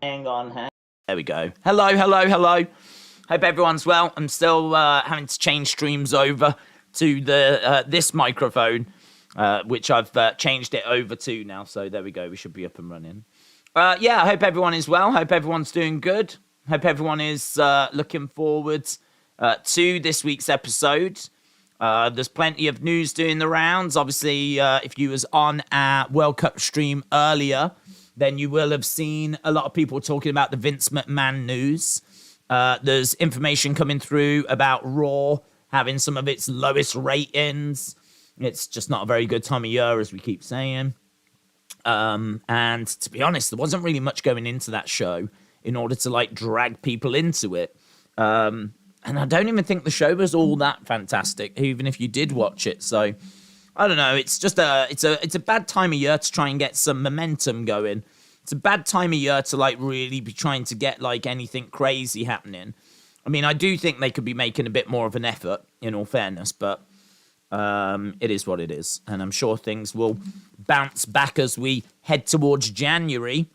Hang on. There we go. Hello. Hope everyone's well. I'm still having to change streams over to the this microphone, which I've changed it over to now. So there we go. We should be up and running. I hope everyone is well. Hope everyone's doing good. Hope everyone is looking forward to this week's episode. There's plenty of news doing the rounds. Obviously, if you was on our World Cup stream earlier, then you will have seen a lot of people talking about the Vince McMahon news. There's information coming through about Raw having some of its lowest ratings. It's just not a very good time of year, as we keep saying. And to be honest, there wasn't really much going into that show in order to drag people into it. And I don't even think the show was all that fantastic, even if you did watch it. So I don't know. It's just it's a bad time of year to try and get some momentum going. It's a bad time of year to really be trying to get anything crazy happening. I mean, I do think they could be making a bit more of an effort, in all fairness, but it is what it is. And I'm sure things will bounce back as we head towards January.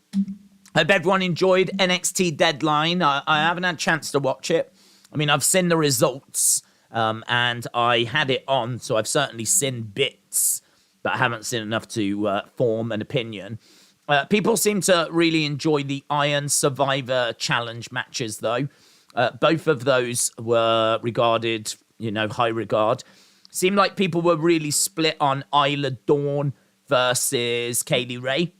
Hope everyone enjoyed NXT Deadline. I haven't had a chance to watch it. I mean, I've seen the results, and I had it on, so I've certainly seen bits, but I haven't seen enough to form an opinion. People seem to really enjoy the Iron Survivor Challenge matches, though. Both of those were regarded, high regard. Seemed like people were really split on Isla Dawn versus Kaylee Ray.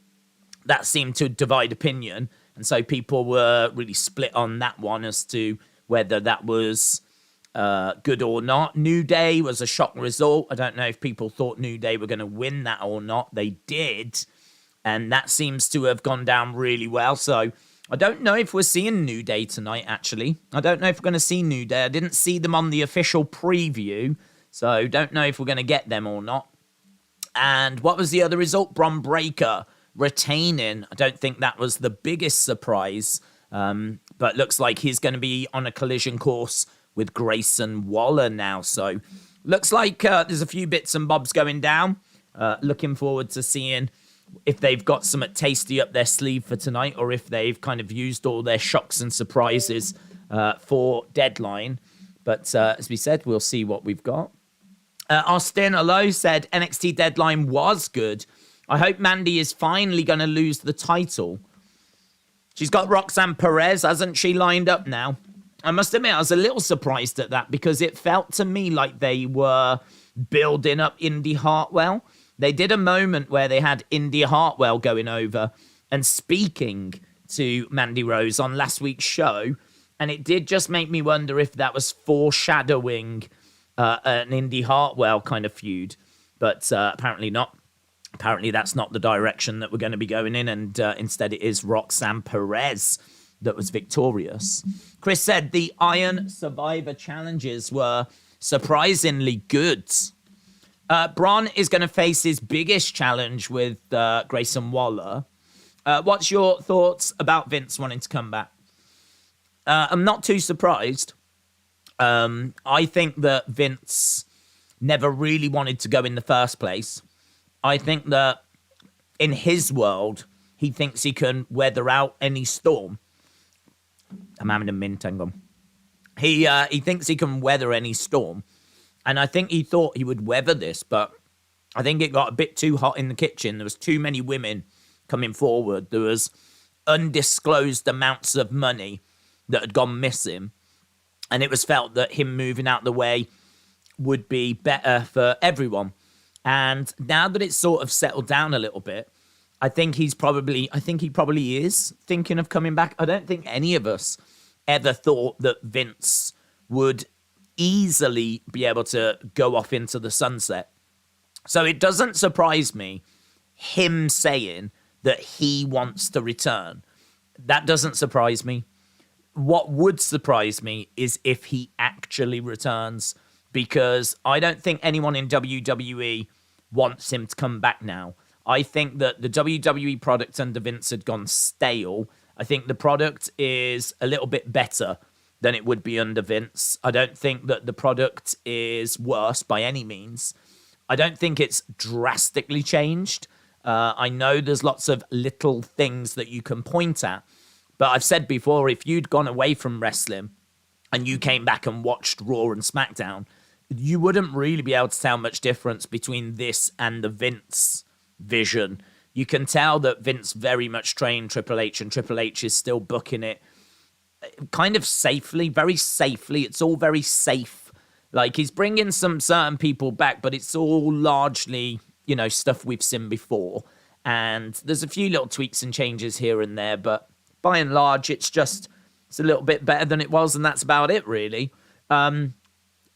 That seemed to divide opinion, and so people were really split on that one as to whether that was good or not. New Day was a shock result. I don't know if people thought New Day were going to win that or not. They did, and that seems to have gone down really well. So I don't know if we're seeing New Day tonight, actually. I don't know if we're going to see New Day. I didn't see them on the official preview, so don't know if we're going to get them or not. And what was the other result? Bron Breakker retaining. I don't think that was the biggest surprise, but looks like he's going to be on a collision course with Grayson Waller now. So looks like there's a few bits and bobs going down. Looking forward to seeing if they've got some tasty up their sleeve for tonight, or if they've kind of used all their shocks and surprises for Deadline. But as we said, we'll see what we've got. Austin Allo said NXT Deadline was good. I hope Mandy is finally going to lose the title. She's got Roxanne Perez, hasn't she, lined up now? I must admit, I was a little surprised at that because it felt to me like they were building up Indy Hartwell. They did a moment where they had Indy Hartwell going over and speaking to Mandy Rose on last week's show, and it did just make me wonder if that was foreshadowing an Indy Hartwell kind of feud, but apparently not. Apparently that's not the direction that we're going to be going in, and instead it is Roxanne Perez that was victorious. Chris said the Iron Survivor challenges were surprisingly good. Braun is going to face his biggest challenge with Grayson Waller. What's your thoughts about Vince wanting to come back? I'm not too surprised. I think that Vince never really wanted to go in the first place. I think that in his world, he thinks he can weather out any storm. I'm having a mint, hang on. He thinks he can weather any storm. And I think he thought he would weather this, but I think it got a bit too hot in the kitchen. There was too many women coming forward. There was undisclosed amounts of money that had gone missing. And it was felt that him moving out the way would be better for everyone. And now that it's sort of settled down a little bit, I think he probably is thinking of coming back. I don't think any of us ever thought that Vince would easily be able to go off into the sunset. So it doesn't surprise me him saying that he wants to return. That doesn't surprise me. What would surprise me is if he actually returns, because I don't think anyone in WWE wants him to come back now. I think that the WWE product under Vince had gone stale. I think the product is a little bit better than it would be under Vince. I don't think that the product is worse by any means. I don't think it's drastically changed. I know there's lots of little things that you can point at, But I've said before, if you'd gone away from wrestling and you came back and watched Raw and SmackDown, you wouldn't really be able to tell much difference between this and the Vince vision. You can tell that Vince very much trained Triple H, and Triple H is still booking it kind of safely, very safely. It's all very safe. Like, he's bringing some certain people back, but it's all largely, you know, stuff we've seen before. And there's a few little tweaks and changes here and there, but by and large, it's a little bit better than it was, and that's about it, really. I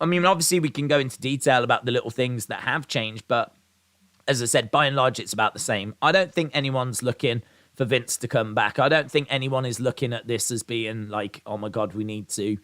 mean, obviously, we can go into detail about the little things that have changed, but as I said, by and large, it's about the same. I don't think anyone's looking for Vince to come back. I don't think anyone is looking at this as being like, oh my God, we need to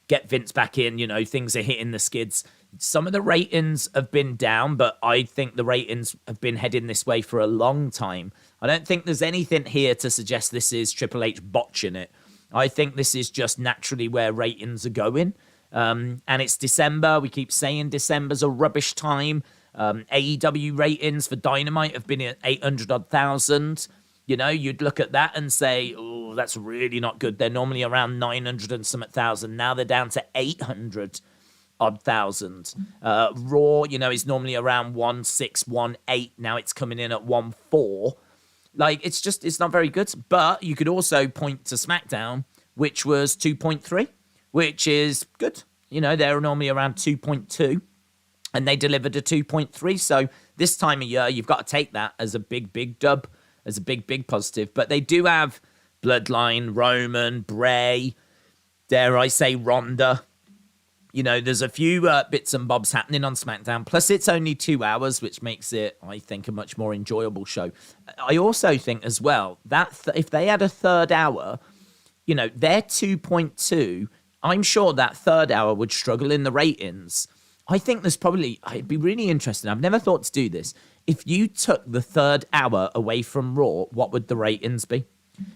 get Vince back in. You know, things are hitting the skids. Some of the ratings have been down, but I think the ratings have been heading this way for a long time. I don't think there's anything here to suggest this is Triple H botching it. I think this is just naturally where ratings are going. And it's December. We keep saying December's a rubbish time. AEW ratings for Dynamite have been at 800,000. You know, you'd look at that and say, oh, that's really not good. They're normally around 900 and some thousand. Now they're down to 800,000. Raw, you know, is normally around 1.6, 1.8. Now it's coming in at 1.4. Like, it's not very good. But you could also point to SmackDown, which was 2.3. Which is good. You know, they're normally around 2.2, and they delivered a 2.3. So this time of year, you've got to take that as a big, big dub, as a big, big positive. But they do have Bloodline, Roman, Bray, dare I say Ronda. You know, there's a few bits and bobs happening on SmackDown. Plus, it's only 2 hours, which makes it, I think, a much more enjoyable show. I also think as well that if they had a third hour, you know, they're 2.2. I'm sure that third hour would struggle in the ratings. I think there's probably, it'd be really interesting. I've never thought to do this. If you took the third hour away from Raw, what would the ratings be?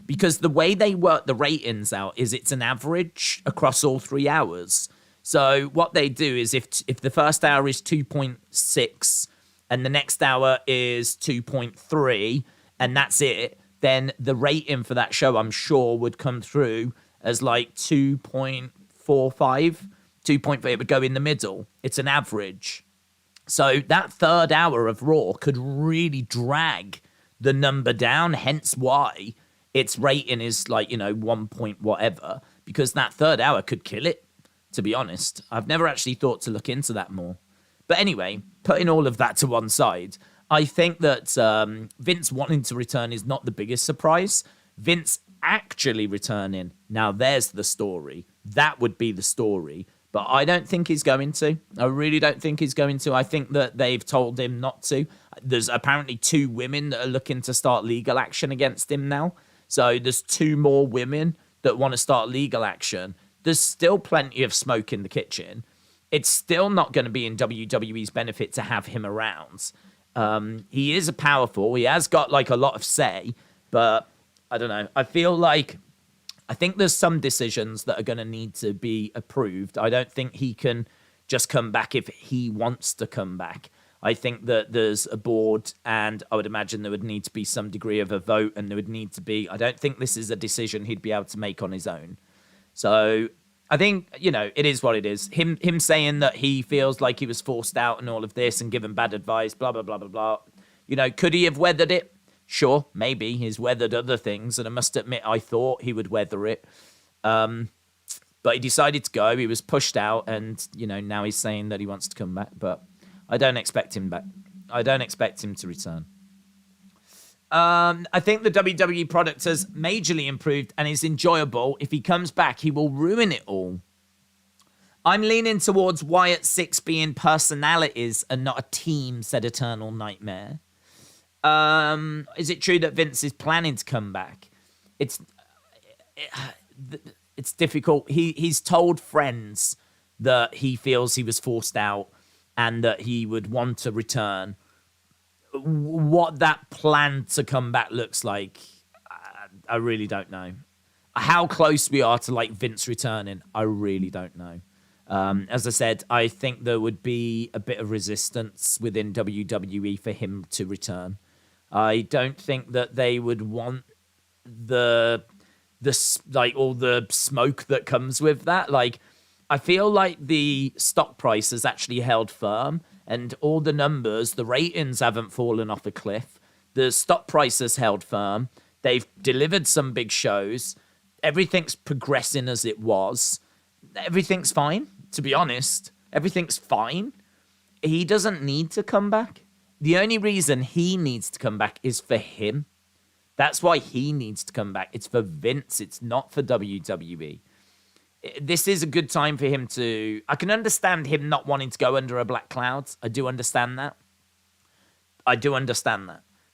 Because the way they work the ratings out is it's an average across all 3 hours. So what they do is if the first hour is 2.6 and the next hour is 2.3 and that's it, then the rating for that show, I'm sure, would come through as like 2.45, 2.5, it would go in the middle. It's an average. So that third hour of Raw could really drag the number down, hence why its rating is like, you know, 1 point whatever, because that third hour could kill it, to be honest. I've never actually thought to look into that more. But anyway, putting all of that to one side, I think that Vince wanting to return is not the biggest surprise. Vince actually returning, now there's the story. That would be the story. But I don't think he's going to. I really don't think he's going to. I think that they've told him not to. There's apparently 2 women that are looking to start legal action against him now. So there's 2 more women that want to start legal action. There's still plenty of smoke in the kitchen. It's still not going to be in WWE's benefit to have him around. He is powerful. He has got like a lot of say, but I don't know. I think there's some decisions that are going to need to be approved. I don't think he can just come back if he wants to come back. I think that there's a board, and I would imagine there would need to be some degree of a vote, and there would need to be, I don't think this is a decision he'd be able to make on his own. So I think, you know, it is what it is. Him saying that he feels like he was forced out and all of this and given bad advice, blah, blah, blah, blah, blah. You know, could he have weathered it? Sure, maybe. He's weathered other things, and I must admit, I thought he would weather it. But he decided to go. He was pushed out, and, you know, now he's saying that he wants to come back. But I don't expect him back. I don't expect him to return. I think the WWE product has majorly improved and is enjoyable. If he comes back, he will ruin it all. I'm leaning towards Wyatt 6 being personalities and not a team, said Eternal Nightmare. Is it true that Vince is planning to come back? It's difficult. He's told friends that he feels he was forced out and that he would want to return. What that plan to come back looks like, I really don't know. How close we are to like Vince returning, I really don't know. As I said, I think there would be a bit of resistance within WWE for him to return. I don't think that they would want the like all the smoke that comes with that. Like, I feel like the stock price has actually held firm, and all the numbers, the ratings haven't fallen off a cliff. The stock price has held firm. They've delivered some big shows. Everything's progressing as it was. Everything's fine, to be honest. Everything's fine. He doesn't need to come back. The only reason he needs to come back is for him. That's why he needs to come back. It's for Vince. It's not for WWE. This is a good time for him to... I can understand him not wanting to go under a black cloud. I do understand that.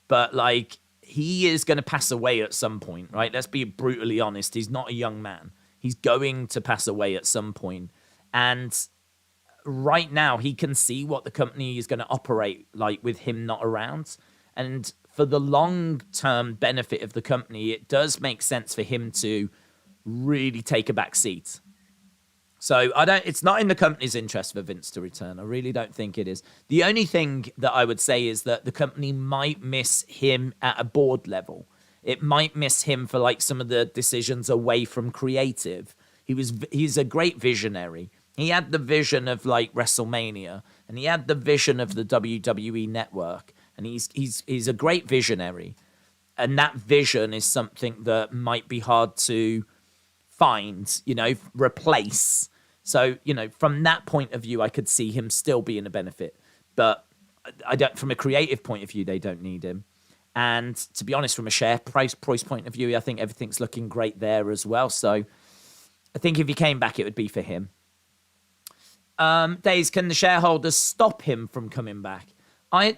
But, like, he is going to pass away at some point, right? Let's be brutally honest. He's not a young man. He's going to pass away at some point. And right now, he can see what the company is going to operate like with him not around. And for the long-term benefit of the company, it does make sense for him to really take a back seat. So it's not in the company's interest for Vince to return. I really don't think it is. The only thing that I would say is that the company might miss him at a board level. It might miss him for like some of the decisions away from creative. He's a great visionary. He had the vision of like WrestleMania, and he had the vision of the WWE network, and he's a great visionary. And that vision is something that might be hard to find, replace. So, from that point of view, I could see him still being a benefit. But from a creative point of view, they don't need him. And to be honest, from a share price point of view, I think everything's looking great there as well. So I think if he came back, it would be for him. Daze, can the shareholders stop him from coming back? I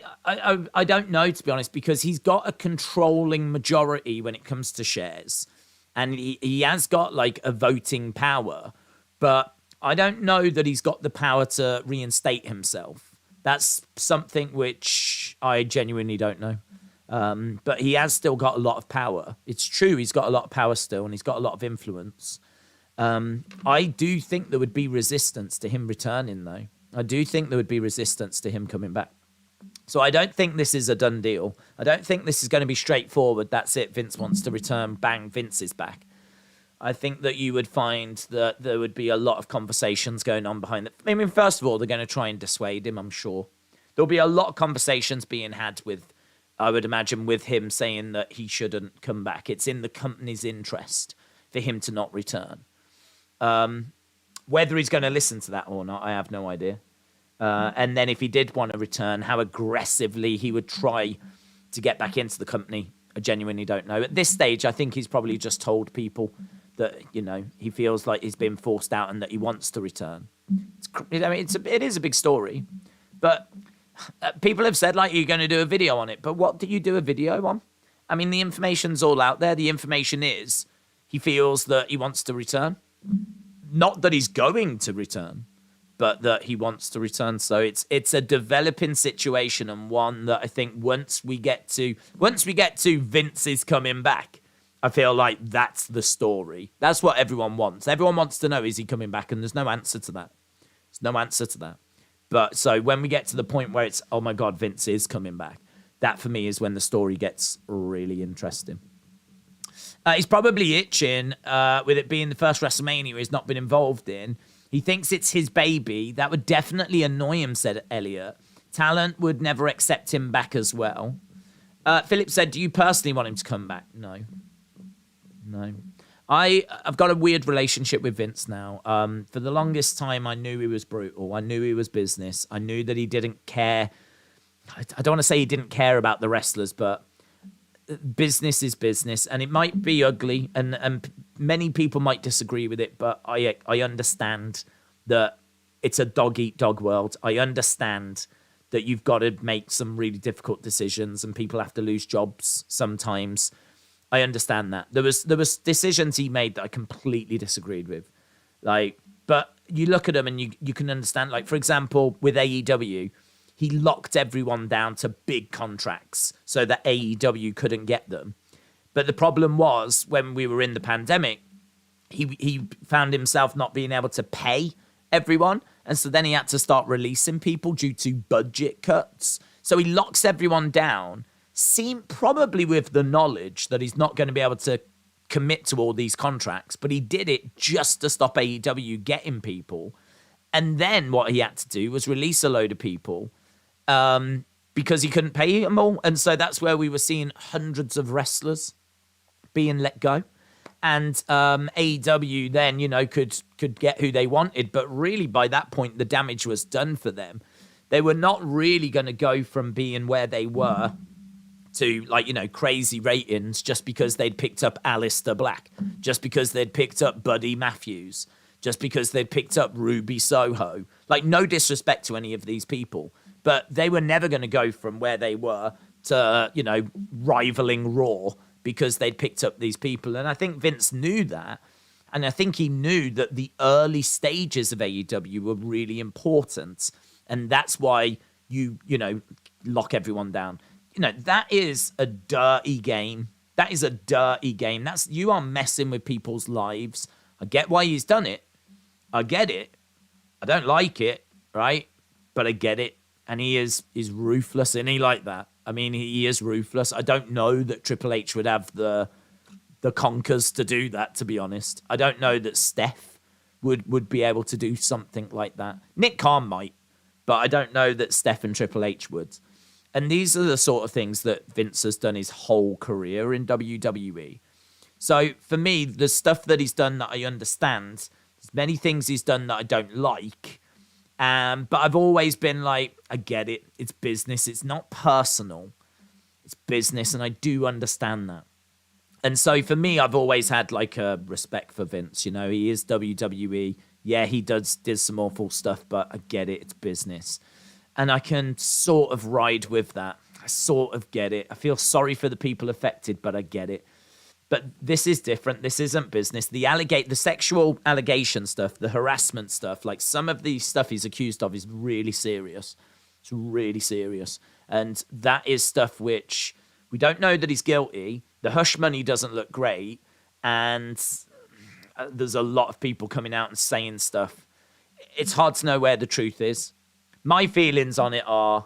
don't know, to be honest, because he's got a controlling majority when it comes to shares. And he has got like a voting power, but I don't know that he's got the power to reinstate himself. That's something which I genuinely don't know. But he has still got a lot of power. It's true, he's got a lot of power still, and he's got a lot of influence. I do think there would be resistance to him returning, though. I do think there would be resistance to him coming back. So I don't think this is a done deal. I don't think this is going to be straightforward. That's it. Vince wants to return. Bang, Vince is back. I think that you would find that there would be a lot of conversations going on behind it. I mean, first of all, they're going to try and dissuade him, I'm sure. There'll be a lot of conversations being had with, I would imagine, with him saying that he shouldn't come back. It's in the company's interest for him to not return. Whether he's going to listen to that or not, I have no idea. And then if he did want to return, how aggressively he would try to get back into the company, I genuinely don't know. At this stage, I think he's probably just told people that, he feels like he's been forced out and that he wants to return. It is a big story. But people have said, like, you're going to do a video on it. But what do you do a video on? I mean, the information's all out there. The information is he feels that he wants to return. Not that he's going to return, but that he wants to return. So it's a developing situation, and one that I think once we get to Vince is coming back, I feel like that's the story. That's what everyone wants. Everyone wants to know, is he coming back? And there's no answer to that. There's no answer to that. But so when we get to the point where it's, oh my God, Vince is coming back, that for me is when the story gets really interesting. He's probably itching with it being the first WrestleMania he's not been involved in. He thinks it's his baby. That would definitely annoy him, said Elliot. Talent would never accept him back as well. Philip said, do you personally want him to come back? No. I've got a weird relationship with Vince now. For the longest time, I knew he was brutal. I knew he was business. I knew that he didn't care. I don't want to say he didn't care about the wrestlers, but business is business, and it might be ugly, and many people might disagree with it, but I understand that it's a dog-eat-dog world. I understand that you've got to make some really difficult decisions, and people have to lose jobs sometimes. I understand that. There was decisions he made that I completely disagreed with. But you look at them and you can understand, like, for example, with AEW, he locked everyone down to big contracts so that AEW couldn't get them. But the problem was, when we were in the pandemic, he found himself not being able to pay everyone. And so then he had to start releasing people due to budget cuts. So he locks everyone down, probably with the knowledge that he's not going to be able to commit to all these contracts, but he did it just to stop AEW getting people. And then what he had to do was release a load of people because he couldn't pay them all. And so that's where we were seeing hundreds of wrestlers being let go. And AEW then, could get who they wanted. But really, by that point, the damage was done for them. They were not really going to go from being where they were to, crazy ratings just because they'd picked up Aleister Black, just because they'd picked up Buddy Matthews, just because they'd picked up Ruby Soho. No disrespect to any of these people, but they were never going to go from where they were to, rivaling Raw because they'd picked up these people. And I think Vince knew that. And I think he knew that the early stages of AEW were really important. And that's why you lock everyone down. That is a dirty game. That is a dirty game. You are messing with people's lives. I get why he's done it. I get it. I don't like it, right? But I get it. And he is ruthless, isn't he, like that? I mean, he is ruthless. I don't know that Triple H would have the conkers to do that, to be honest. I don't know that Steph would be able to do something like that. Nick Khan might, but I don't know that Steph and Triple H would. And these are the sort of things that Vince has done his whole career in WWE. So for me, the stuff that he's done that I understand, there's many things he's done that I don't like. But I've always been like, I get it. It's business. It's not personal. It's business. And I do understand that. And so for me, I've always had a respect for Vince. He is WWE. Yeah, he did some awful stuff, but I get it. It's business. And I can sort of ride with that. I sort of get it. I feel sorry for the people affected, but I get it. But this is different. This isn't business. The sexual allegation stuff, the harassment stuff, some of the stuff he's accused of is really serious. It's really serious. And that is stuff which we don't know that he's guilty. The hush money doesn't look great. And there's a lot of people coming out and saying stuff. It's hard to know where the truth is. My feelings on it are,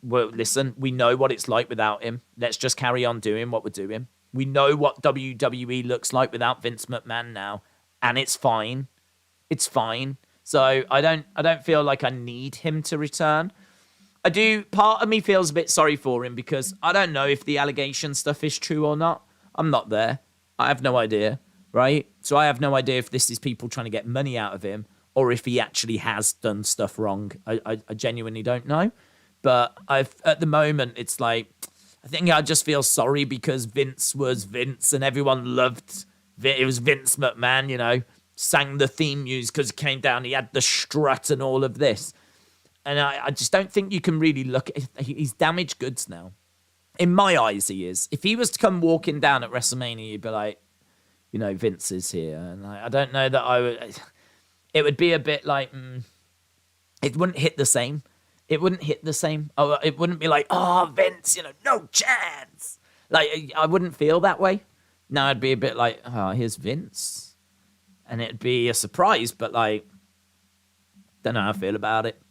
well, listen, we know what it's like without him. Let's just carry on doing what we're doing. We know what WWE looks like without Vince McMahon now, and it's fine. It's fine. So I don't feel like I need him to return. I do. Part of me feels a bit sorry for him because I don't know if the allegation stuff is true or not. I'm not there. I have no idea, right? So I have no idea if this is people trying to get money out of him or if he actually has done stuff wrong. I genuinely don't know. But at the moment, it's I think I just feel sorry because Vince was Vince and everyone loved it. Was Vince McMahon, sang the theme music because he came down, he had the strut and all of this. And I just don't think you can really look at he's damaged goods now. In my eyes, he is. If he was to come walking down at WrestleMania, you'd be like, Vince is here. And I don't know that I would... It would be a bit it wouldn't hit the same. It wouldn't hit the same. Oh, it wouldn't be Vince, no chance. I wouldn't feel that way. No, I'd be a bit here's Vince. And it'd be a surprise, but don't know how I feel about it.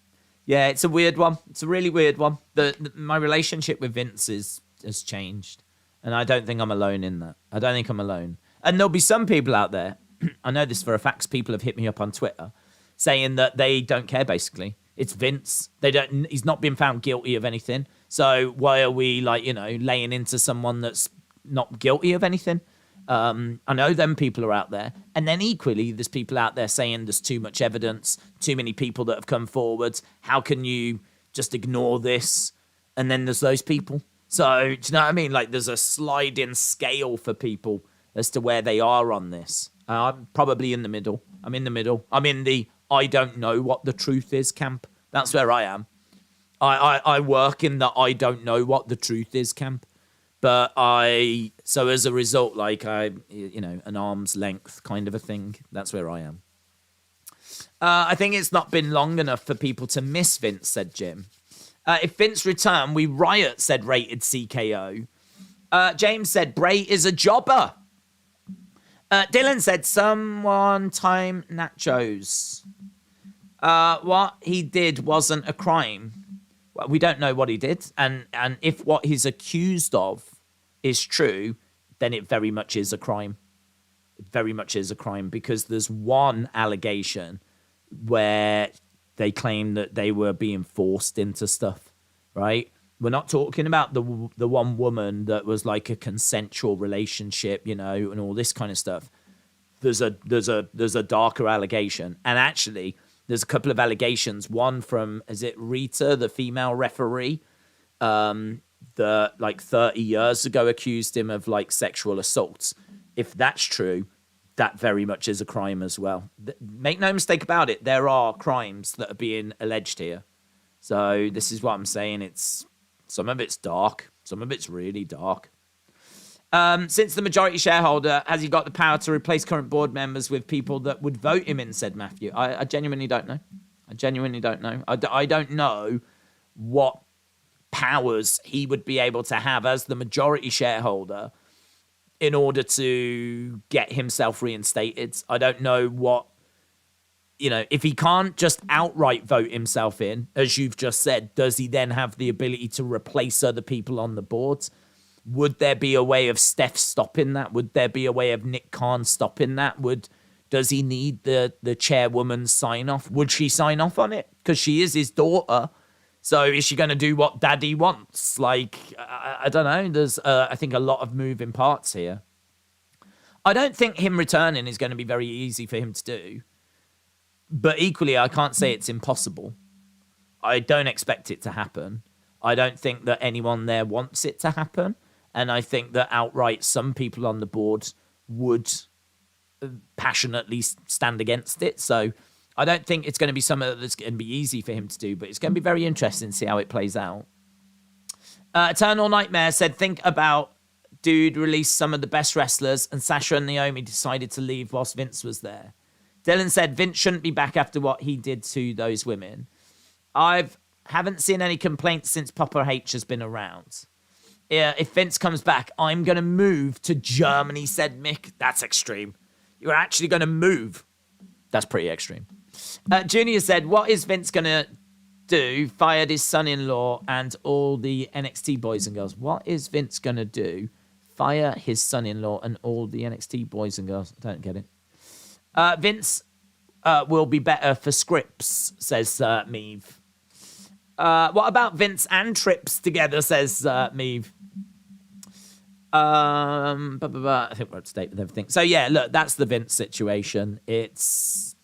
Yeah, it's a weird one. It's a really weird one. My relationship with Vince has changed. And I don't think I'm alone in that. I don't think I'm alone. And there'll be some people out there, I know this for a fact, people have hit me up on Twitter, saying that they don't care, basically. It's Vince. He's not been found guilty of anything. So why are we laying into someone that's not guilty of anything? I know them people are out there. And then equally, there's people out there saying there's too much evidence, too many people that have come forward. How can you just ignore this? And then there's those people. So, do you know what I mean? There's a sliding scale for people as to where they are on this. I'm probably in the middle. I'm in the middle. I'm in the I don't know what the truth is camp. That's where I am. I work in the I don't know what the truth is camp. But so as a result, an arm's length kind of a thing. That's where I am. I think it's not been long enough for people to miss Vince, said Jim. If Vince returned, we riot, said Rated CKO. James said, Bray is a jobber. Dylan said, someone time nachos. What he did wasn't a crime. Well, we don't know what he did. And if what he's accused of is true, then it very much is a crime. It very much is a crime, because there's one allegation where they claim that they were being forced into stuff, right? We're not talking about the one woman that was like a consensual relationship, and all this kind of stuff. There's a darker allegation, and actually there's a couple of allegations. One from, is it Rita, the female referee, that like 30 years ago accused him of like sexual assaults. If that's true, that very much is a crime as well. Make no mistake about it, there are crimes that are being alleged here. So this is what I'm saying. Some of it's dark, some of it's really dark. Since the majority shareholder, has he got the power to replace current board members with people that would vote him in, said Matthew. I genuinely don't know. I don't know what powers he would be able to have as the majority shareholder in order to get himself reinstated. I don't know what, if he can't just outright vote himself in, as you've just said, does he then have the ability to replace other people on the boards? Would there be a way of Steph stopping that? Would there be a way of Nick Khan stopping that? Does he need the chairwoman's sign off? Would she sign off on it? Because she is his daughter. So is she going to do what daddy wants? Like, I don't know. There's, I think, a lot of moving parts here. I don't think him returning is going to be very easy for him to do. But equally, I can't say it's impossible. I don't expect it to happen. I don't think that anyone there wants it to happen. And I think that outright some people on the board would passionately stand against it. So I don't think it's going to be something that's going to be easy for him to do, but it's going to be very interesting to see how it plays out. Eternal Nightmare said, think about dude released some of the best wrestlers and Sasha and Naomi decided to leave whilst Vince was there. Dylan said, Vince shouldn't be back after what he did to those women. Haven't seen any complaints since Papa H has been around. Yeah, if Vince comes back, I'm going to move to Germany, said Mick. That's extreme. You're actually going to move. That's pretty extreme. Junior said, what is Vince going to do? Fired his son-in-law and all the NXT boys and girls. What is Vince going to do? Fire his son-in-law and all the NXT boys and girls. I don't get it. Vince will be better for scripts, says Meave. What about Vince and Trips together, says Meave. I think we're up to date with everything. So yeah, look, that's the Vince situation. It's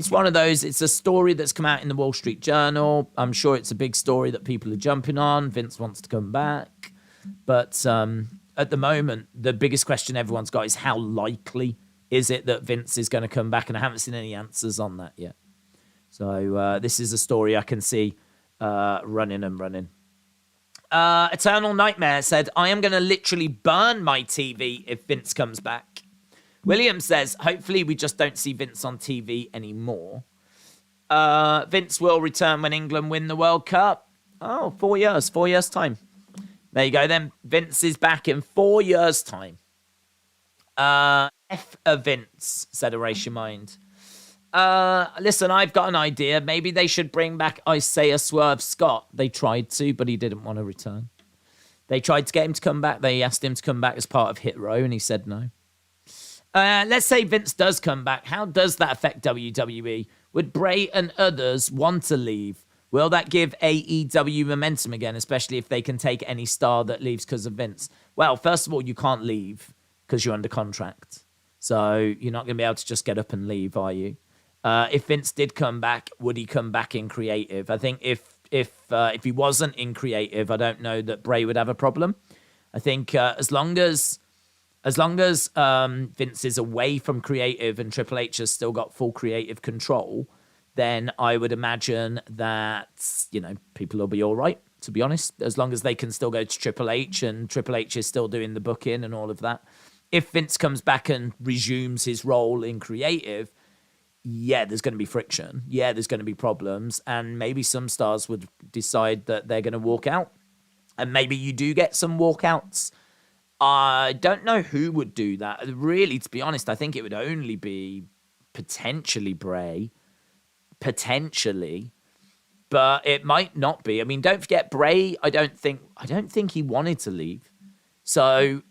one of those, it's a story that's come out in the Wall Street Journal. I'm sure it's a big story that people are jumping on. Vince wants to come back. But at the moment, the biggest question everyone's got is how likely is it that Vince is going to come back? And I haven't seen any answers on that yet. So this is a story I can see running and running. Eternal Nightmare said, I am going to literally burn my TV if Vince comes back. William says, hopefully we just don't see Vince on TV anymore. Vince will return when England win the World Cup. Oh, 4 years. 4 years' time. There you go then. Vince is back in 4 years' time. F a Vince, said Erase Your Mind. Listen, I've got an idea. Maybe they should bring back Isaiah Swerve Scott. They tried to, but he didn't want to return. They tried to get him to come back. They asked him to come back as part of Hit Row, and he said no. Let's say Vince does come back. How does that affect WWE? Would Bray and others want to leave? Will that give AEW momentum again, especially if they can take any star that leaves because of Vince? Well, first of all, you can't leave because you're under contract. So you're not going to be able to just get up and leave, are you? If Vince did come back, would he come back in creative? I think if he wasn't in creative, I don't know that Bray would have a problem. I think as long as Vince is away from creative and Triple H has still got full creative control, then I would imagine that, people will be all right, to be honest, as long as they can still go to Triple H and Triple H is still doing the booking and all of that. If Vince comes back and resumes his role in creative, yeah, there's going to be friction. Yeah, there's going to be problems. And maybe some stars would decide that they're going to walk out. And maybe you do get some walkouts. I don't know who would do that. Really, to be honest, I think it would only be potentially Bray. Potentially. But it might not be. I mean, don't forget, Bray, I don't think he wanted to leave. So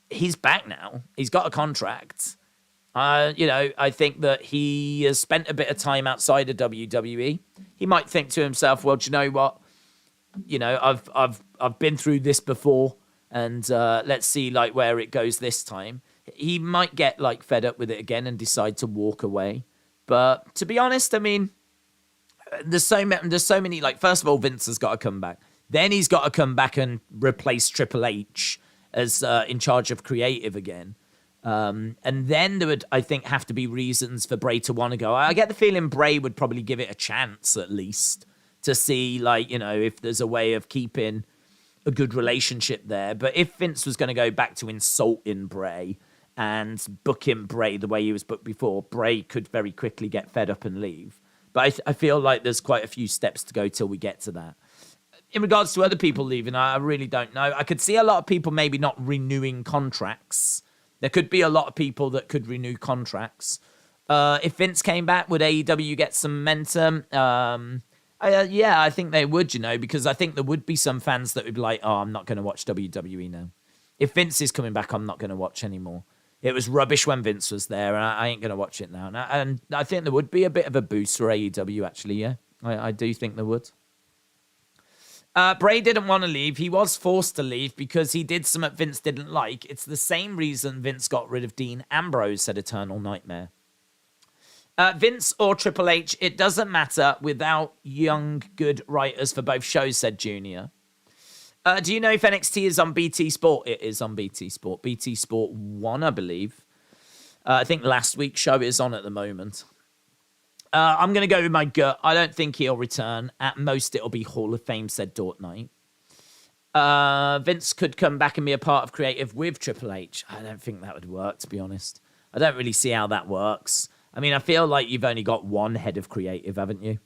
he's back now. He's got a contract. I think that he has spent a bit of time outside of WWE. He might think to himself, well, do you know what? I've been through this before, and let's see like where it goes this time. He might get like fed up with it again and decide to walk away. But to be honest, I mean, there's so many. Like, first of all, Vince has got to come back. Then he's got to come back and replace Triple H as in charge of creative again. And then there would, I think, have to be reasons for Bray to want to go. I get the feeling Bray would probably give it a chance at least to see, like, if there's a way of keeping a good relationship there. But if Vince was going to go back to insulting Bray and booking Bray the way he was booked before, Bray could very quickly get fed up and leave. But I feel like there's quite a few steps to go till we get to that. In regards to other people leaving, I really don't know. I could see a lot of people maybe not renewing contracts. There could be a lot of people that could renew contracts. If Vince came back, would AEW get some momentum? Yeah, I think they would, because I think there would be some fans that would be like, oh, I'm not going to watch WWE now. If Vince is coming back, I'm not going to watch anymore. It was rubbish when Vince was there, and I ain't going to watch it now. And I think there would be a bit of a boost for AEW, actually, yeah. I do think there would. Bray didn't want to leave. He was forced to leave because he did something Vince didn't like. It's the same reason Vince got rid of Dean Ambrose, said Eternal Nightmare. Vince or Triple H, it doesn't matter without young, good writers for both shows, said Junior. Do you know if NXT is on BT Sport? It is on BT Sport. BT Sport 1, I believe. I think last week's show is on at the moment. I'm going to go with my gut. I don't think he'll return. At most, it'll be Hall of Fame, said Dort Knight. Vince could come back and be a part of creative with Triple H. I don't think that would work, to be honest. I don't really see how that works. I mean, I feel like you've only got one head of creative, haven't you?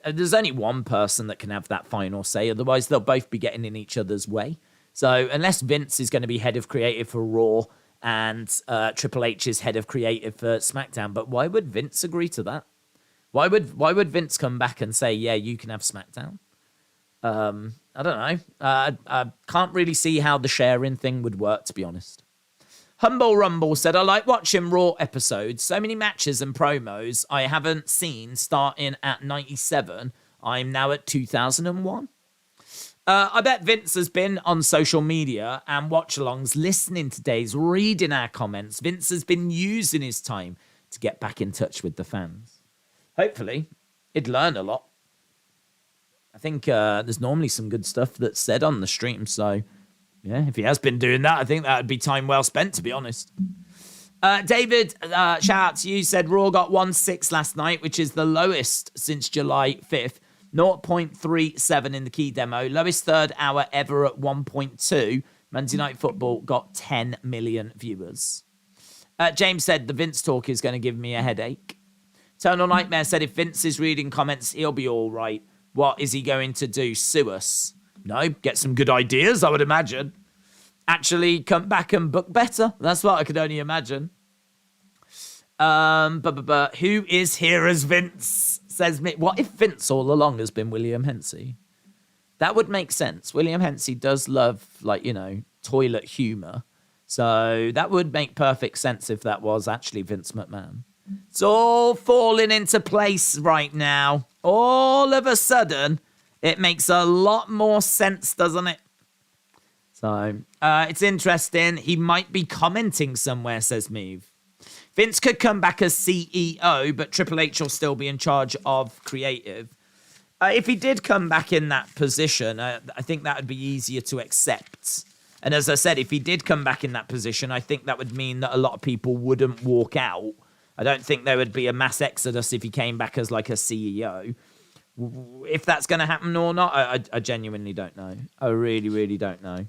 There's only one person that can have that final say. Otherwise, they'll both be getting in each other's way. So unless Vince is going to be head of creative for Raw and Triple H is head of creative for SmackDown, but why would Vince agree to that? Why would Vince come back and say, yeah, you can have SmackDown? I don't know. I can't really see how the sharing thing would work, to be honest. Humble Rumble said, I like watching Raw episodes. So many matches and promos I haven't seen starting at 97. I'm now at 2001. I bet Vince has been on social media and watch-alongs, listening to Daze, reading our comments. Vince has been using his time to get back in touch with the fans. Hopefully, he'd learn a lot. I think there's normally some good stuff that's said on the stream, so yeah, if he has been doing that, I think that would be time well spent, to be honest. David, shout out to you, said Raw got 1.6 last night, which is the lowest since July 5th. 0.37 in the key demo. Lowest third hour ever at 1.2. Monday Night Football got 10 million viewers. James said the Vince talk is going to give me a headache. Eternal Nightmare said if Vince is reading comments, he'll be all right. What is he going to do? Sue us? No, get some good ideas, I would imagine. Actually, come back and book better. That's what I could only imagine. Who is here as Vince? Says me. What if Vince all along has been William Hensey? That would make sense. William Hensey does love, toilet humor. So that would make perfect sense if that was actually Vince McMahon. It's all falling into place right now. All of a sudden, it makes a lot more sense, doesn't it? So, it's interesting. He might be commenting somewhere, says Meave. Vince could come back as CEO, but Triple H will still be in charge of creative. If he did come back in that position, I think that would be easier to accept. And as I said, if he did come back in that position, I think that would mean that a lot of people wouldn't walk out. I don't think there would be a mass exodus if he came back as like a CEO. If that's going to happen or not, I genuinely don't know. I really, really don't know.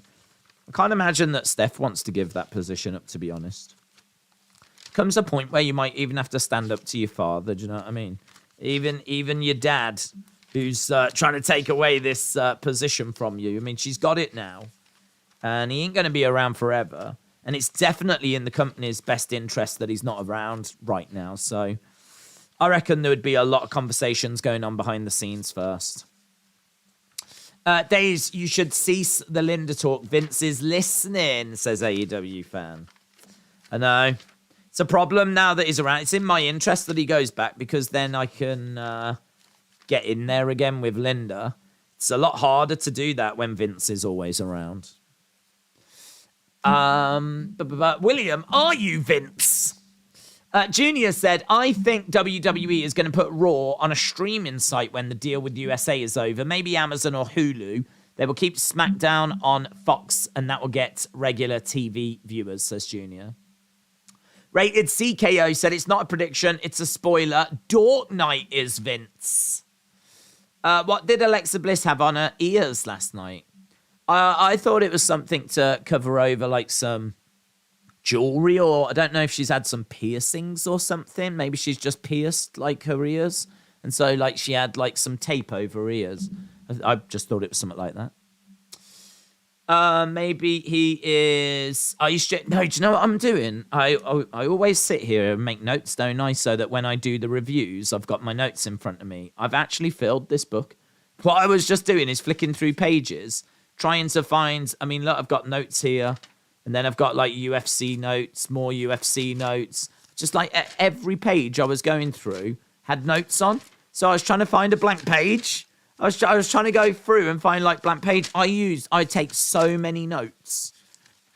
I can't imagine that Steph wants to give that position up, to be honest. Comes a point where you might even have to stand up to your father, do you know what I mean? Even your dad, who's trying to take away this position from you. I mean, she's got it now, and he ain't going to be around forever. And it's definitely in the company's best interest that he's not around right now. So I reckon there would be a lot of conversations going on behind the scenes first. Daze, you should cease the Linda talk. Vince is listening, says AEW fan. I know. It's a problem now that he's around. It's in my interest that he goes back because then I can get in there again with Linda. It's a lot harder to do that when Vince is always around. William, are you Vince? Junior said, I think WWE is going to put Raw on a streaming site when the deal with USA is over. Maybe Amazon or Hulu. They will keep SmackDown on Fox, and that will get regular TV viewers, says Junior. Rated CKO said, it's not a prediction, it's a spoiler. Dork Night is Vince. What did Alexa Bliss have on her ears last night? I thought it was something to cover over, like some jewelry, or I don't know if she's had some piercings or something. Maybe she's just pierced like her ears, and so like she had like some tape over her ears. I just thought it was something like that. Maybe he is. No, do you know what I'm doing? I always sit here and make notes, don't I? So that when I do the reviews, I've got my notes in front of me. I've actually filled this book. What I was just doing is flicking through pages, trying to find. I mean, look, I've got notes here. And then I've got like UFC notes, more UFC notes. Just like every page I was going through had notes on. So I was trying to find a blank page. I was trying to go through and find like blank page. I take so many notes.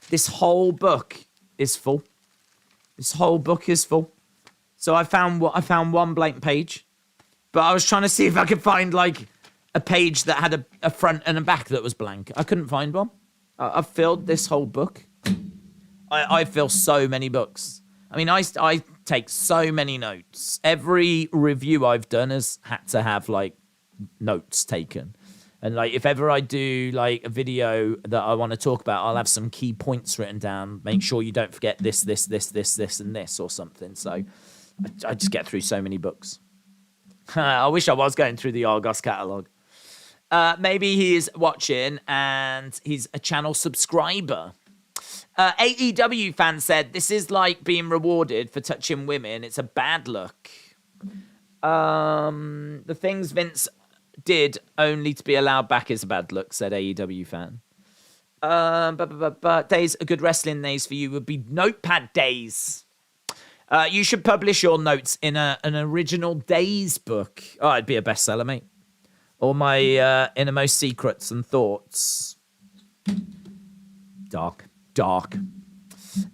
This whole book is full. This whole book is full. So I found one blank page. But I was trying to see if I could find like a page that had a front and a back that was blank. I couldn't find one. I've filled this whole book. I fill so many books. I mean, I take so many notes. Every review I've done has had to have, like, notes taken. And, like, if ever I do, like, a video that I want to talk about, I'll have some key points written down. Make sure you don't forget this, and this, or something. So I just get through so many books. I wish I was going through the Argos catalogue. Maybe he is watching and he's a channel subscriber. AEW fan said, this is like being rewarded for touching women. It's a bad look. The things Vince did only to be allowed back is a bad look, said AEW fan. Days, a good wrestling days for you would be notepad days. You should publish your notes in an original days book. Oh, it'd be a bestseller, mate. All my innermost secrets and thoughts. Dark.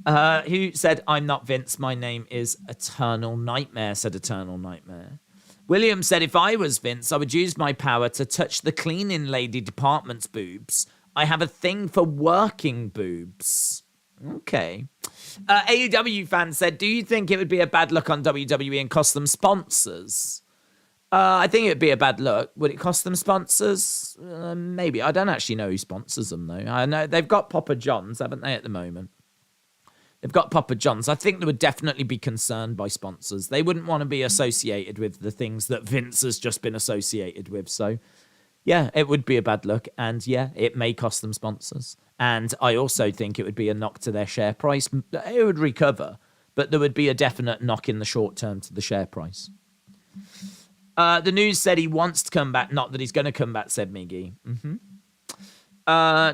Who said, I'm not Vince, my name is Eternal Nightmare, said Eternal Nightmare. William said, if I was Vince, I would use my power to touch the cleaning lady department's boobs. I have a thing for working boobs. Okay. AEW fan said, do you think it would be a bad look on WWE and cost them sponsors? I think it would be a bad look. Would it cost them sponsors? Maybe. I don't actually know who sponsors them, though. I know they've got Papa John's, haven't they, at the moment? They've got Papa John's. I think they would definitely be concerned by sponsors. They wouldn't want to be associated with the things that Vince has just been associated with. So, yeah, it would be a bad look. And, yeah, it may cost them sponsors. And I also think it would be a knock to their share price. It would recover, but there would be a definite knock in the short term to the share price. The news said he wants to come back, not that he's going to come back, said Miggy.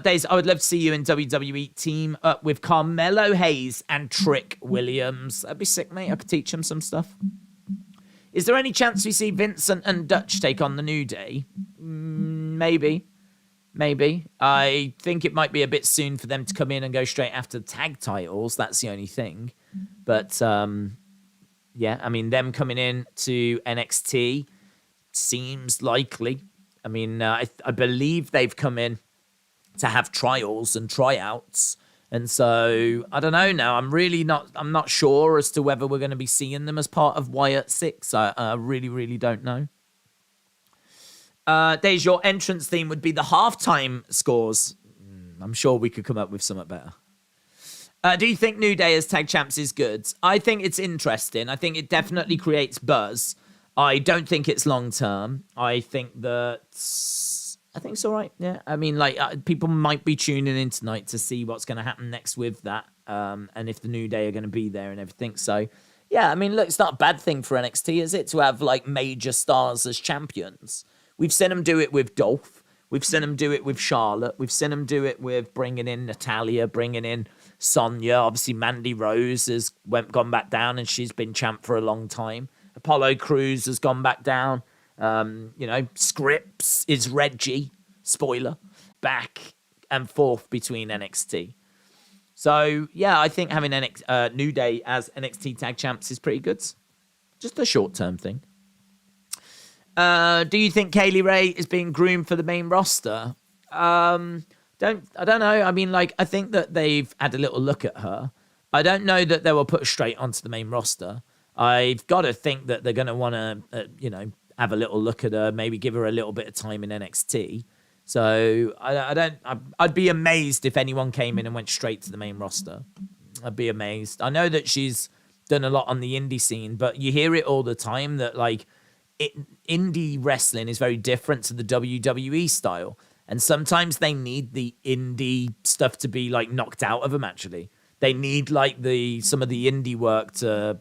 Days, I would love to see you in WWE team up with Carmelo Hayes and Trick Williams. That'd be sick, mate. I could teach him some stuff. Is there any chance we see Vincent and Dutch take on the New Day? Maybe. I think it might be a bit soon for them to come in and go straight after the tag titles. That's the only thing. But, yeah, I mean, them coming in to NXT seems likely. I mean, I believe they've come in to have trials and tryouts. And so, I don't know now. I'm not sure as to whether we're going to be seeing them as part of Wyatt 6. I really don't know. Days, your entrance theme would be the halftime scores. I'm sure we could come up with something better. Do you think New Day as tag champs is good? I think it's interesting. I think it definitely creates buzz. I don't think it's long term. I think it's all right. Yeah. I mean, like, people might be tuning in tonight to see what's going to happen next with that. And if the New Day are going to be there and everything. So, yeah, I mean, look, it's not a bad thing for NXT, is it? To have, like, major stars as champions. We've seen them do it with Dolph. We've seen them do it with Charlotte. We've seen them do it with bringing in Natalia, bringing in Sonya. Obviously, Mandy Rose has gone back down, and she's been champ for a long time. Apollo Crews has gone back down. Scripps is Reggie, spoiler, back and forth between NXT. So, yeah, I think having New Day as NXT Tag Champs is pretty good. Just a short-term thing. Do you think Kaylee Ray is being groomed for the main roster? I don't know. I mean, I think that they've had a little look at her. I don't know that they will put her straight onto the main roster. I've got to think that they're going to want to, have a little look at her, maybe give her a little bit of time in NXT. So I'd be amazed if anyone came in and went straight to the main roster. I'd be amazed. I know that she's done a lot on the indie scene, but you hear it all the time that indie wrestling is very different to the WWE style. And sometimes they need the indie stuff to be knocked out of them, actually. They need some of the indie work to,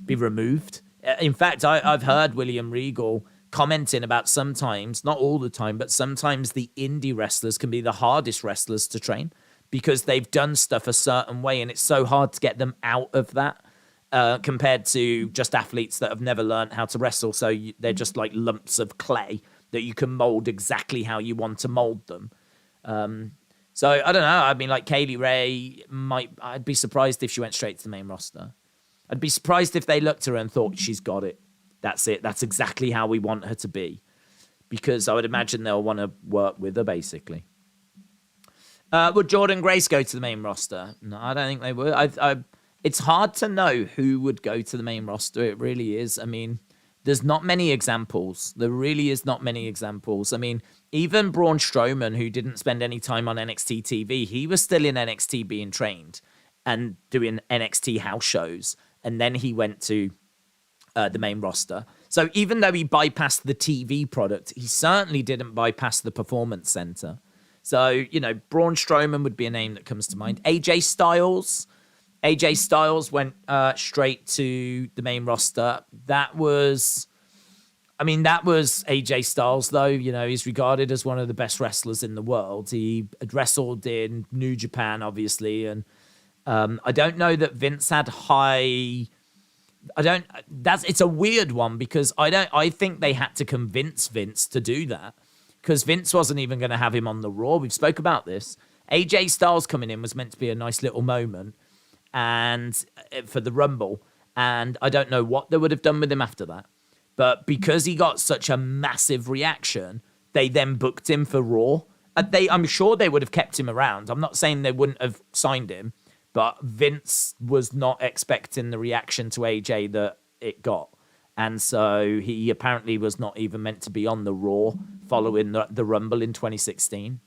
be removed. In fact, I've heard William Regal commenting about sometimes, not all the time, but sometimes the indie wrestlers can be the hardest wrestlers to train because they've done stuff a certain way and it's so hard to get them out of that compared to just athletes that have never learned how to wrestle. So they're just like lumps of clay that you can mold exactly how you want to mold them. So I don't know. I mean, Kaylee Ray I'd be surprised if she went straight to the main roster. I'd be surprised if they looked at her and thought, she's got it. That's it. That's exactly how we want her to be. Because I would imagine they'll want to work with her, basically. Would Jordan Grace go to the main roster? No, I don't think they would. It's hard to know who would go to the main roster. It really is. I mean, there's not many examples. There really is not many examples. I mean, even Braun Strowman, who didn't spend any time on NXT TV, he was still in NXT being trained and doing NXT house shows. And then he went to the main roster. So even though he bypassed the TV product, he certainly didn't bypass the performance center. So, Braun Strowman would be a name that comes to mind. AJ Styles went straight to the main roster. That was AJ Styles, though. He's regarded as one of the best wrestlers in the world. He had wrestled in New Japan, obviously, and I don't know that Vince had high. It's a weird one because I think they had to convince Vince to do that because Vince wasn't even going to have him on the Raw. We've spoke about this. AJ Styles coming in was meant to be a nice little moment and for the Rumble, and I don't know what they would have done with him after that. But because he got such a massive reaction, they then booked him for Raw. I'm sure they would have kept him around. I'm not saying they wouldn't have signed him. But Vince was not expecting the reaction to AJ that it got. And so he apparently was not even meant to be on the Raw following the Rumble in 2016.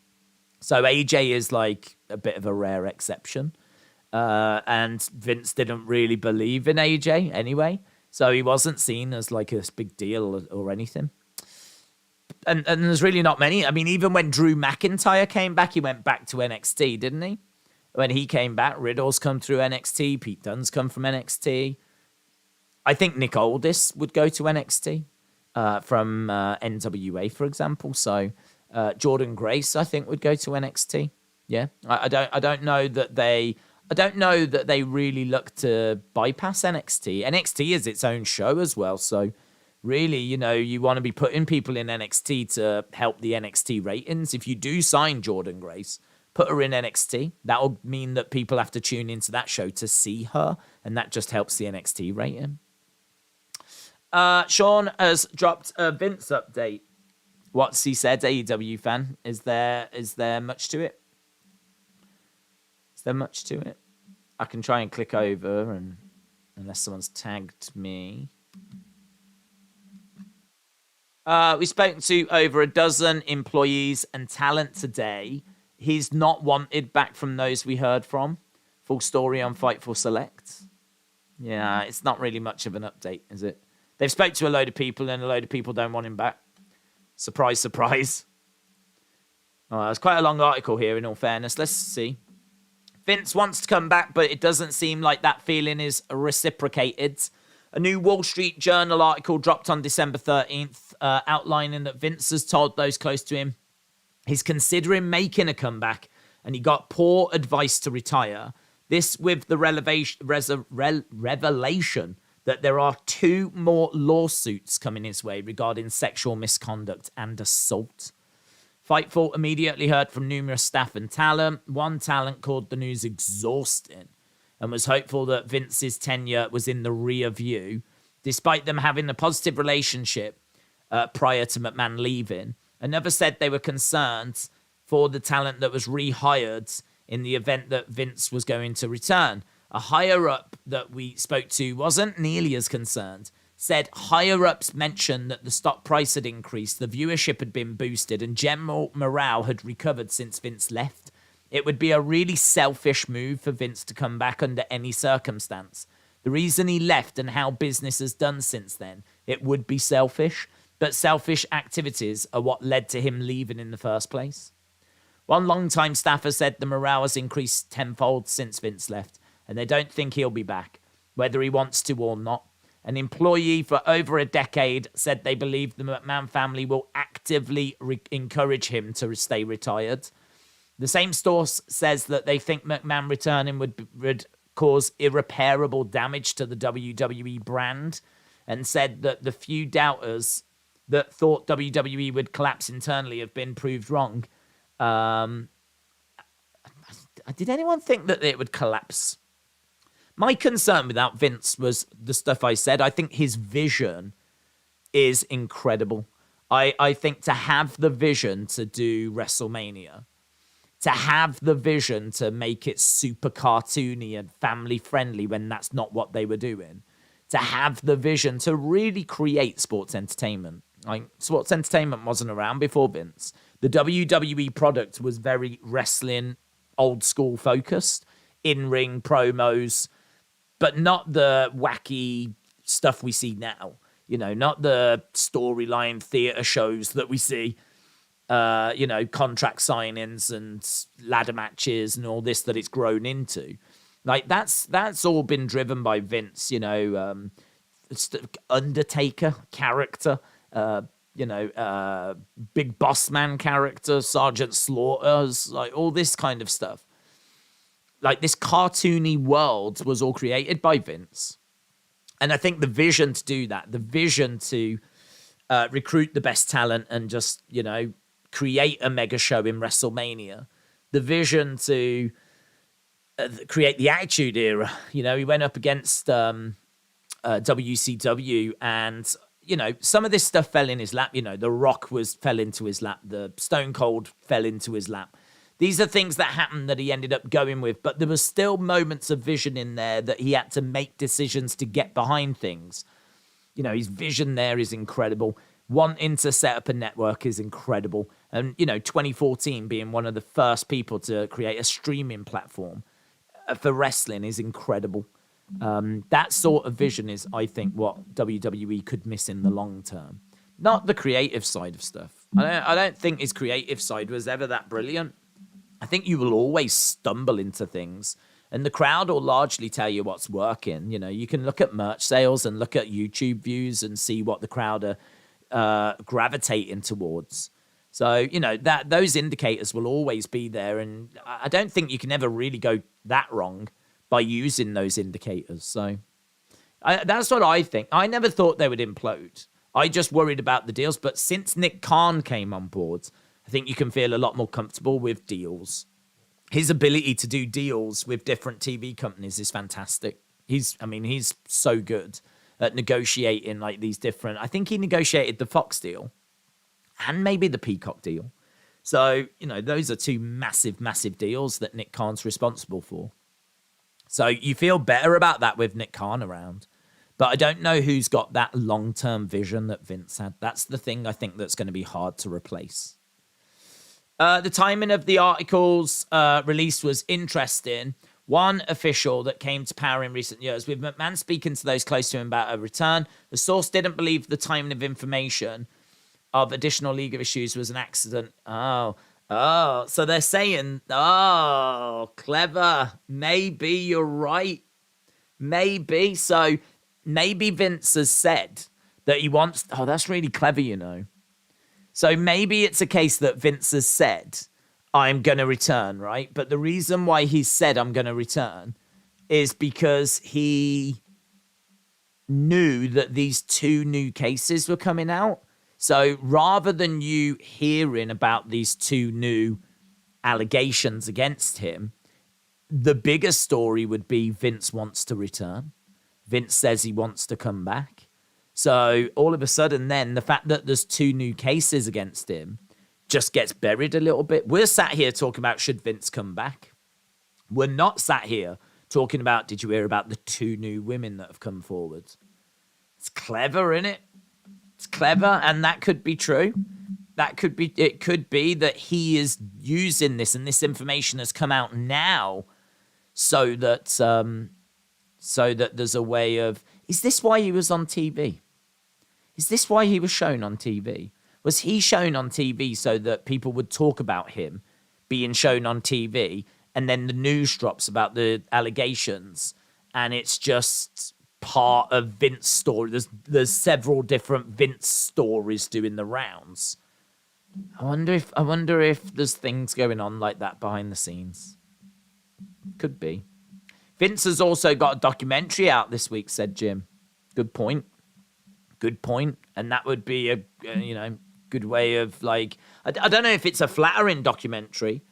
So AJ is a bit of a rare exception. And Vince didn't really believe in AJ anyway. So he wasn't seen as this big deal or anything. And there's really not many. I mean, even when Drew McIntyre came back, he went back to NXT, didn't he? When he came back, Riddle's come through NXT. Pete Dunne's come from NXT. I think Nick Aldis would go to NXT from NWA, for example. So Jordan Grace, I think, would go to NXT. Yeah, I don't know that they really look to bypass NXT. NXT is its own show as well. So really, you want to be putting people in NXT to help the NXT ratings. If you do sign Jordan Grace, put her in NXT. That'll mean that people have to tune into that show to see her, and that just helps the NXT rating. Sean has dropped a Vince update. What's he said, AEW fan? Is there much to it? Is there much to it? I can try and click over, and unless someone's tagged me. We've spoken to over a dozen employees and talent today. He's not wanted back from those we heard from. Full story on Fightful Select. Yeah, it's not really much of an update, is it? They've spoke to a load of people and a load of people don't want him back. Surprise, surprise. There's quite a long article here, in all fairness. Let's see. Vince wants to come back, but it doesn't seem like that feeling is reciprocated. A new Wall Street Journal article dropped on December 13th, outlining that Vince has told those close to him he's considering making a comeback, and he got poor advice to retire. This with the revelation that there are 2 more lawsuits coming his way regarding sexual misconduct and assault. Fightful immediately heard from numerous staff and talent. One talent called the news exhausting and was hopeful that Vince's tenure was in the rear view, despite them having a positive relationship prior to McMahon leaving. Another said they were concerned for the talent that was rehired in the event that Vince was going to return. A higher-up that we spoke to wasn't nearly as concerned. Said higher-ups mentioned that the stock price had increased, the viewership had been boosted, and general morale had recovered since Vince left. It would be a really selfish move for Vince to come back under any circumstance. The reason he left and how business has done since then, it would be selfish, but selfish activities are what led to him leaving in the first place. One long-time staffer said the morale has increased tenfold since Vince left, and they don't think he'll be back, whether he wants to or not. An employee for over a decade said they believe the McMahon family will actively encourage him to stay retired. The same source says that they think McMahon returning would cause irreparable damage to the WWE brand, and said that the few doubters that thought WWE would collapse internally have been proved wrong. Did anyone think that it would collapse? My concern without Vince was the stuff I said. I think his vision is incredible. I think to have the vision to do WrestleMania, to have the vision to make it super cartoony and family friendly when that's not what they were doing, to have the vision to really create sports entertainment. Like, sports entertainment wasn't around before Vince. The WWE product was very wrestling, old school focused, in-ring promos, but not the wacky stuff we see now. You know, not the storyline theater shows that we see, contract signings and ladder matches and all this that it's grown into. Like, that's all been driven by Vince, Undertaker character, Big Boss Man character, Sergeant Slaughter's, like all this kind of stuff. Like, this cartoony world was all created by Vince. And I think the vision to do that, the vision to recruit the best talent and just, create a mega show in WrestleMania, the vision to create the Attitude Era. He went up against WCW and, some of this stuff fell in his lap. The Rock fell into his lap. The Stone Cold fell into his lap. These are things that happened that he ended up going with, but there was still moments of vision in there that he had to make decisions to get behind things. His vision there is incredible. Wanting to set up a network is incredible. And, 2014 being one of the first people to create a streaming platform for wrestling is incredible. That sort of vision is, I think, what WWE could miss in the long term. Not the creative side of stuff. I don't think his creative side was ever that brilliant. I think you will always stumble into things, and the crowd will largely tell you what's working. You can look at merch sales and look at YouTube views and see what the crowd are gravitating towards. So, that those indicators will always be there, and I don't think you can ever really go that wrong by using those indicators. So that's what I think. I never thought they would implode. I just worried about the deals, but since Nick Khan came on board, I think you can feel a lot more comfortable with deals. His ability to do deals with different TV companies is fantastic. He's so good at negotiating like these different. I think he negotiated the Fox deal and maybe the Peacock deal. So, those are 2 massive, massive deals that Nick Khan's responsible for. So you feel better about that with Nick Khan around. But I don't know who's got that long-term vision that Vince had. That's the thing I think that's going to be hard to replace. The timing of the article's release was interesting. One official that came to power in recent years, with McMahon speaking to those close to him about a return, the source didn't believe the timing of information of additional legal issues was an accident. Oh, so they're saying, clever. Maybe you're right. Maybe. So maybe Vince has said that he wants... Oh, that's really clever, you know. So maybe it's a case that Vince has said, I'm going to return, right? But the reason why he said I'm going to return is because he knew that these 2 new cases were coming out. So rather than you hearing about these 2 new allegations against him, the bigger story would be Vince wants to return. Vince says he wants to come back. So all of a sudden then, the fact that there's 2 new cases against him just gets buried a little bit. We're sat here talking about should Vince come back. We're not sat here talking about, did you hear about the 2 new women that have come forward? It's clever, isn't it? It's clever, and that could be true. It could be that he is using this, and this information has come out now so that there's a way of... Is this why he was on TV? Is this why he was shown on TV? Was he shown on TV so that people would talk about him being shown on TV, and then the news drops about the allegations, and it's just part of Vince's story? There's several different Vince stories doing the rounds. I wonder if there's things going on like that behind the scenes. Could be. Vince has also got a documentary out this week, said Jim. Good point. And that would be a good way of, like, I don't know if it's a flattering documentary,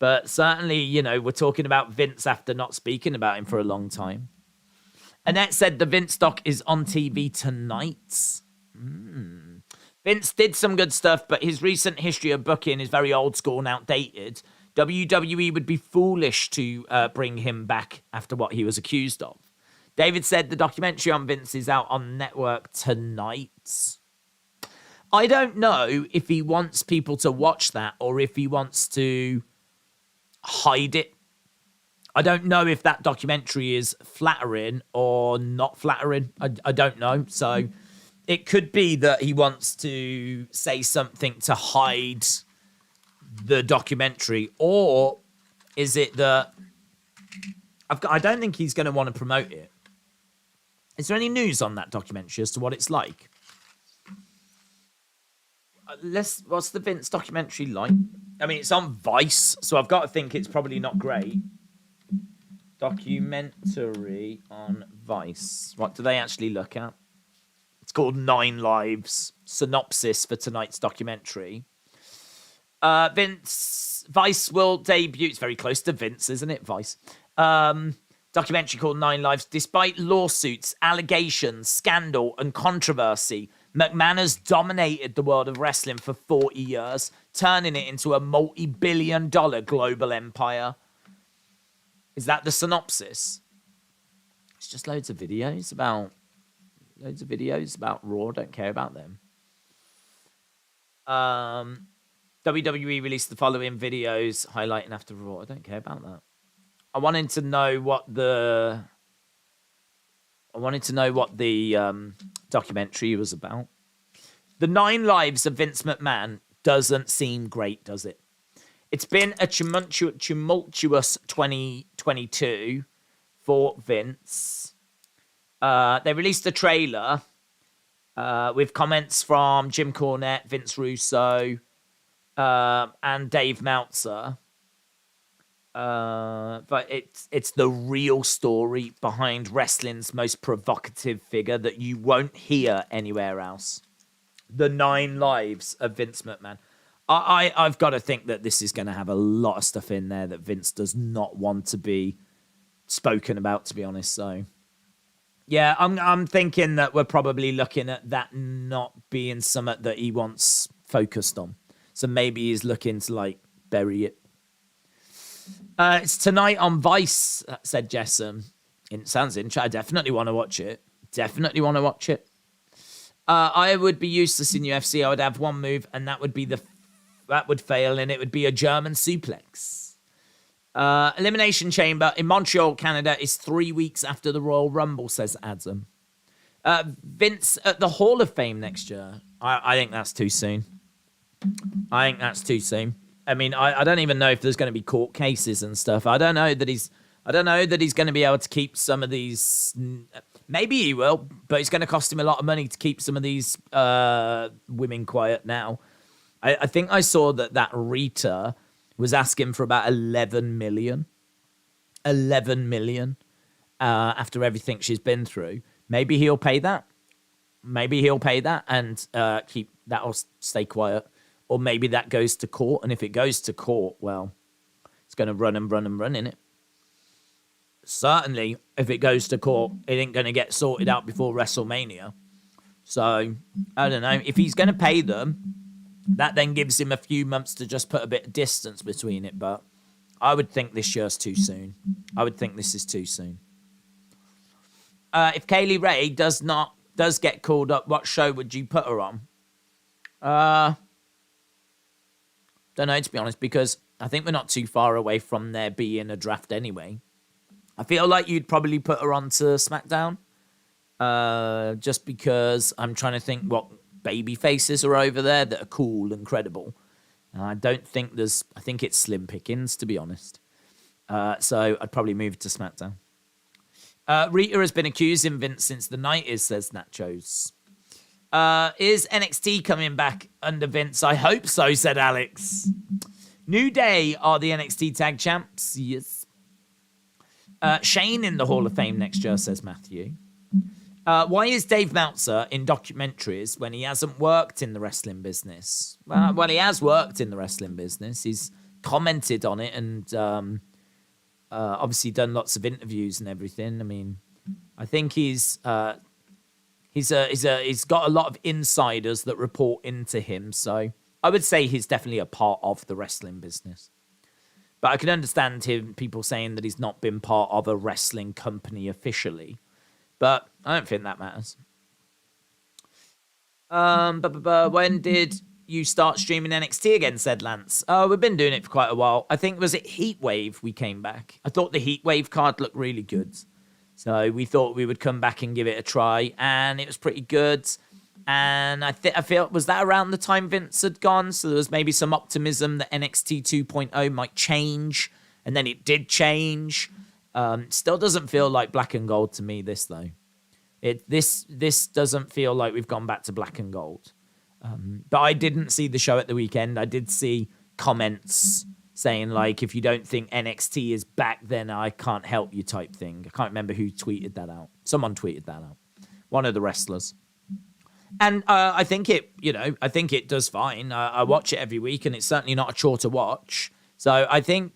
but certainly, we're talking about Vince after not speaking about him for a long time. Annette said the Vince doc is on TV tonight. Vince did some good stuff, but his recent history of booking is very old school and outdated. WWE would be foolish to bring him back after what he was accused of. David said the documentary on Vince is out on network tonight. I don't know if he wants people to watch that or if he wants to hide it. I don't know if that documentary is flattering or not flattering. I don't know. So it could be that he wants to say something to hide the documentary, or is it that I don't think he's going to want to promote it. Is there any news on that documentary as to what it's like? What's the Vince documentary like? I mean, it's on Vice, so I've got to think it's probably not great. Documentary on Vice. What do they actually look at? It's called 9 Lives. Synopsis for tonight's documentary. Vice will debut. It's very close to Vince, isn't it? Vice. Documentary called 9 Lives. Despite lawsuits, allegations, scandal, and controversy, McMahon has dominated the world of wrestling for 40 years, turning it into a multi-billion-dollar global empire. Is that the synopsis? It's just loads of videos about Raw. Don't care about them. WWE released the following videos highlighting after Raw. I don't care about that. I wanted to know what the documentary was about. The 9 Lives of Vince McMahon doesn't seem great, does it? It's been a tumultuous 2022 for Vince. They released a trailer with comments from Jim Cornette, Vince Russo, and Dave Meltzer. But it's the real story behind wrestling's most provocative figure that you won't hear anywhere else. The 9 Lives of Vince McMahon. I've got to think that this is going to have a lot of stuff in there that Vince does not want to be spoken about, to be honest. So, yeah, I'm thinking that we're probably looking at that not being something that he wants focused on. So maybe he's looking to, like, bury it. It's tonight on Vice, said Jessam. It sounds interesting. I definitely want to watch it. I would be useless in UFC. I would have one move, and that would fail, and it would be a German suplex. Elimination Chamber in Montreal, Canada, is 3 weeks after the Royal Rumble, says Adam. Vince at the Hall of Fame next year. I think that's too soon. I mean, I don't even know if there's going to be court cases and stuff. I don't know that he's going to be able to keep some of these. Maybe he will, but it's going to cost him a lot of money to keep some of these women quiet now. I think I saw that Rita was asking for about 11 million. 11 million after everything she's been through. Maybe he'll pay that. Maybe he'll pay that and keep that or stay quiet. Or maybe that goes to court. And if it goes to court, well, it's going to run, innit? Certainly, if it goes to court, it ain't going to get sorted out before WrestleMania. So, I don't know. If he's going to pay them, that then gives him a few months to just put a bit of distance between it. But I would think this year's too soon. I would think this is too soon. If Kaylee Ray does get called up, what show would you put her on? Don't know, to be honest, because I think we're not too far away from there being a draft anyway. I feel like you'd probably put her onto SmackDown. Just because I'm trying to think what baby faces are over there that are cool and credible. I don't think I think it's slim pickings, to be honest. So I'd probably move to SmackDown. Rita has been accusing Vince since the 90s, says Nachos. Is NXT coming back under Vince? I hope so, said Alex. New Day are the NXT Tag Champs. Yes. Shane in the Hall of Fame next year, says Matthew. Why is Dave Meltzer in documentaries when he hasn't worked in the wrestling business? Well, he has worked in the wrestling business. He's commented on it and obviously done lots of interviews and everything. I mean, I think he's got a lot of insiders that report into him. So I would say he's definitely a part of the wrestling business. But I can understand people saying that he's not been part of a wrestling company officially. But I don't think that matters. When did you start streaming NXT again, said Lance? Oh, we've been doing it for quite a while. I think, was it Heatwave we came back? I thought the Heatwave card looked really good. So we thought we would come back and give it a try. And it was pretty good. And I feel, was that around the time Vince had gone? So there was maybe some optimism that NXT 2.0 might change. And then it did change. Still doesn't feel like black and gold to me, this, though. This doesn't feel like we've gone back to black and gold. But I didn't see the show at the weekend. I did see comments saying, like, if you don't think NXT is back, then I can't help you type thing. I can't remember who tweeted that out. Someone tweeted that out. One of the wrestlers. And I think it does fine. I watch it every week, and it's certainly not a chore to watch. So I think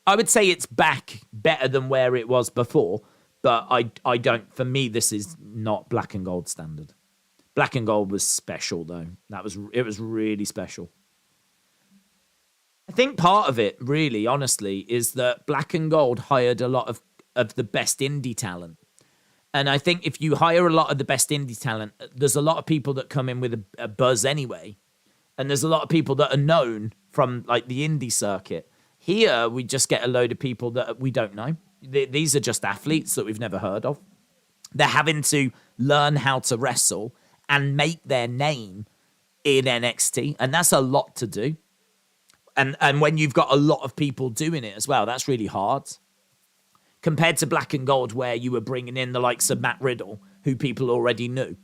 I would say it's back better than where it was before. But I don't, for me, this is not black and gold standard. Black and gold was special, though. It was really special. I think part of it, really, honestly, is that black and gold hired a lot of the best indie talent. And I think if you hire a lot of the best indie talent, there's a lot of people that come in with a buzz anyway. And there's a lot of people that are known from, like, the indie circuit. Here, we just get a load of people that we don't know. These are just athletes that we've never heard of. They're having to learn how to wrestle and make their name in NXT. And that's a lot to do. And when you've got a lot of people doing it as well, that's really hard. Compared to black and gold, where you were bringing in the likes of Matt Riddle, who people already knew.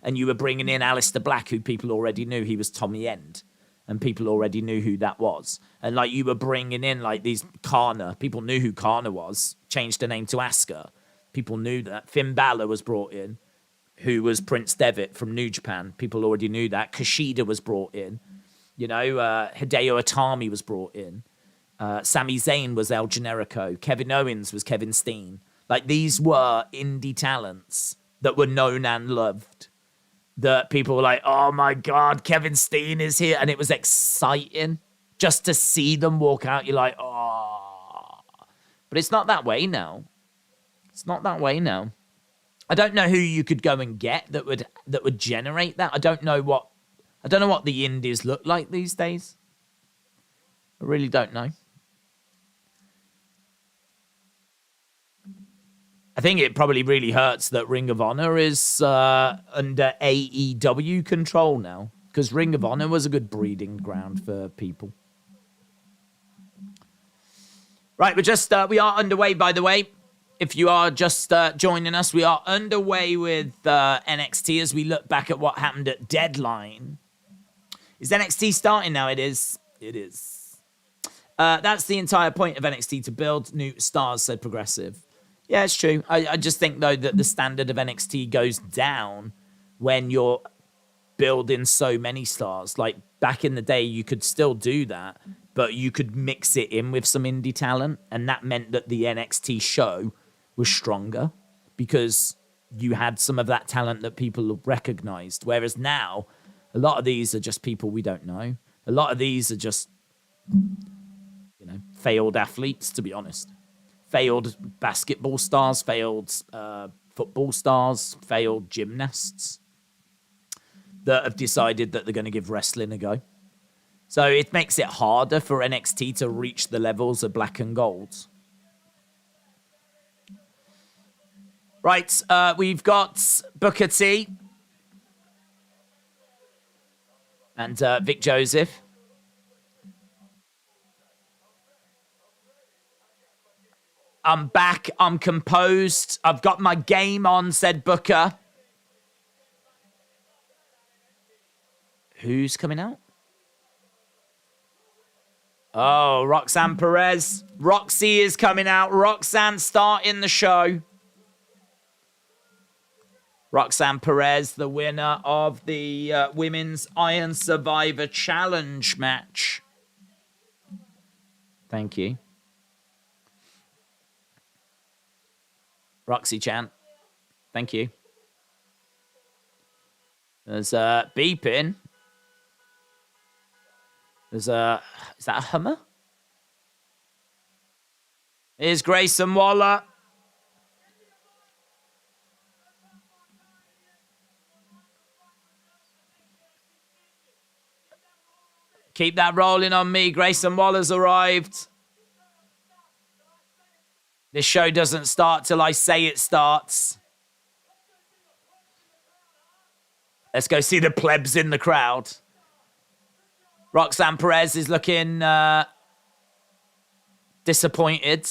And you were bringing in Aleister Black, who people already knew he was Tommy End. And people already knew who that was. And like you were bringing in like these Kana. People knew who Kana was. Changed the name to Asuka. People knew that. Finn Balor was brought in, who was Prince Devitt from New Japan. People already knew that. Kushida was brought in. You know, Hideo Itami was brought in. Sami Zayn was El Generico. Kevin Owens was Kevin Steen. Like, these were indie talents that were known and loved. That people were like, oh my God, Kevin Steen is here. And it was exciting just to see them walk out. You're like, oh. But it's not that way now. It's not that way now. I don't know who you could go and get that would generate that. I don't know what the indies look like these days. I really don't know. I think it probably really hurts that Ring of Honor is under AEW control now, because Ring of Honor was a good breeding ground for people. Right, we are underway, by the way. if you are just joining us, we are underway with NXT as we look back at what happened at Deadline. Is NXT starting now? It is. It is. That's the entire point of NXT, to build new stars, said Progressive. Yeah, it's true. I just think, though, that the standard of NXT goes down when you're building so many stars. Like, back in the day, you could still do that, but you could mix it in with some indie talent, and that meant that the NXT show was stronger because you had some of that talent that people recognized. Whereas now, a lot of these are just people we don't know. A lot of these are just, failed athletes, to be honest. Failed basketball stars, failed football stars, failed gymnasts that have decided that they're going to give wrestling a go. So it makes it harder for NXT to reach the levels of black and gold. Right, we've got Booker T and Vic Joseph. I'm back. I'm composed. I've got my game on, said Booker. Who's coming out? Oh, Roxanne Perez. Roxy is coming out. Roxanne starting the show. Roxanne Perez, the winner of the Women's Iron Survivor Challenge match. Thank you. Roxy Chan. Thank you. There's beeping. There's is that a Hummer? Here's Grayson Waller. Keep that rolling on me. Grayson Waller's arrived. This show doesn't start till I say it starts. Let's go see the plebs in the crowd. Roxanne Perez is looking disappointed.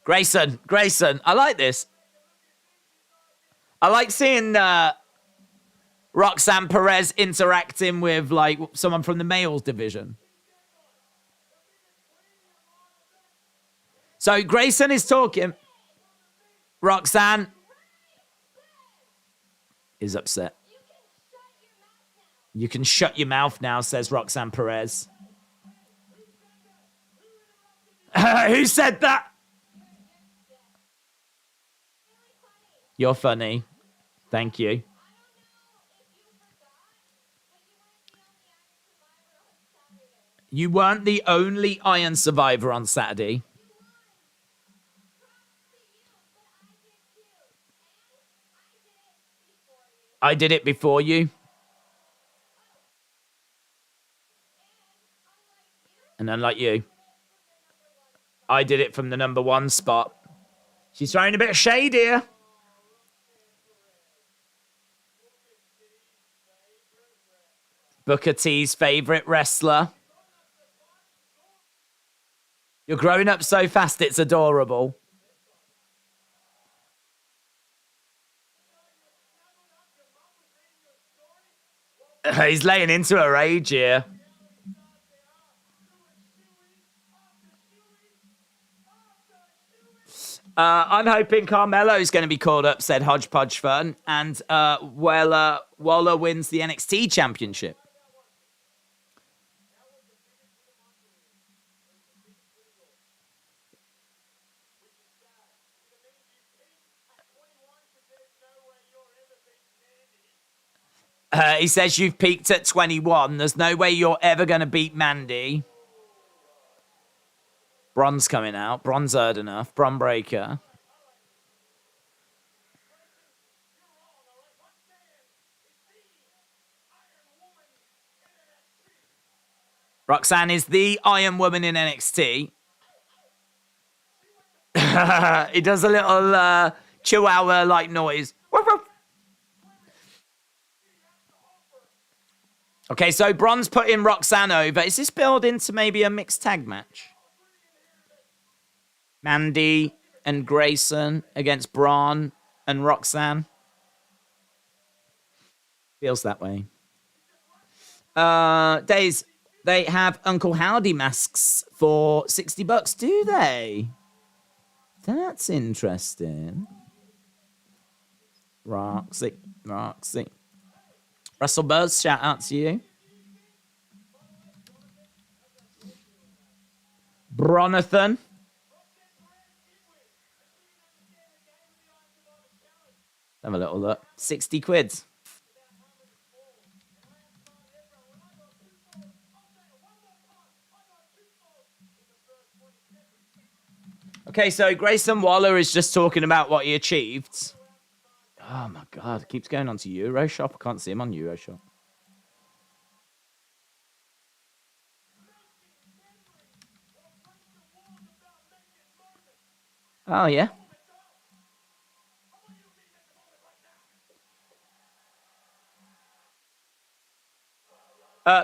Grayson, I like this. I like seeing Roxanne Perez interacting with like someone from the males division. So Grayson is talking. Roxanne is upset. You can shut your mouth now, says Roxanne Perez. Who said that? You're funny. Thank you. You weren't the only Iron Survivor on Saturday. I did it before you. And unlike you, I did it from the number 1 spot. She's throwing a bit of shade here. Booker T's favorite wrestler. You're growing up so fast, it's adorable. He's laying into her age here. I'm hoping Carmelo's going to be called up, said Hodgepodge Fun. And Waller wins the NXT Championship. He says you've peaked at 21. There's no way you're ever going to beat Mandy. Bron's coming out. Bron's heard enough. Bron Breaker. Roxanne is the Iron Woman in NXT. He does a little chihuahua-like noise. Okay, so Bron's putting Roxanne over. Is this build into maybe a mixed tag match? Mandy and Grayson against Braun and Roxanne. Feels that way. Daze, they have Uncle Howdy masks for $60, do they? That's interesting. Roxy. Russell Buzz, shout out to you. Bronathan. Have a little look. 60 quid. Okay, so Grayson Waller is just talking about what he achieved. Oh my god, it keeps going on to Euroshop. I can't see him on Euroshop. Oh yeah.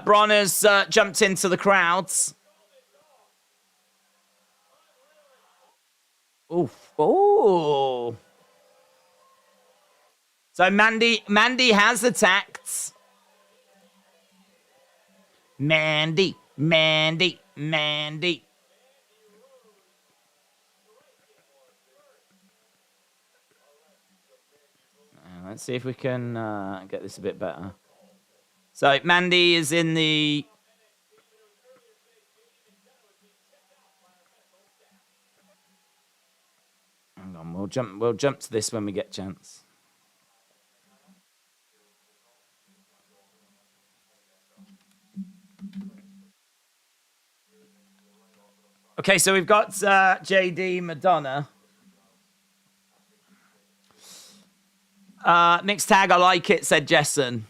Bron has jumped into the crowds. Oof. Oh. So Mandy has attacked. Mandy. Let's see if we can get this a bit better. So Mandy is in the... Hang on, we'll jump to this when we get a chance. Okay, so we've got JD Madonna. Mixed tag, I like it, said Jessen.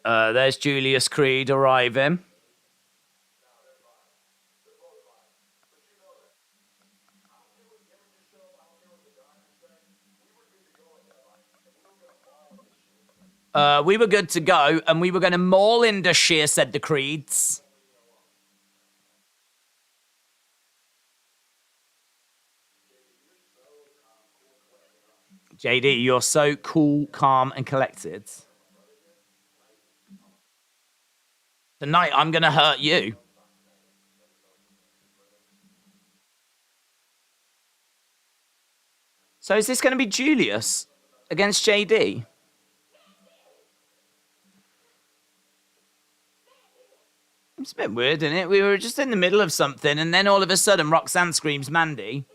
There's Julius Creed arriving. We were good to go, and we were going to maul into Sheer, said the Creeds. JD, you're so cool, calm, and collected. Tonight, I'm going to hurt you. So is this going to be Julius against JD? It's a bit weird, isn't it? We were just in the middle of something, and then all of a sudden, Roxanne screams Mandy.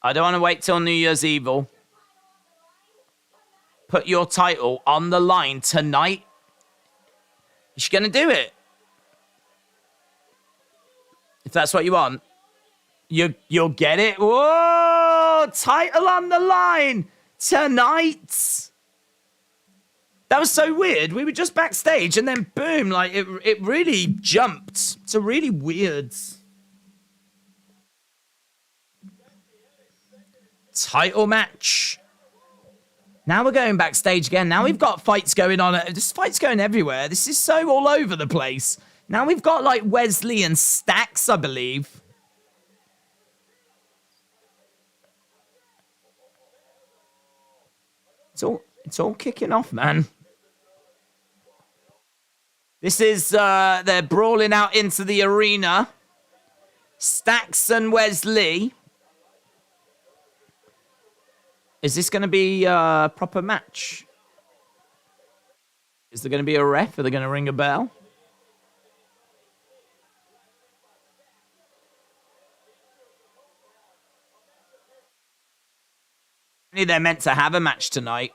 I don't want to wait till New Year's Evil. Put your title on the line tonight. Is she going to do it? If that's what you want. You'll get it. Whoa! Title on the line tonight. That was so weird. We were just backstage and then boom, like it really jumped. It's a really weird title match. Now we're going backstage again. Now we've got fights going on. This fight's going everywhere. This is so all over the place. Now we've got like Wesley and Stax, I believe. It's all kicking off, man. This is they're brawling out into the arena. Stax and Wesley. Is this going to be a proper match? Is there going to be a ref? Are they going to ring a bell? They're meant to have a match tonight.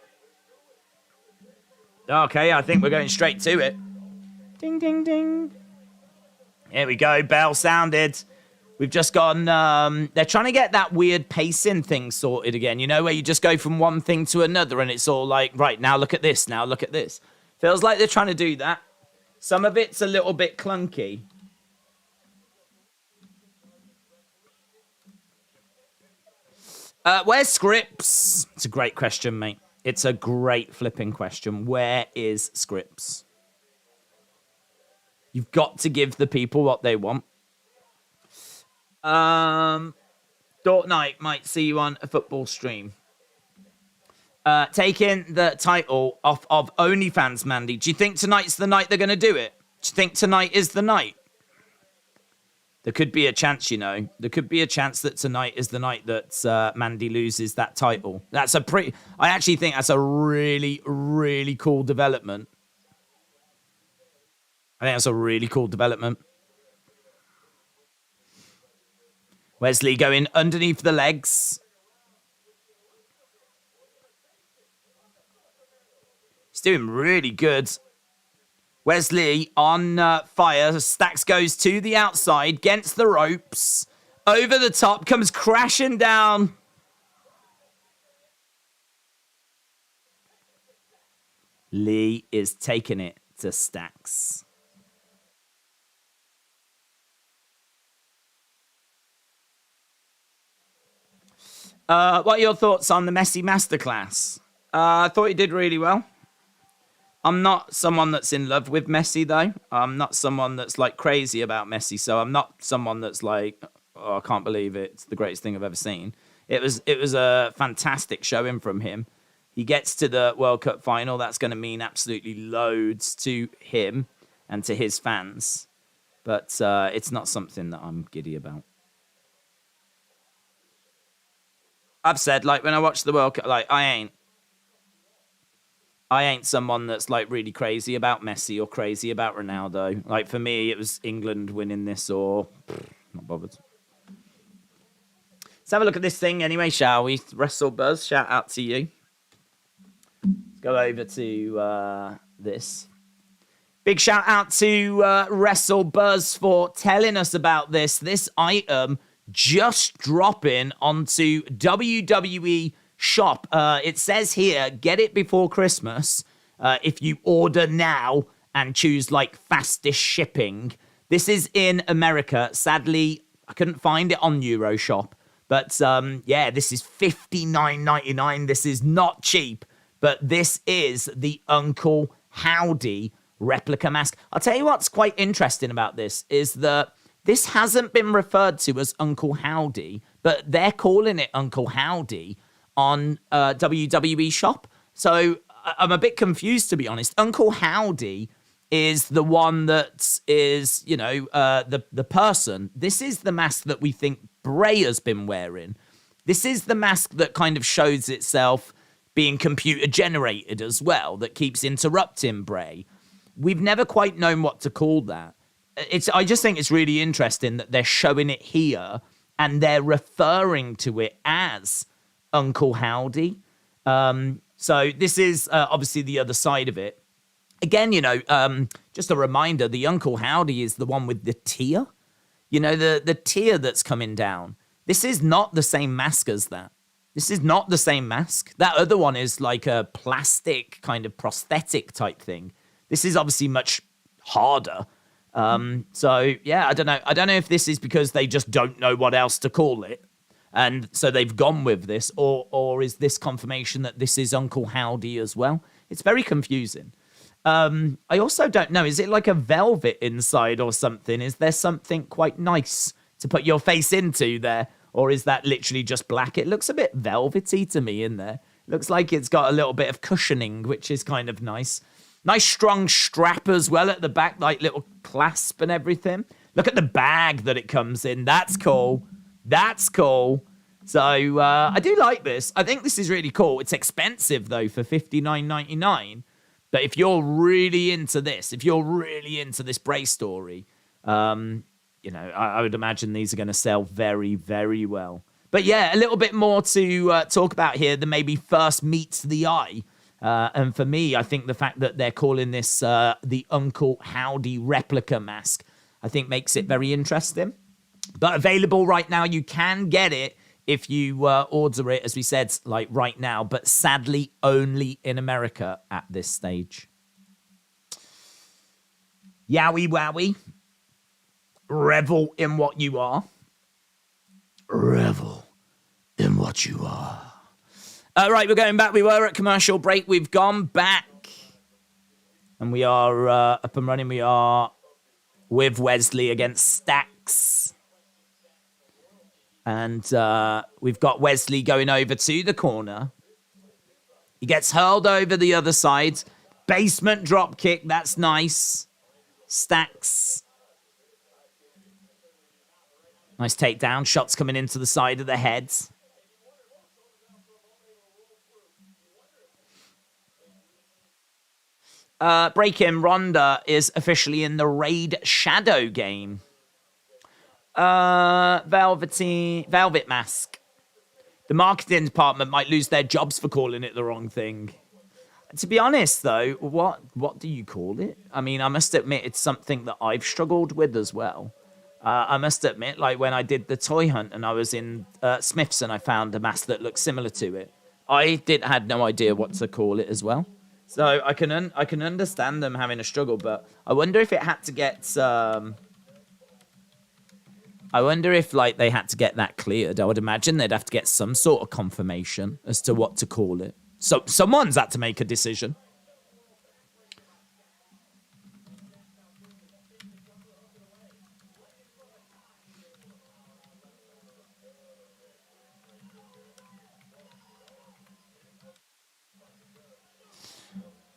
Okay, I think we're going straight to it. Ding, ding, ding. Here we go. Bell sounded. We've just gone... they're trying to get that weird pacing thing sorted again. You know, where you just go from one thing to another and it's all like, right, now look at this. Now look at this. Feels like they're trying to do that. Some of it's a little bit clunky. Where's Scripps? It's a great question, mate. It's a great flipping question. Where is Scripps? You've got to give the people what they want. Fortnite might see you on a football stream. Taking the title off of OnlyFans, Mandy. Do you think tonight's the night they're going to do it? Do you think tonight is the night? There could be a chance, you know. There could be a chance that tonight is the night that Mandy loses that title. That's a pretty... I actually think that's a really, really cool development. I think that's a really cool development. Wesley going underneath the legs. He's doing really good. Wesley on fire. Stacks goes to the outside, against the ropes. Over the top, comes crashing down. Lee is taking it to Stacks. What are your thoughts on the Messi Masterclass? I thought he did really well. I'm not someone that's in love with Messi, though. I'm not someone that's, like, crazy about Messi, so I'm not someone that's like, oh, I can't believe it. It's the greatest thing I've ever seen. It was a fantastic showing from him. He gets to the World Cup final. That's going to mean absolutely loads to him and to his fans. But it's not something that I'm giddy about. I've said, like, when I watch the World Cup, like, I ain't someone that's, like, really crazy about Messi or crazy about Ronaldo. Like, for me, it was England winning this or... not bothered. Let's have a look at this thing anyway, shall we? WrestleBuzz, shout out to you. Let's go over to this. Big shout out to WrestleBuzz for telling us about this. This item just dropping onto WWE Shop. It says here, get it before Christmas if you order now and choose like fastest shipping. This is in America. Sadly, I couldn't find it on Euroshop. But yeah, this is $59.99. This is not cheap. But this is the Uncle Howdy replica mask. I'll tell you what's quite interesting about this is that this hasn't been referred to as Uncle Howdy, but they're calling it Uncle Howdy on WWE Shop. So I'm a bit confused, to be honest. Uncle Howdy is the one that is, you know, the person. This is the mask that we think Bray has been wearing. This is the mask that kind of shows itself being computer generated as well, that keeps interrupting Bray. We've never quite known what to call that. I just think it's really interesting that they're showing it here and they're referring to it as Uncle Howdy. So this is obviously the other side of it. Again, you know, just a reminder, the Uncle Howdy is the one with the tear. You know, the tear that's coming down. This is not the same mask as that. This is not the same mask. That other one is like a plastic kind of prosthetic type thing. This is obviously much harder. So yeah, I don't know. I don't know if this is because they just don't know what else to call it, and so they've gone with this, or is this confirmation that this is Uncle Howdy as well? It's very confusing. I also don't know. Is it like a velvet inside or something? Is there something quite nice to put your face into there? Or is that literally just black? It looks a bit velvety to me in there. Looks like it's got a little bit of cushioning, which is kind of nice. Nice strong strap as well at the back, like little clasp and everything. Look at the bag that it comes in. That's cool. That's cool. So I do like this. I think this is really cool. It's expensive, though, for $59.99. But if you're really into this, if you're really into this Bray story, you know, I would imagine these are going to sell very, very well. But yeah, a little bit more to talk about here than maybe first meets the eye. And for me, I think the fact that they're calling this the Uncle Howdy replica mask, I think makes it very interesting. But available right now, you can get it if you order it, as we said, like right now, but sadly only in America at this stage. Yowie wowie. Revel in what you are. Revel in what you are. Right, we're going back. We were at commercial break. We've gone back. And we are up and running. We are with Wesley against Stacks. And we've got Wesley going over to the corner. He gets hurled over the other side. Basement drop kick. That's nice. Stacks. Nice takedown. Shots coming into the side of the head. Break-in, Ronda is officially in the Raid Shadow game. Velvet Mask. The marketing department might lose their jobs for calling it the wrong thing. To be honest, though, what do you call it? I mean, I must admit it's something that I've struggled with as well. I must admit, like when I did the toy hunt and I was in Smith's and I found a mask that looked similar to it, I had no idea what to call it as well. So I can understand them having a struggle, but I wonder if it had to get. I wonder if like they had to get that cleared. I would imagine they'd have to get some sort of confirmation as to what to call it. So someone's had to make a decision.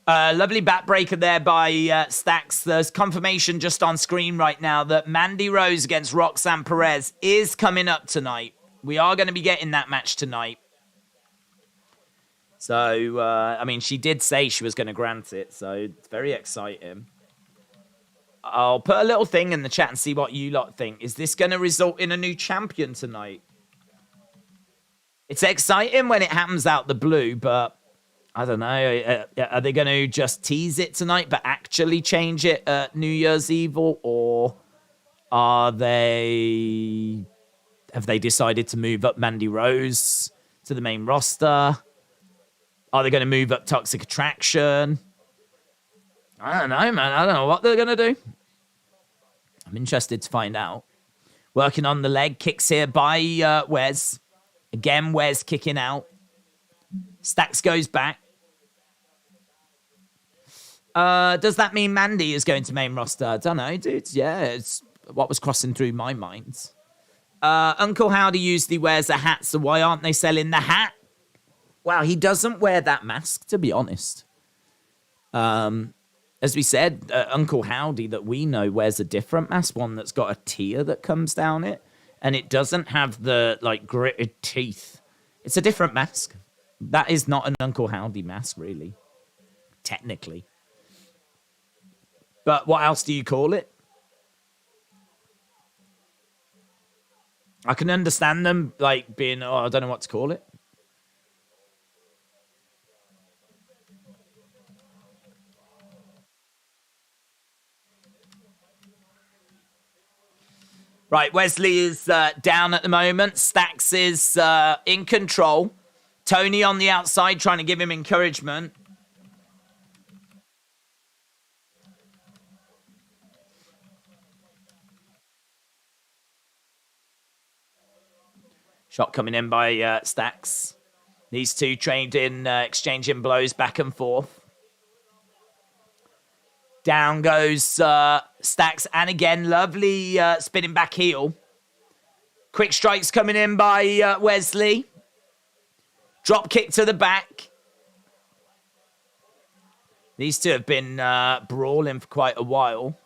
Lovely backbreaker there by Stacks. There's confirmation just on screen right now that Mandy Rose against Roxanne Perez is coming up tonight. We are going to be getting that match tonight. So, I mean, she did say she was going to grant it, so it's very exciting. I'll put a little thing in the chat and see what you lot think. Is this going to result in a new champion tonight? It's exciting when it happens out the blue, but I don't know. Are they going to just tease it tonight, but actually change it at New Year's Eve, or have they decided to move up Mandy Rose to the main roster? Are they going to move up Toxic Attraction? I don't know, man. I don't know what they're going to do. I'm interested to find out. Working on the leg kicks here by Wes. Again, Wes kicking out. Stacks goes back. Does that mean Mandy is going to main roster? I don't know, dude. Yeah, it's what was crossing through my mind. Uncle Howdy usually wears a hat, so why aren't they selling the hat? Wow, he doesn't wear that mask, to be honest. As we said, Uncle Howdy that we know wears a different mask, one that's got a tear that comes down it, and it doesn't have the, like, gritted teeth. It's a different mask. That is not an Uncle Howdy mask, really. Technically. But what else do you call it? I can understand them, like, being, I don't know what to call it. Right, Wesley is down at the moment. Stacks is in control. Tony on the outside trying to give him encouragement. Shot coming in by Stacks. These two trained in exchanging blows back and forth. Down goes Stacks. And again, lovely spinning back heel. Quick strikes coming in by Wesley. Drop kick to the back. These two have been brawling for quite a while.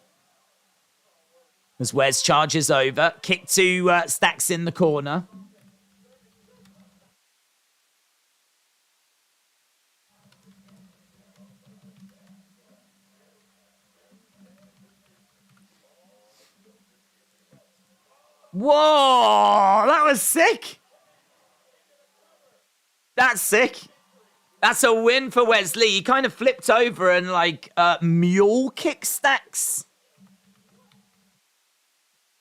As Wes charges over. Kick to Stacks in the corner. Whoa, that was sick. That's sick. That's a win for Wesley. He kind of flipped over and like mule kick Stacks.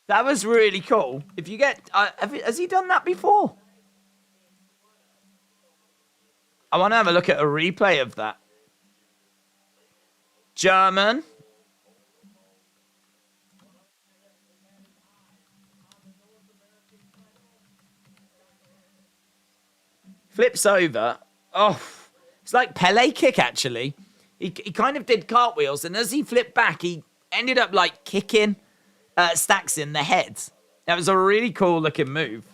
That was really cool. If you get, has he done that before? I want to have a look at a replay of that. German. Flips over. Oh, it's like Pele kick, actually. He kind of did cartwheels, and as he flipped back, he ended up like kicking Stacks in the head. That was a really cool looking move.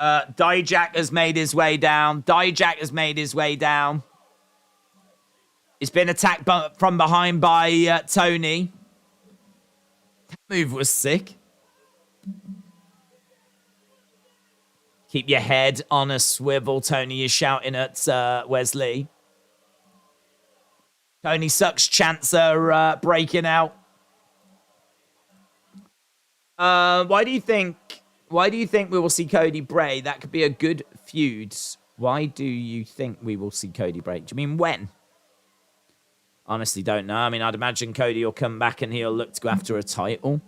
Dijak has made his way down. He's been attacked from behind by Tony. That move was sick. Keep your head on a swivel, Tony is shouting at Wesley. Tony sucks. Chants are breaking out. Why do you think we will see Cody Bray? That could be a good feud. Why do you think we will see Cody Bray? Do you mean when? Honestly, don't know. I mean, I'd imagine Cody will come back and he'll look to go after a title.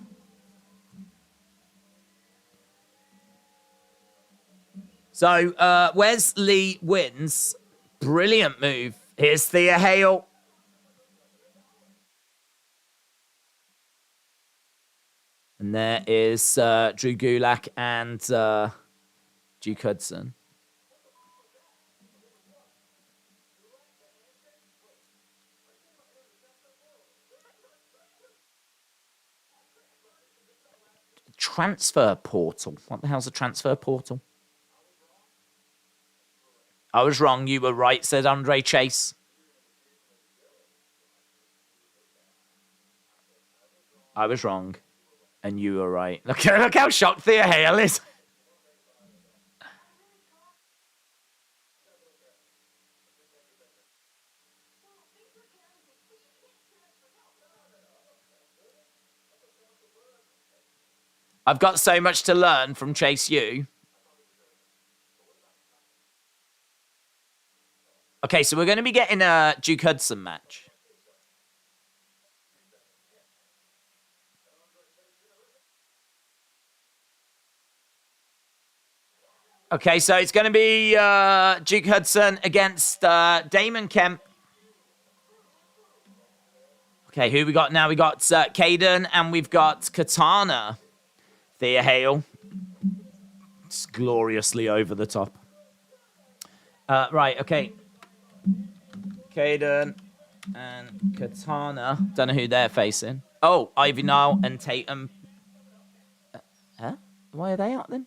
So, Wesley wins. Brilliant move. Here's Thea Hale. And there is Drew Gulak and Duke Hudson. Transfer portal. What the hell's a transfer portal? I was wrong. You were right, said Andre Chase. I was wrong. And you were right. Look how shocked Thea Hale is. I've got so much to learn from Chase U. Okay, so we're going to be getting a Duke Hudson match. Okay, so it's going to be Duke Hudson against Damon Kemp. Okay, who we got now? We got Caden and we've got Katana. Thea Hale. It's gloriously over the top. Right, okay. Caden and Katana. Don't know who they're facing. Oh, Ivy Nile and Tatum. Huh? Why are they out then?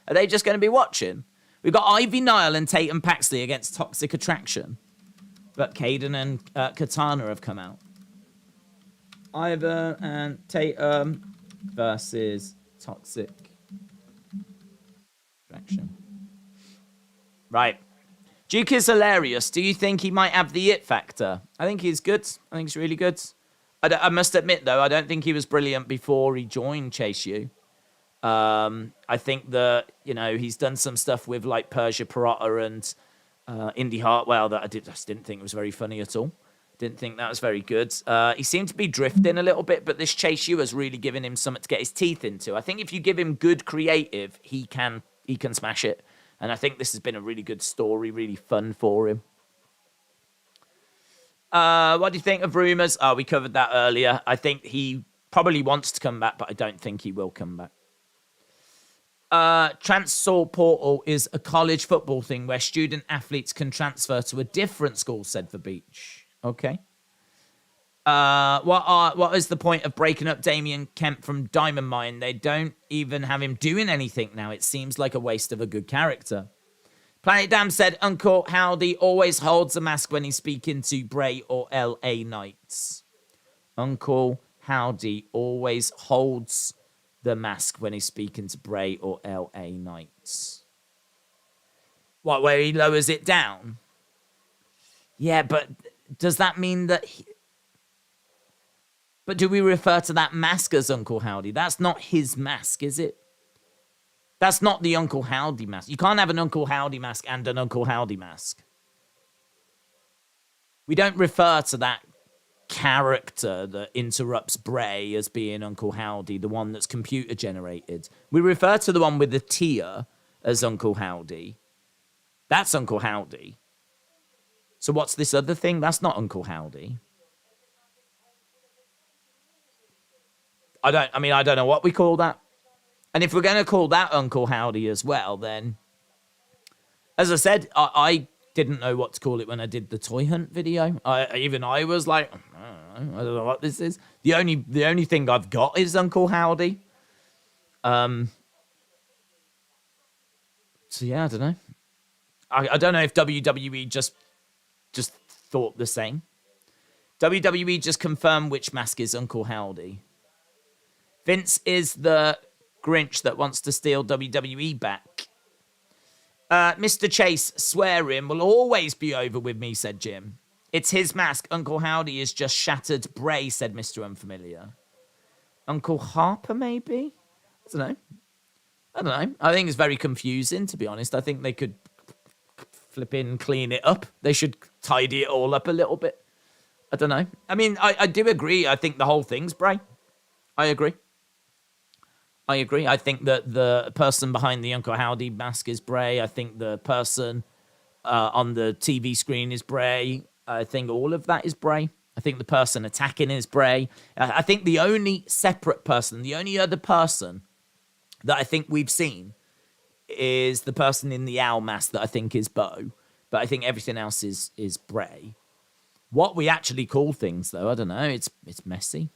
Are they just going to be watching? We've got Ivy Nile and Tatum Paxley against Toxic Attraction. But Caden and Katana have come out. Ivy and Tatum versus Toxic Attraction. Right. Duke is hilarious. Do you think he might have the it factor? I think he's good. I think he's really good. I must admit, though, I don't think he was brilliant before he joined Chase U. I think that, he's done some stuff with, like, Persia Pirotta and Indy Hartwell that I just didn't think was very funny at all. Didn't think that was very good. He seemed to be drifting a little bit, but this Chase U has really given him something to get his teeth into. I think if you give him good creative, he can smash it. And I think this has been a really good story, really fun for him. What do you think of rumors? Oh, we covered that earlier. I think he probably wants to come back, but I don't think he will come back. Transfer portal is a college football thing where student athletes can transfer to a different school, said The Beach. Okay. What is the point of breaking up Damian Kemp from Diamond Mine? They don't even have him doing anything now. It seems like a waste of a good character. Planet Dam said Uncle Howdy always holds a mask when he's speaking to Bray or LA Knights. Uncle Howdy always holds the mask when he's speaking to Bray or LA Knights. What, where he lowers it down? Yeah, but does that mean that... But do we refer to that mask as Uncle Howdy? That's not his mask, is it? That's not the Uncle Howdy mask. You can't have an Uncle Howdy mask and an Uncle Howdy mask. We don't refer to that character that interrupts Bray as being Uncle Howdy, the one that's computer generated. We refer to the one with the tear as Uncle Howdy. That's Uncle Howdy. So what's this other thing? That's not Uncle Howdy. I don't know what we call that. And if we're going to call that Uncle Howdy as well, then, as I said, I didn't know what to call it when I did the toy hunt video. I was like, I don't know what this is. The only thing I've got is Uncle Howdy. So yeah, I don't know. I don't know if WWE just thought the same. WWE just confirmed which mask is Uncle Howdy. Vince is the Grinch that wants to steal WWE back. Mr. Chase swearing will always be over with me, said Jim. It's his mask. Uncle Howdy is just shattered Bray, said Mr. Unfamiliar. Uncle Harper, maybe? I don't know. I think it's very confusing, to be honest. I think they could flipping clean it up. They should tidy it all up a little bit. I don't know. I mean, I do agree. I think the whole thing's Bray. I agree. I think that the person behind the Uncle Howdy mask is Bray. I think the person on the TV screen is Bray. I think all of that is Bray. I think the person attacking is Bray. I think the only separate person, the only other person that I think we've seen is the person in the owl mask that I think is Bo. But I think everything else is Bray. What we actually call things, though, I don't know. It's messy.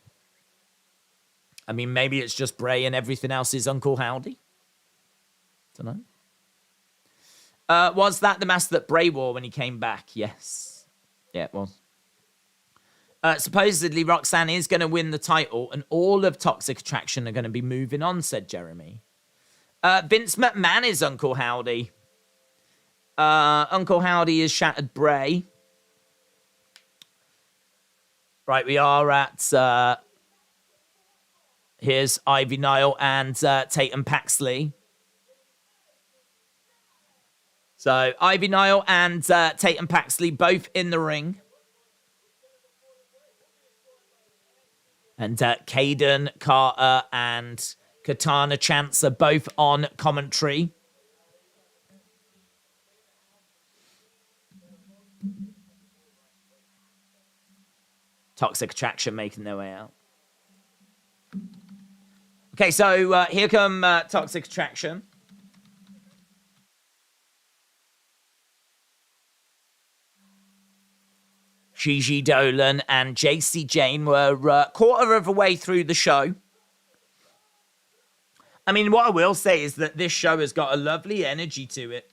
I mean, maybe it's just Bray and everything else is Uncle Howdy. Don't know. Was that the mask that Bray wore when he came back? Yes. Yeah, it was. Supposedly, Roxanne is going to win the title and all of Toxic Attraction are going to be moving on, said Jeremy. Vince McMahon is Uncle Howdy. Uncle Howdy is Shattered Bray. Right, we are at... here's Ivy Nile and Tatum Paxley. So, Ivy Nile and Tatum Paxley both in the ring. And Caden Carter and Katana Chance are both on commentary. Toxic Attraction making their way out. Okay, so here come Toxic Attraction. Gigi Dolan and JC Jane were quarter of a way through the show. I mean, what I will say is that this show has got a lovely energy to it.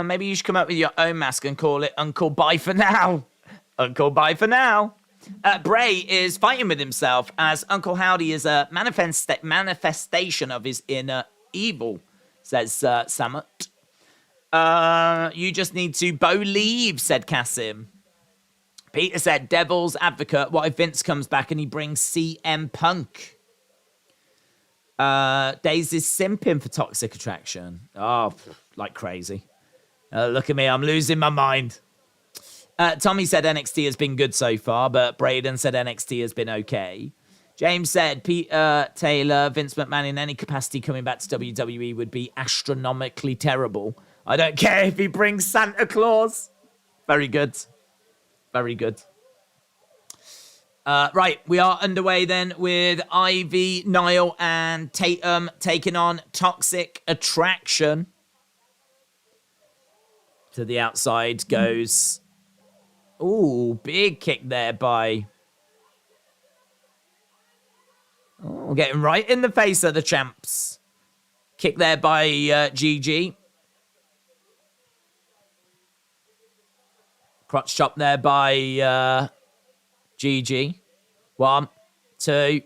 Maybe you should come up with your own mask and call it Uncle Bye for Now. Uncle Bye for Now. Bray is fighting with himself as Uncle Howdy is a manifestation of his inner evil, says Samut. You just need to believe, said Kasim. Peter said, Devil's Advocate, what if Vince comes back and he brings CM Punk? Daze is simping for Toxic Attraction. Oh, like crazy. Look at me, I'm losing my mind. Tommy said NXT has been good so far, but Braden said NXT has been okay. James said Peter Taylor, Vince McMahon in any capacity coming back to WWE would be astronomically terrible. I don't care if he brings Santa Claus. Very good. Very good. Right, we are underway then with Ivy, Nile, and Tatum taking on Toxic Attraction. To the outside goes... Ooh, big kick there by... Oh, getting right in the face of the champs. Kick there by Gigi. Crotch chop there by Gigi. 1, 2.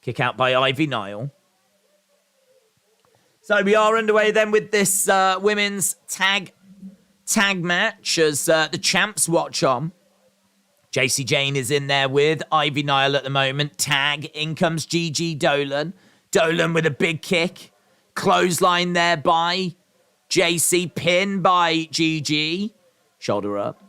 Kick out by Ivy Nile. So we are underway then with this women's tag match as the champs watch on. JC Jane is in there with Ivy Nile at the moment. Tag. In comes Gigi Dolan. Dolan with a big kick. Clothesline there by JC. Pin by Gigi. Shoulder up.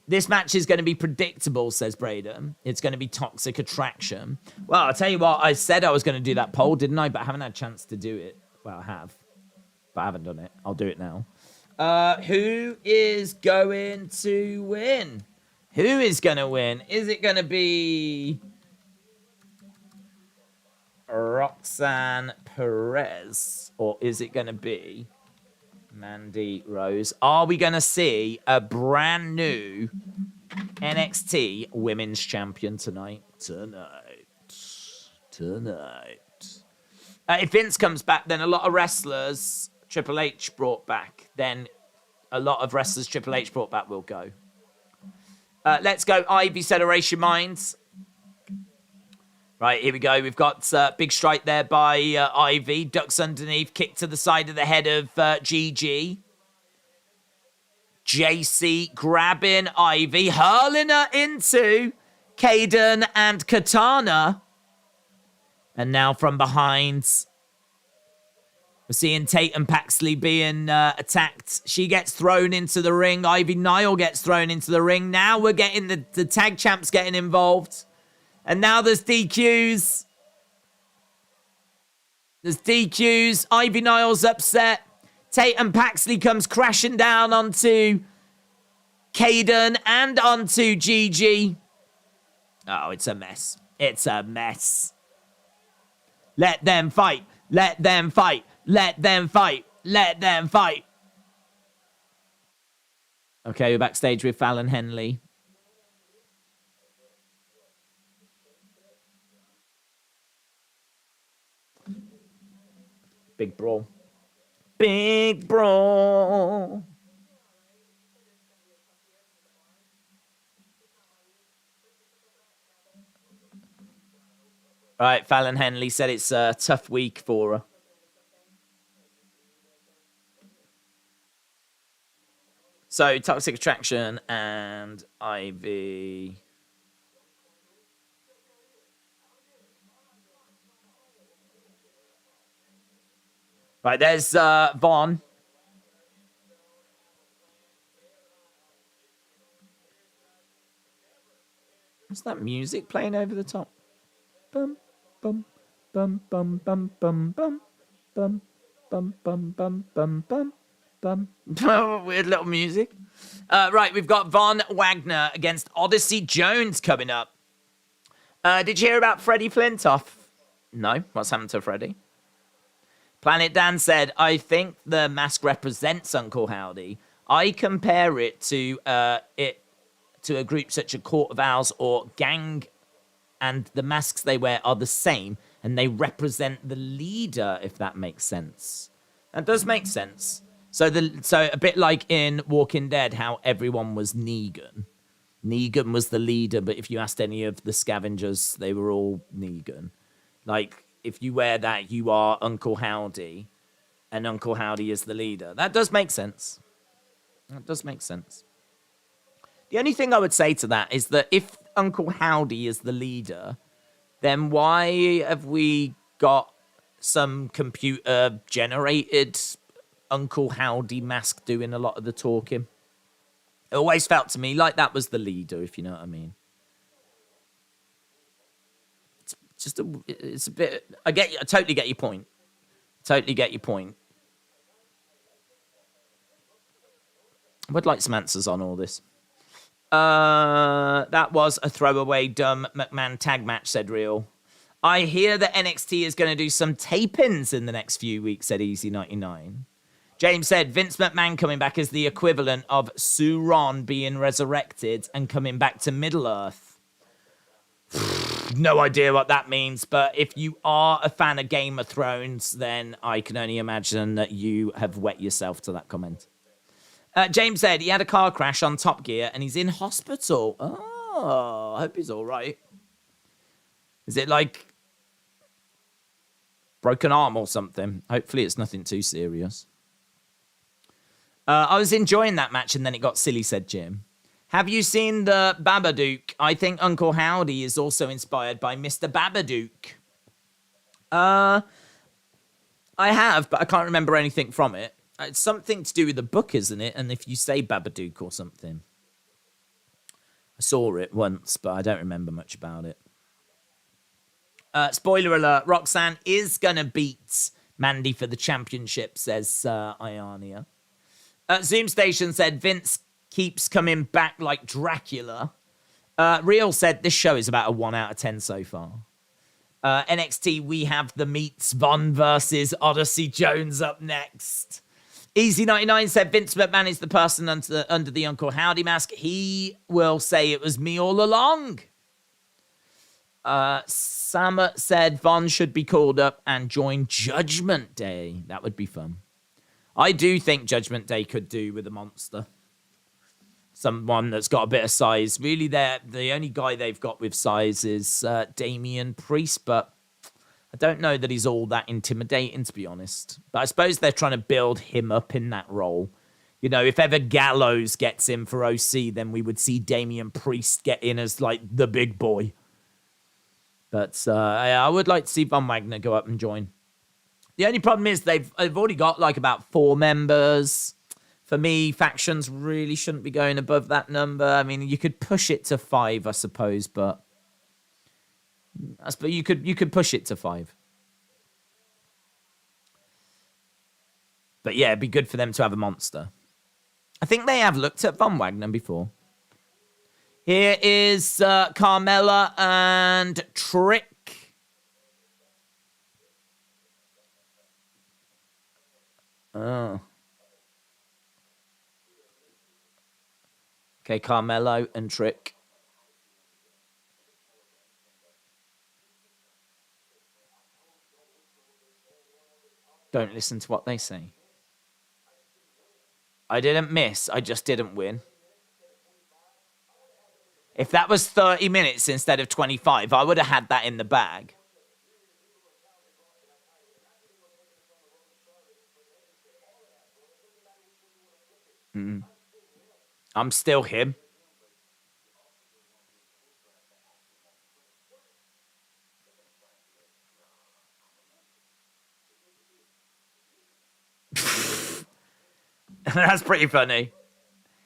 This match is going to be predictable, says Braden. It's going to be Toxic Attraction. Well, I'll tell you what, I said I was going to do that poll, didn't I? But I haven't had a chance to do it. Well, I have. But I haven't done it. I'll do it now. Who is going to win? Who is going to win? Is it going to be Roxanne Perez? Or is it going to be Mandy Rose? Are we going to see a brand new NXT Women's Champion tonight? Tonight. If Vince comes back, then a lot of wrestlers Triple H brought back, then a lot of wrestlers Triple H brought back will go. Let's go. Ivy said, erase your minds. Right, here we go. We've got big strike there by Ivy. Ducks underneath, kick to the side of the head of GG. JC grabbing Ivy, hurling her into Kaden and Katana. And now from behind, we're seeing Tatum Paxley being attacked. She gets thrown into the ring. Nile gets thrown into the ring. Now we're getting the tag champs getting involved. And now there's DQs. There's DQs. Nile's upset. Tatum Paxley comes crashing down onto Kaden and onto Gigi. Oh, it's a mess. It's a mess. Let them fight. Let them fight. Let them fight. Let them fight. Okay, we're backstage with Fallon Henley. Big brawl. Big brawl. All right, Fallon Henley said it's a tough week for her. So, Toxic Attraction and Ivy. Right, there's Vaughn. What's that music playing over the top? Bum, bum, bum, bum, bum, bum, bum, bum, bum, bum, bum, bum, bum, bum. Weird little music. Right, we've got Von Wagner against Odyssey Jones coming up. Did you hear about Freddie Flintoff? No, what's happened to Freddie? Planet Dan said, I think the mask represents Uncle Howdy. I compare it to a group such as Court of Owls or Gang, and the masks they wear are the same, and they represent the leader, if that makes sense. That does make sense. So a bit like in Walking Dead, how everyone was Negan. Negan was the leader, but if you asked any of the scavengers, they were all Negan. Like, if you wear that, you are Uncle Howdy, and Uncle Howdy is the leader. That does make sense. That does make sense. The only thing I would say to that is that if Uncle Howdy is the leader, then why have we got some computer-generated Uncle Howdy mask doing a lot of the talking? It always felt to me like that was the leader, if you know what I mean. It's a bit. I totally get your point. Totally get your point. I would like some answers on all this. That was a throwaway dumb McMahon tag match, said Real. I hear that NXT is going to do some tape-ins in the next few weeks, said Easy99. James said Vince McMahon coming back is the equivalent of Sauron being resurrected and coming back to Middle-earth. No idea what that means, but if you are a fan of Game of Thrones, then I can only imagine that you have wet yourself to that comment. James said he had a car crash on Top Gear and he's in hospital. Oh, I hope he's all right. Is it like broken arm or something? Hopefully it's nothing too serious. I was enjoying that match and then it got silly, said Jim. Have you seen the Babadook? I think Uncle Howdy is also inspired by Mr. Babadook. I have, but I can't remember anything from it. It's something to do with the book, isn't it? And if you say Babadook or something. I saw it once, but I don't remember much about it. Spoiler alert, Roxanne is going to beat Mandy for the championship, says Iania. Zoom Station said Vince keeps coming back like Dracula. Real said this show is about a 1 out of 10 so far. NXT, we have the meets Von versus Odyssey Jones up next. Easy99 said Vince McMahon is the person under the Uncle Howdy mask. He will say it was me all along. Sam said Von should be called up and join Judgment Day. That would be fun. I do think Judgment Day could do with a monster. Someone that's got a bit of size. Really, the only guy they've got with size is Damian Priest, but I don't know that he's all that intimidating, to be honest. But I suppose they're trying to build him up in that role. You know, if ever Gallows gets in for OC, then we would see Damian Priest get in as, like, the big boy. But I would like to see Von Wagner go up and join. The only problem is they've already got, like, about 4 members. For me, factions really shouldn't be going above that number. I mean, you could push it to 5, I suppose, but you could push it to 5. But yeah, it'd be good for them to have a monster. I think they have looked at Von Wagner before. Here is Carmella and Trick. Oh. Okay, Carmelo and Trick. Don't listen to what they say. I didn't miss. I just didn't win. If that was 30 minutes instead of 25, I would have had that in the bag. I'm still him. That's pretty funny.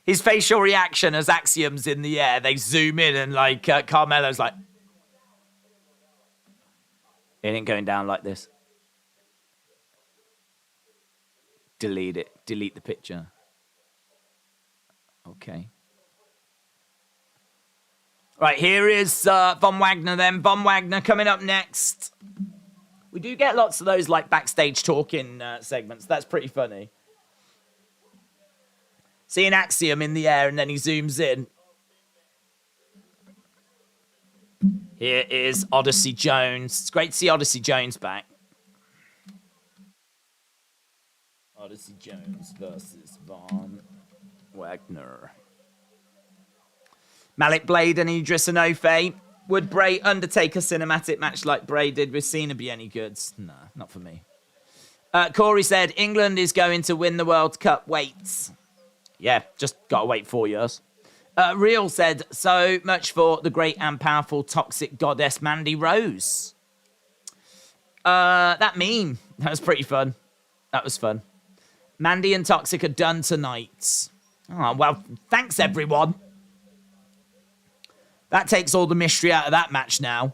His facial reaction as Axiom's in the air, they zoom in and like Carmelo's like, it ain't going down like this. Delete it. Delete the picture. Okay. Right, here is Von Wagner then. Von Wagner coming up next. We do get lots of those like backstage talking segments. That's pretty funny. Seeing Axiom in the air and then he zooms in. Here is Odyssey Jones. It's great to see Odyssey Jones back. Odyssey Jones versus Von Wagner. Malik Blade and Idris Enofe. Would Bray Undertaker cinematic match like Bray did with Cena be any good? No, not for me. Corey said, England is going to win the World Cup. Wait. Yeah, just got to wait 4 years. Real said, so much for the great and powerful toxic goddess Mandy Rose. That meme, that was pretty fun. That was fun. Mandy and Toxic are done tonight. Oh, well, thanks, everyone. That takes all the mystery out of that match now.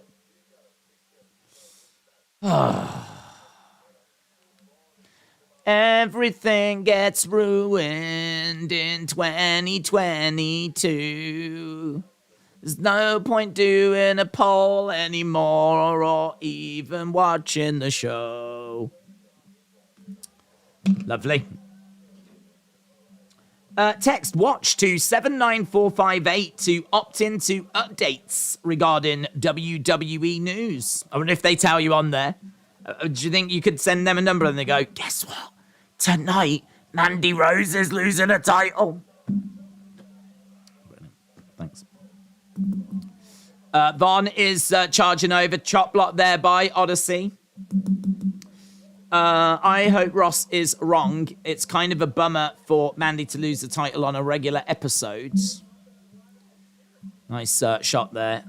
Everything gets ruined in 2022. There's no point doing a poll anymore or even watching the show. Lovely. Text watch to 79458 to opt into updates regarding WWE news. I wonder if they tell you on there. Do you think you could send them a number and they go, guess what? Tonight, Mandy Rose is losing a title. Brilliant. Thanks. Von is charging over. Chop block there by Odyssey. I hope Ross is wrong. It's kind of a bummer for Mandy to lose the title on a regular episode. Nice shot there.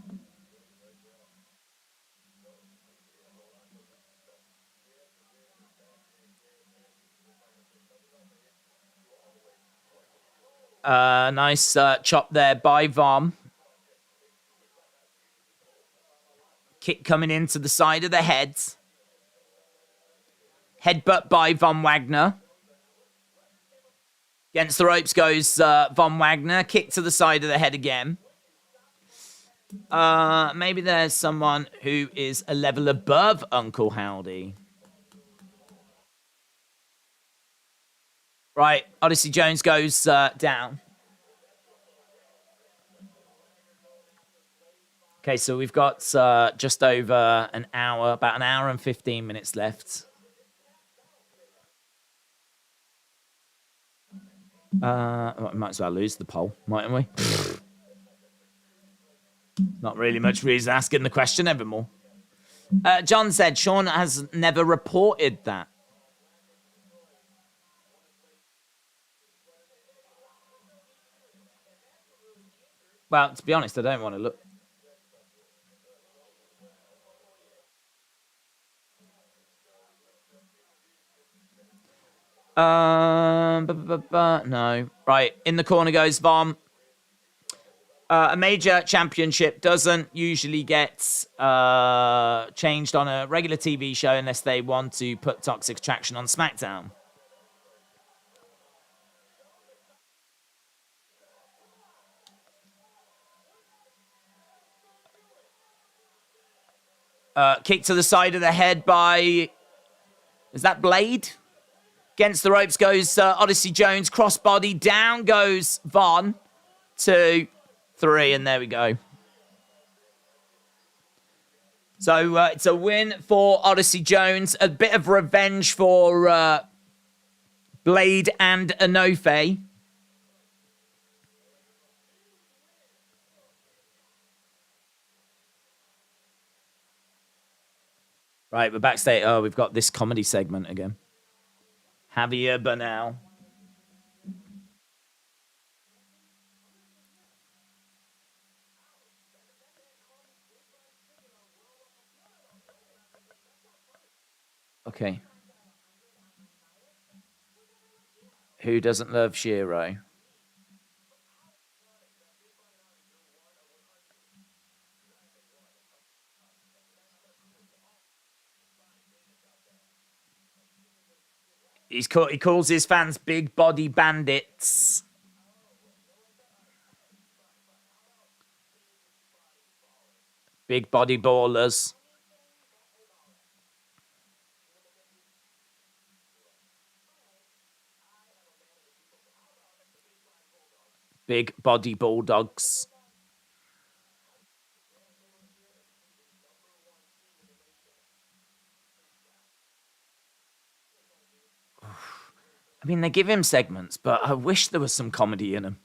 Nice chop there by Vom. Kick coming into the side of the head. Headbutt by Von Wagner. Against the ropes goes Von Wagner. Kick to the side of the head again. Maybe there's someone who is a level above Uncle Howdy. Right, Odyssey Jones goes down. Okay, so we've got just over an hour, about an hour and 15 minutes left. Well, we might as well lose the poll, mightn't we? Not really much reason asking the question evermore. John said Sean has never reported that. Well, to be honest, I don't want to look. No. Right, in the corner goes Vom. A major championship doesn't usually get changed on a regular TV show unless they want to put Toxic Attraction on SmackDown. Kick to the side of the head by... Is that Blade? Against the ropes goes Odyssey Jones. Crossbody. Down goes Von. 2, 3, and there we go. So it's a win for Odyssey Jones. A bit of revenge for Blade and Enofe. Right, we're backstage. Oh, we've got this comedy segment again. Javier Bernal. Okay. Who doesn't love Shiro? He calls his fans big body bandits. Big body ballers. Big body bulldogs. I mean, they give him segments, but I wish there was some comedy in them.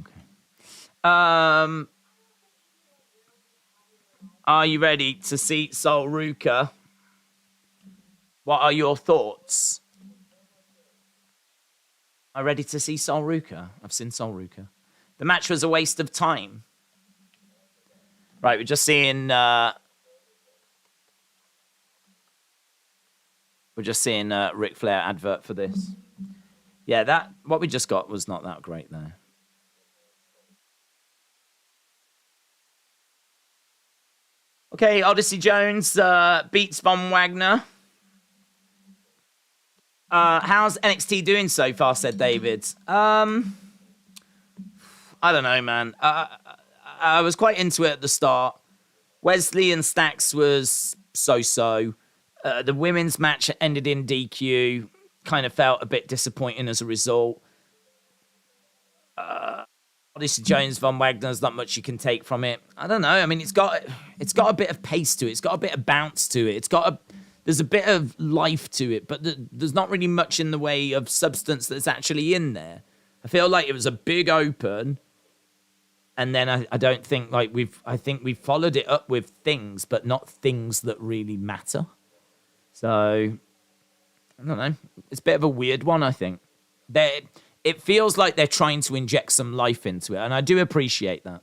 Okay. Are you ready to see Sol Ruka? What are your thoughts? Am I ready to see Sol Ruka? I've seen Sol Ruka. The match was a waste of time. Right, we're just seeing Ric Flair advert for this. Yeah, what we just got was not that great there. Okay, Odyssey Jones beats Von Wagner. How's NXT doing so far, said David. I don't know, man. I was quite into it at the start. Wesley and Stax was so-so. The women's match ended in DQ. Kind of felt a bit disappointing as a result. Odyssey Jones, Von Wagner, there's not much you can take from it. I don't know. I mean, it's got a bit of pace to it. It's got a bit of bounce to it. There's a bit of life to it, but there's not really much in the way of substance that's actually in there. I feel like it was a big open. And then I don't think I think we've followed it up with things, but not things that really matter. So, I don't know. It's a bit of a weird one, I think. It feels like they're trying to inject some life into it, and I do appreciate that.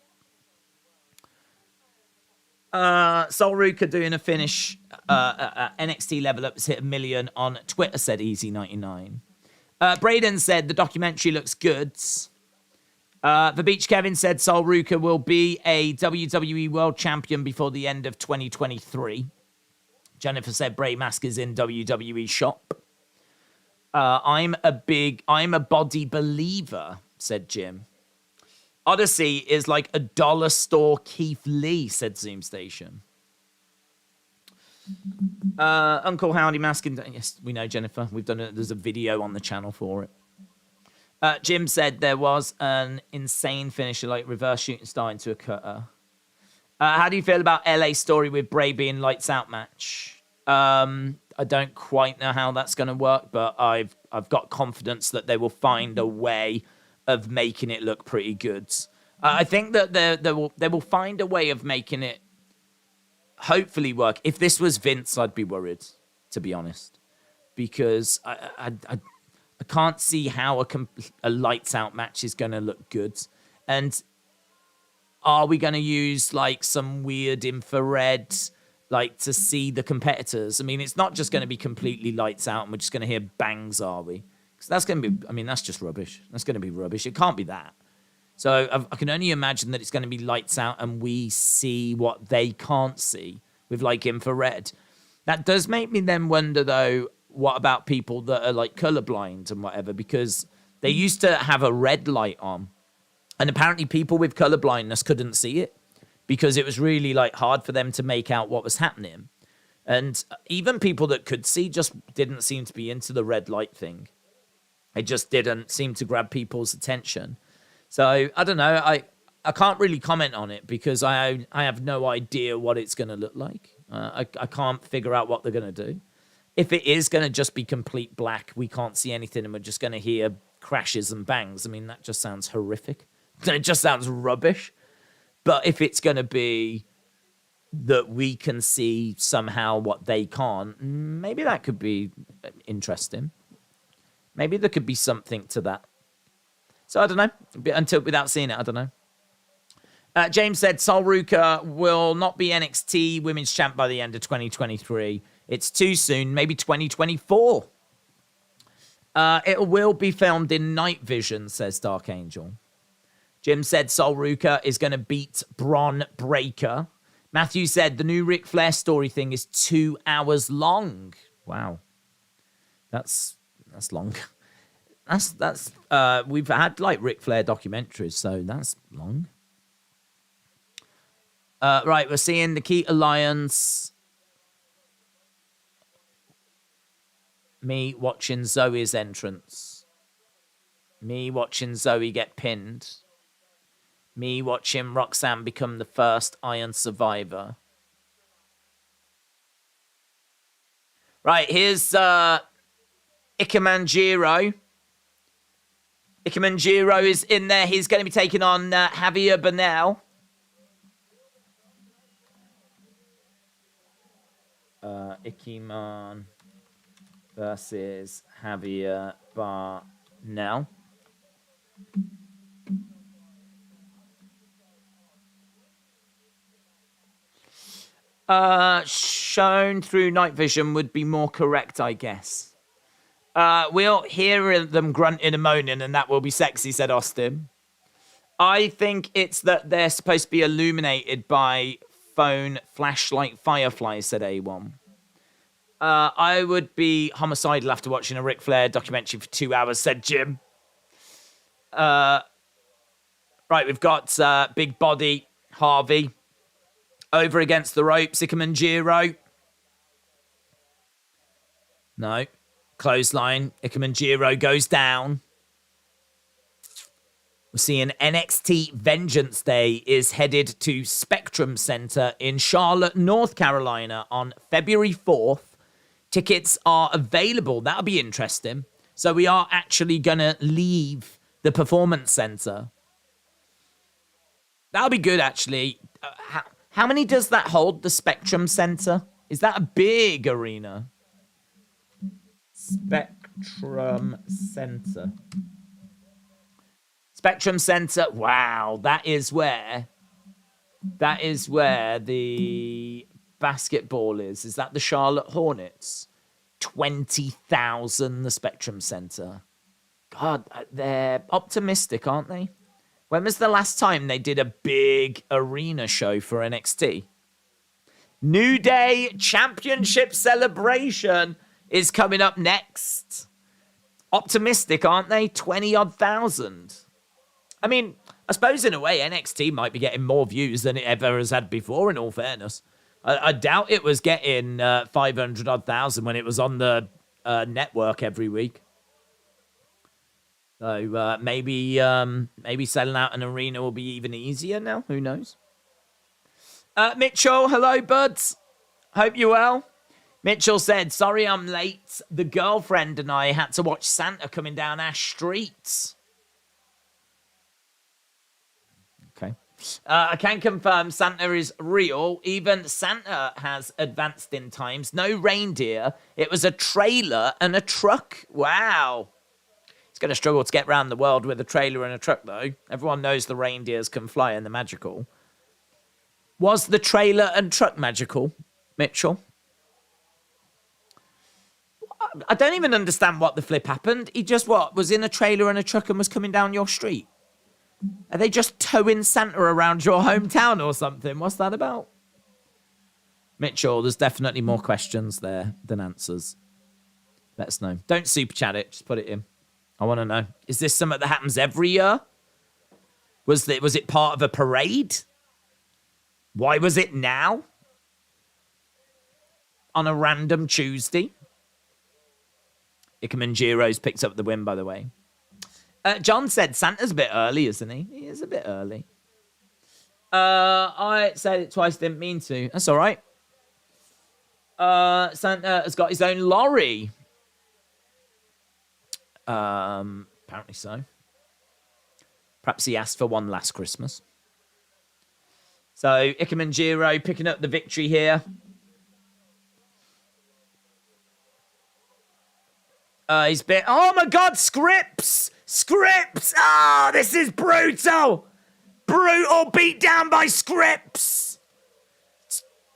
Sol Ruka doing a finish NXT Level Up has hit 1 million on Twitter, said Easy99. Braden said the documentary looks good. The Beach Kevin said Sol Ruka will be a WWE World Champion before the end of 2023. Jennifer said Bray Mask is in WWE shop. I'm a body believer, said Jim. Odyssey is like a dollar store Keith Lee, said Zoom Station. Uncle Howdy Mask, yes, we know, Jennifer. We've done it. There's a video on the channel for it. Jim said there was an insane finisher, like reverse shooting star into a cutter. How do you feel about LA story with Bray being lights out match? I don't quite know how that's going to work, but I've got confidence that they will find a way of making it look pretty good. I think that they will find a way of making it hopefully work. If this was Vince, I'd be worried, to be honest, because I can't see how a lights out match is going to look good. And are we going to use like some weird infrared, like to see the competitors? I mean, it's not just going to be completely lights out and we're just going to hear bangs, are we? Because that's going to be, I mean, that's just rubbish. That's going to be rubbish. It can't be that. So I can only imagine that it's going to be lights out and we see what they can't see with like infrared. That does make me then wonder though, what about people that are like colorblind and whatever? Because they used to have a red light on and apparently people with colorblindness couldn't see it because it was really like hard for them to make out what was happening. And even people that could see just didn't seem to be into the red light thing. It just didn't seem to grab people's attention. So, I don't know. I can't really comment on it because I have no idea what it's going to look like. I can't figure out what they're going to do. If it is going to just be complete black, we can't see anything and we're just going to hear crashes and bangs. I mean, that just sounds horrific. It just sounds rubbish. But if it's going to be that we can see somehow what they can't, maybe that could be interesting. Maybe there could be something to that. So I don't know. Without seeing it, I don't know. James said Sol Ruka will not be NXT Women's Champ by the end of 2023. It's too soon. Maybe 2024. It will be filmed in Night Vision, says Dark Angel. Jim said Sol Ruka is going to beat Bron Breakker. Matthew said the new Ric Flair story thing is 2 hours long. Wow. That's long. That's we've had like Ric Flair documentaries, so that's long. Right, we're seeing Nikita Lyons. Me watching Zoe's entrance. Me watching Zoe get pinned. Me watching Roxanne become the first Iron Survivor. Right, here's Ikemanjiro. Ikemanjiro is in there. He's going to be taking on Javier Bernal. Ikeman versus Javier Bernal. Shown through night vision would be more correct, I guess. We'll hear them grunting and moaning, and that will be sexy, said Austin. I think it's that they're supposed to be illuminated by phone flashlight fireflies, said A1. I would be homicidal after watching a Ric Flair documentary for 2 hours, said Jim. Right, we've got Big Body Harvey over against the ropes. Ikemanjiro. No. Clothesline. Ikemanjiro goes down. We're seeing NXT Vengeance Day is headed to Spectrum Center in Charlotte, North Carolina on February 4th. Tickets are available. That'll be interesting. So we are actually going to leave the Performance Center. That'll be good, actually. How many does that hold, the Spectrum Center? Is that a big arena? Spectrum Center. Spectrum Center. Wow, that is where the basketball is. Is that the Charlotte Hornets? 20,000, the Spectrum Center. God, they're optimistic, aren't they? When was the last time they did a big arena show for NXT? New Day Championship Celebration is coming up next. Optimistic, aren't they? 20-odd thousand. I mean, I suppose in a way NXT might be getting more views than it ever has had before, in all fairness. I doubt it was getting 500-odd thousand when it was on the network every week. So maybe selling out an arena will be even easier now. Who knows? Mitchell, hello, buds. Hope you're well. Mitchell said, sorry I'm late. The girlfriend and I had to watch Santa coming down our streets. Okay. I can confirm Santa is real. Even Santa has advanced in times. No reindeer. It was a trailer and a truck. Wow. He's going to struggle to get around the world with a trailer and a truck, though. Everyone knows the reindeers can fly and they're magical. Was the trailer and truck magical, Mitchell? I don't even understand what the flip happened. He just, was in a trailer and a truck and was coming down your street? Are they just towing Santa around your hometown or something? What's that about? Mitchell, there's definitely more questions there than answers. Let us know. Don't super chat it. Just put it in. I want to know. Is this something that happens every year? Was it part of a parade? Why was it now? On a random Tuesday? Ikemanjiro's picked up the win, by the way. John said Santa's a bit early, isn't he? He is a bit early. I said it twice, didn't mean to. That's all right. Santa has got his own lorry. Apparently so. Perhaps he asked for one last Christmas. So, Ikemanjiro picking up the victory here. He's been... Oh, my God, Scripps! Scripps! Oh, this is brutal! Brutal beat down by Scripps!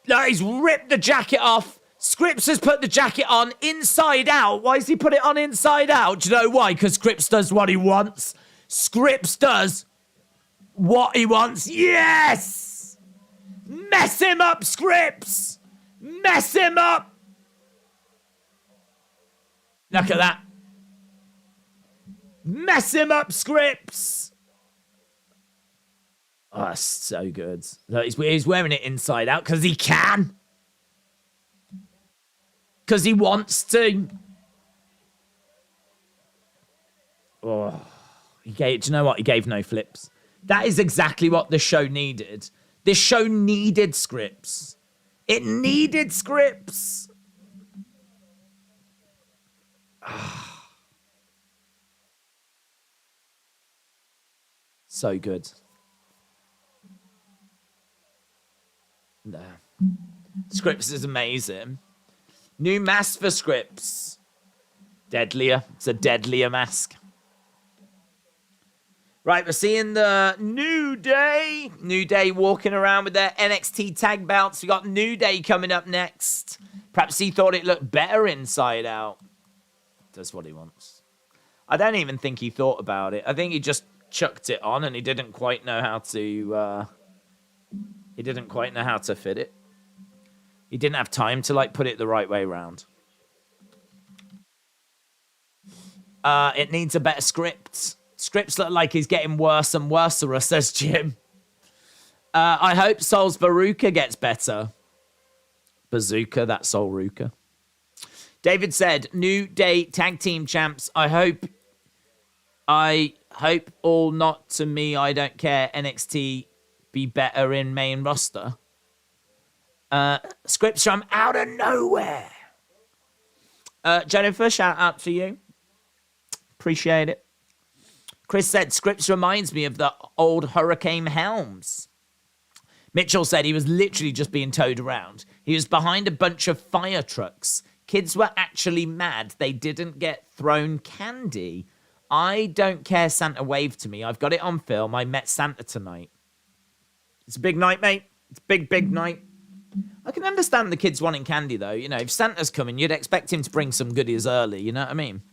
No, he's ripped the jacket off. Scripps has put the jacket on inside out. Why has he put it on inside out? Do you know why? Because Scripps does what he wants. Scripps does what he wants. Yes! Mess him up, Scripps! Mess him up! Look at that. Mess him up, Scripps! Oh, that's so good. He's wearing it inside out because he can. Because he wants to. Oh, do you know what? He gave no flips. That is exactly what the show needed. This show needed Scripps. It needed Scripps. So good. There. Scripps is amazing. New mask for Scripps. Deadlier. It's a deadlier mask. Right, we're seeing the New Day. New Day walking around with their NXT tag belts. We got New Day coming up next. Perhaps he thought it looked better inside out. Does what he wants. I don't even think he thought about it. I think he just chucked it on and he didn't quite know how to... he didn't quite know how to fit it. He didn't have time to, put it the right way around. It needs a better script. Scripts look like he's getting worse and worse, says Jim. I hope Sol's Bazooka gets better. Bazooka, that's Sol Ruka. David said, New Day Tag Team Champs. I hope all not to me. I don't care. NXT be better in main roster. Scripts from out of nowhere. Jennifer, shout out to you. Appreciate it. Chris said, Scripts reminds me of the old Hurricane Helms. Mitchell said he was literally just being towed around. He was behind a bunch of fire trucks. Kids were actually mad they didn't get thrown candy. I don't care. Santa waved to me. I've got it on film. I met Santa tonight. It's a big night, mate. It's a big, big night. I can understand the kids wanting candy, though. You know, if Santa's coming, you'd expect him to bring some goodies early. You know what I mean?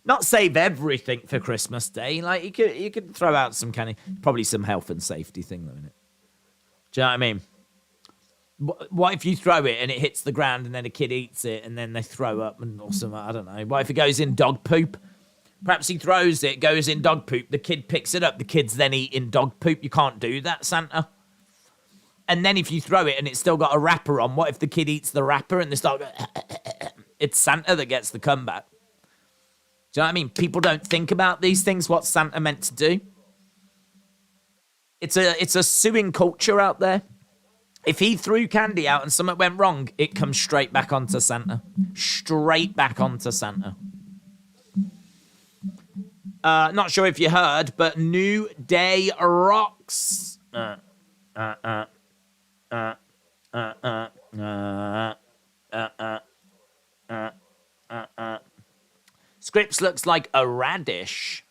Not save everything for Christmas Day. Like you could throw out some probably some health and safety thing though in it. Do you know what I mean? What if you throw it and it hits the ground and then a kid eats it and then they throw up and or something? I don't know. What if it goes in dog poop? Perhaps he throws it, goes in dog poop. The kid picks it up. The kid's then eating dog poop. You can't do that, Santa. And then if you throw it and it's still got a wrapper on, what if the kid eats the wrapper and they start going, it's Santa that gets the comeback. Do you know what I mean? People don't think about these things, what Santa meant to do. It's a suing culture out there. If he threw candy out and something went wrong, it comes straight back onto Santa. Straight back onto Santa. Not sure if you heard, but New Day rocks. Scripps looks like a radish.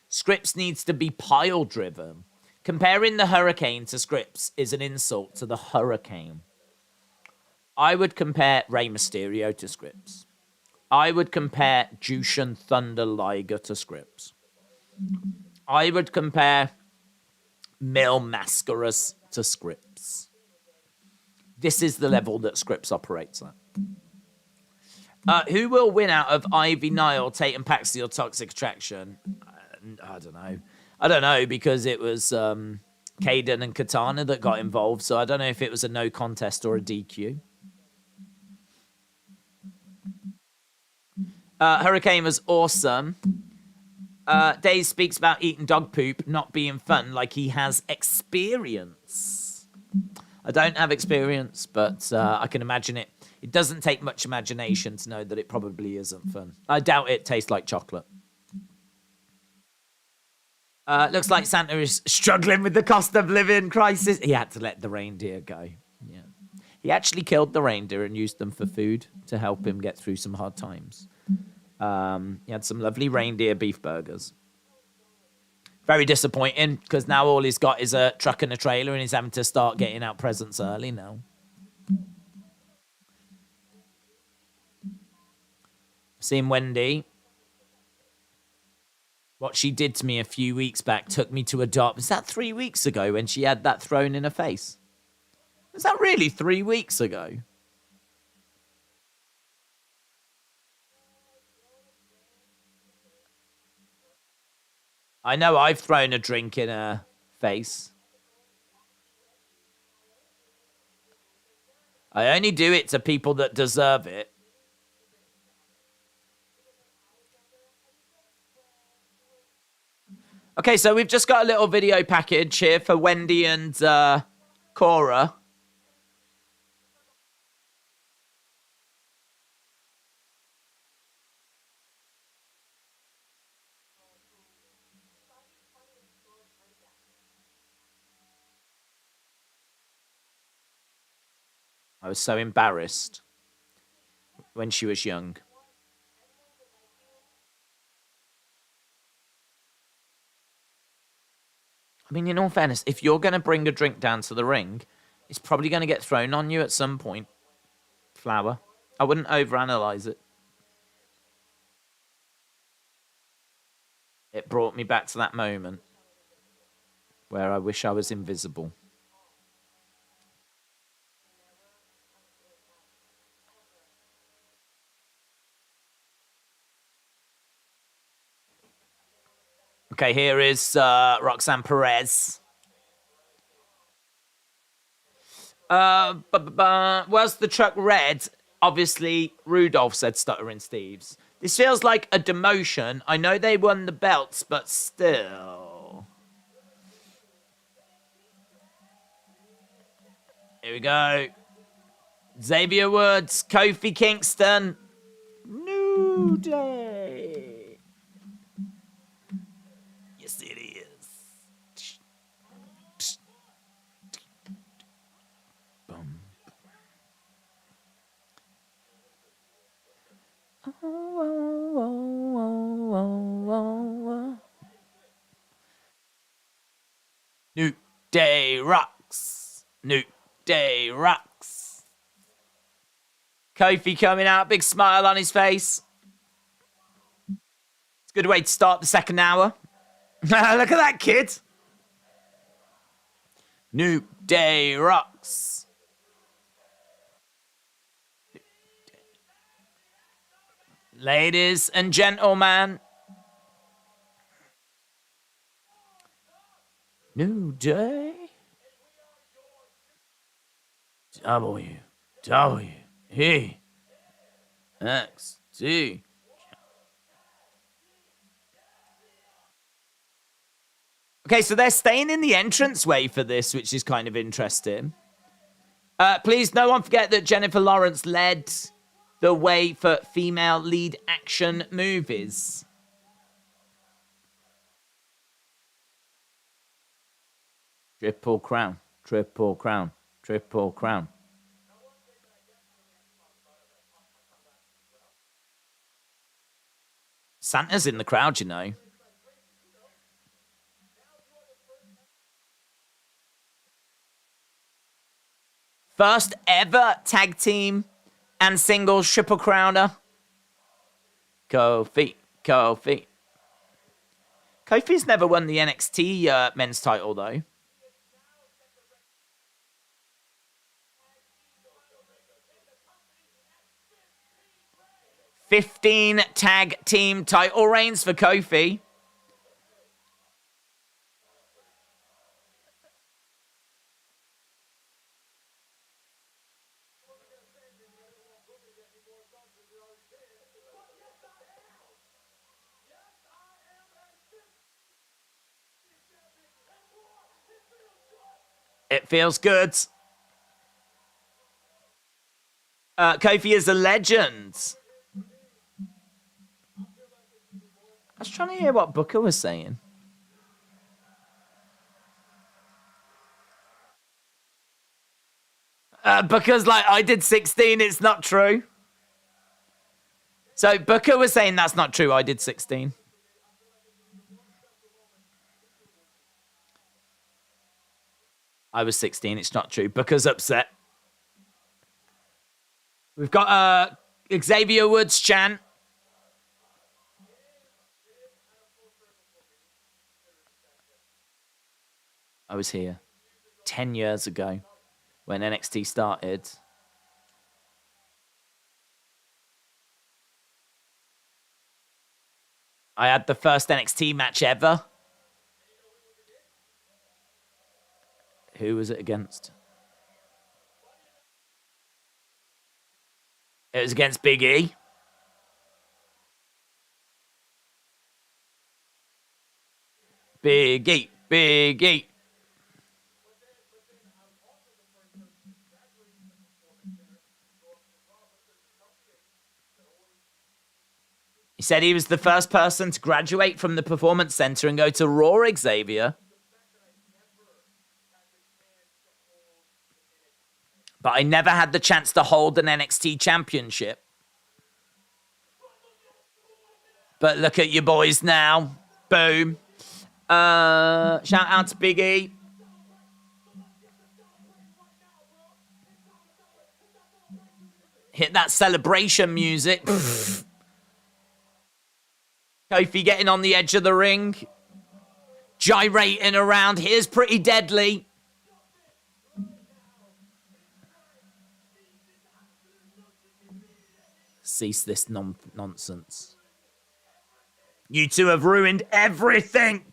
Scripps needs to be pile driven. Comparing the Hurricane to Scripps is an insult to the Hurricane. I would compare Rey Mysterio to Scripps. I would compare Jushin Thunder Liger to Scripps. I would compare Mil Mascaras to Scripps. This is the level that Scripps operates at. Who will win out of Ivy, Nile, Tatum, Paxley, or Toxic Attraction? I don't know. I don't know because it was Kaden and Katana that got involved, so I don't know if it was a no contest or a DQ. Hurricane was awesome. Daze speaks about eating dog poop not being fun, like he has experience. I don't have experience, but I can imagine it. It doesn't take much imagination to know that it probably isn't fun. I doubt it tastes like chocolate. Looks like Santa is struggling with the cost of living crisis. He had to let the reindeer go. Yeah, he actually killed the reindeer and used them for food to help him get through some hard times. He had some lovely reindeer beef burgers. Very disappointing because now all he's got is a truck and a trailer and he's having to start getting out presents early now. Seeing Wendy. What she did to me a few weeks back took me to a dark... Was that 3 weeks ago when she had that thrown in her face? Was that really 3 weeks ago? I know I've thrown a drink in her face. I only do it to people that deserve it. Okay, so we've just got a little video package here for Wendy and Cora. I was so embarrassed when she was young. I mean, in all fairness, if you're going to bring a drink down to the ring, it's probably going to get thrown on you at some point. Flour. I wouldn't overanalyze it. It brought me back to that moment where I wish I was invisible. Okay, here is Roxanne Perez. Was the truck red? Obviously, Rudolph said Stuttering Steve's. This feels like a demotion. I know they won the belts, but still. Here we go. Xavier Woods, Kofi Kingston. New Day. Yes, it is. Boom. New Day rocks. New Day rocks. Kofi coming out, big smile on his face. Good way to start the second hour. Look at that kid. New Day rocks. Ladies and gentlemen. New Day. WWE NXT. Okay, so they're staying in the entranceway for this, which is kind of interesting. Please, no one forget that Jennifer Lawrence led the way for female lead action movies. Triple crown, triple crown, triple crown. Santa's in the crowd, you know. First ever tag team and singles triple crowner. Kofi. Kofi's never won the NXT men's title, though. $15 tag team title reigns for Kofi. It feels good. Kofi is a legend. I was trying to hear what Booker was saying. Booker's like, I did 16, it's not true. So Booker was saying that's not true, I did 16. I was 16, it's not true. Booker's upset. We've got Xavier Woods chant. I was here 10 years ago when NXT started. I had the first NXT match ever. Who was it against? It was against Big E. Big E. Big E. He said he was the first person to graduate from the Performance Center and go to Raw, Xavier. But I never had the chance to hold an NXT championship. But look at you boys now. Boom. Shout out to Big E. Hit that celebration music. Kofi getting on the edge of the ring. Gyrating around. Here's pretty deadly. Cease this nonsense. You two have ruined everything.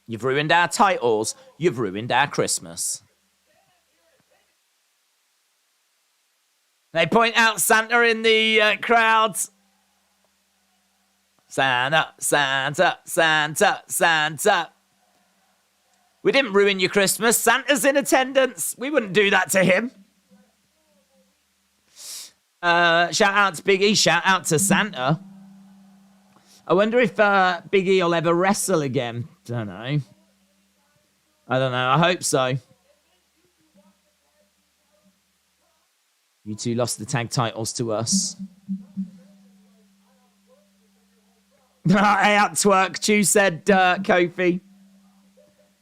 You've ruined our titles. You've ruined our Christmas. They point out Santa in the crowd. Santa, Santa, Santa, Santa. We didn't ruin your Christmas. Santa's in attendance. We wouldn't do that to him. Shout out to Big E. Shout out to Santa. I wonder if Big E will ever wrestle again. Don't know. I don't know. I hope so. You two lost the tag titles to us. Hey, out twerk. Chu said Kofi.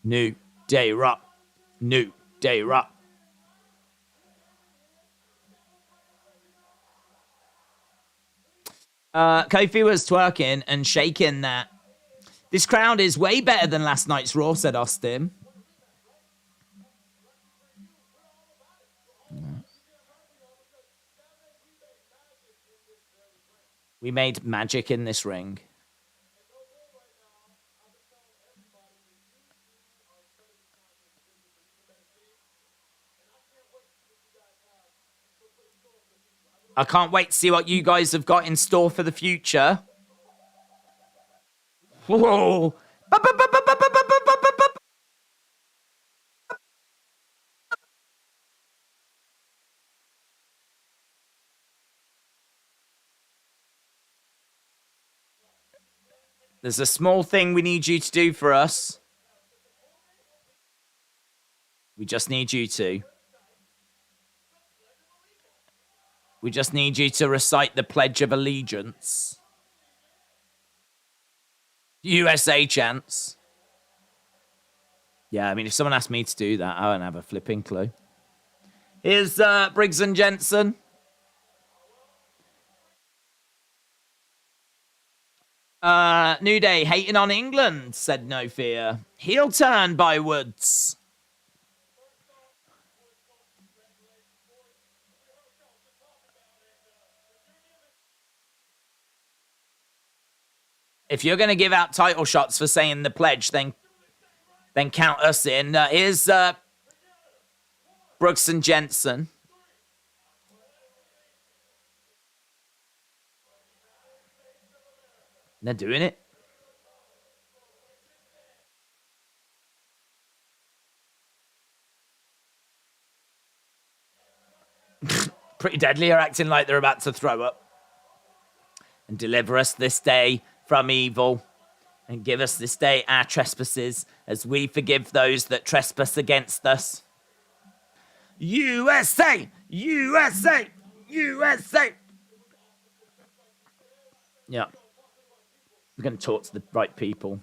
New Day Rock. New Day Rock. Kofi was twerking and shaking that. This crowd is way better than last night's Raw, said Austin. We made magic in this ring. I can't wait to see what you guys have got in store for the future. Whoa. There's a small thing we need you to do for us. We just need you to. We just need you to recite the Pledge of Allegiance. USA chants. Yeah, I mean, if someone asked me to do that, I wouldn't have a flipping clue. Here's Briggs and Jensen. New Day hating on England, said No Fear. Heel turn by Woods. If you're going to give out title shots for saying the pledge, then count us in. Here's Brooks and Jensen. They're doing it. Pretty Deadly are acting like they're about to throw up. And deliver us this day from evil. And give us this day our trespasses as we forgive those that trespass against us. USA! USA! USA! Yeah. We're going to talk to the right people.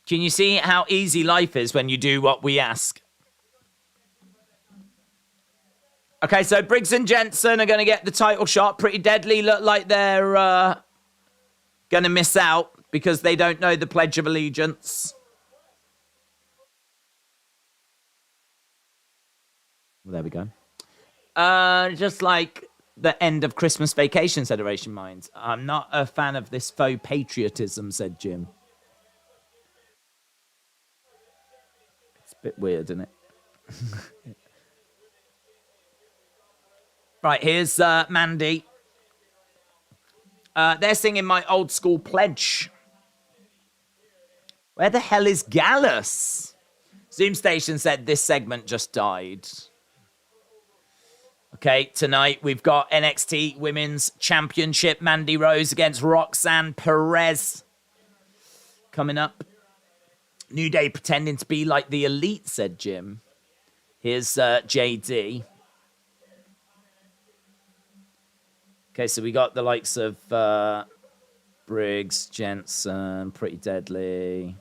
Can you see how easy life is when you do what we ask? Okay, so Briggs and Jensen are going to get the title shot. Pretty Deadly look like they're going to miss out because they don't know the Pledge of Allegiance. Well, there we go. Just like the end of Christmas Vacation, said Oration Minds. I'm not a fan of this faux patriotism, said Jim. It's a bit weird, isn't it? Right, here's Mandy. They're singing My Old School Pledge. Where the hell is Gallus? Zoom Station said this segment just died. Okay, tonight we've got NXT Women's Championship. Mandy Rose against Roxanne Perez. Coming up. New Day pretending to be like the Elite, said Jim. Here's JD. Okay, so we got the likes of Briggs, Jensen, Pretty Deadly.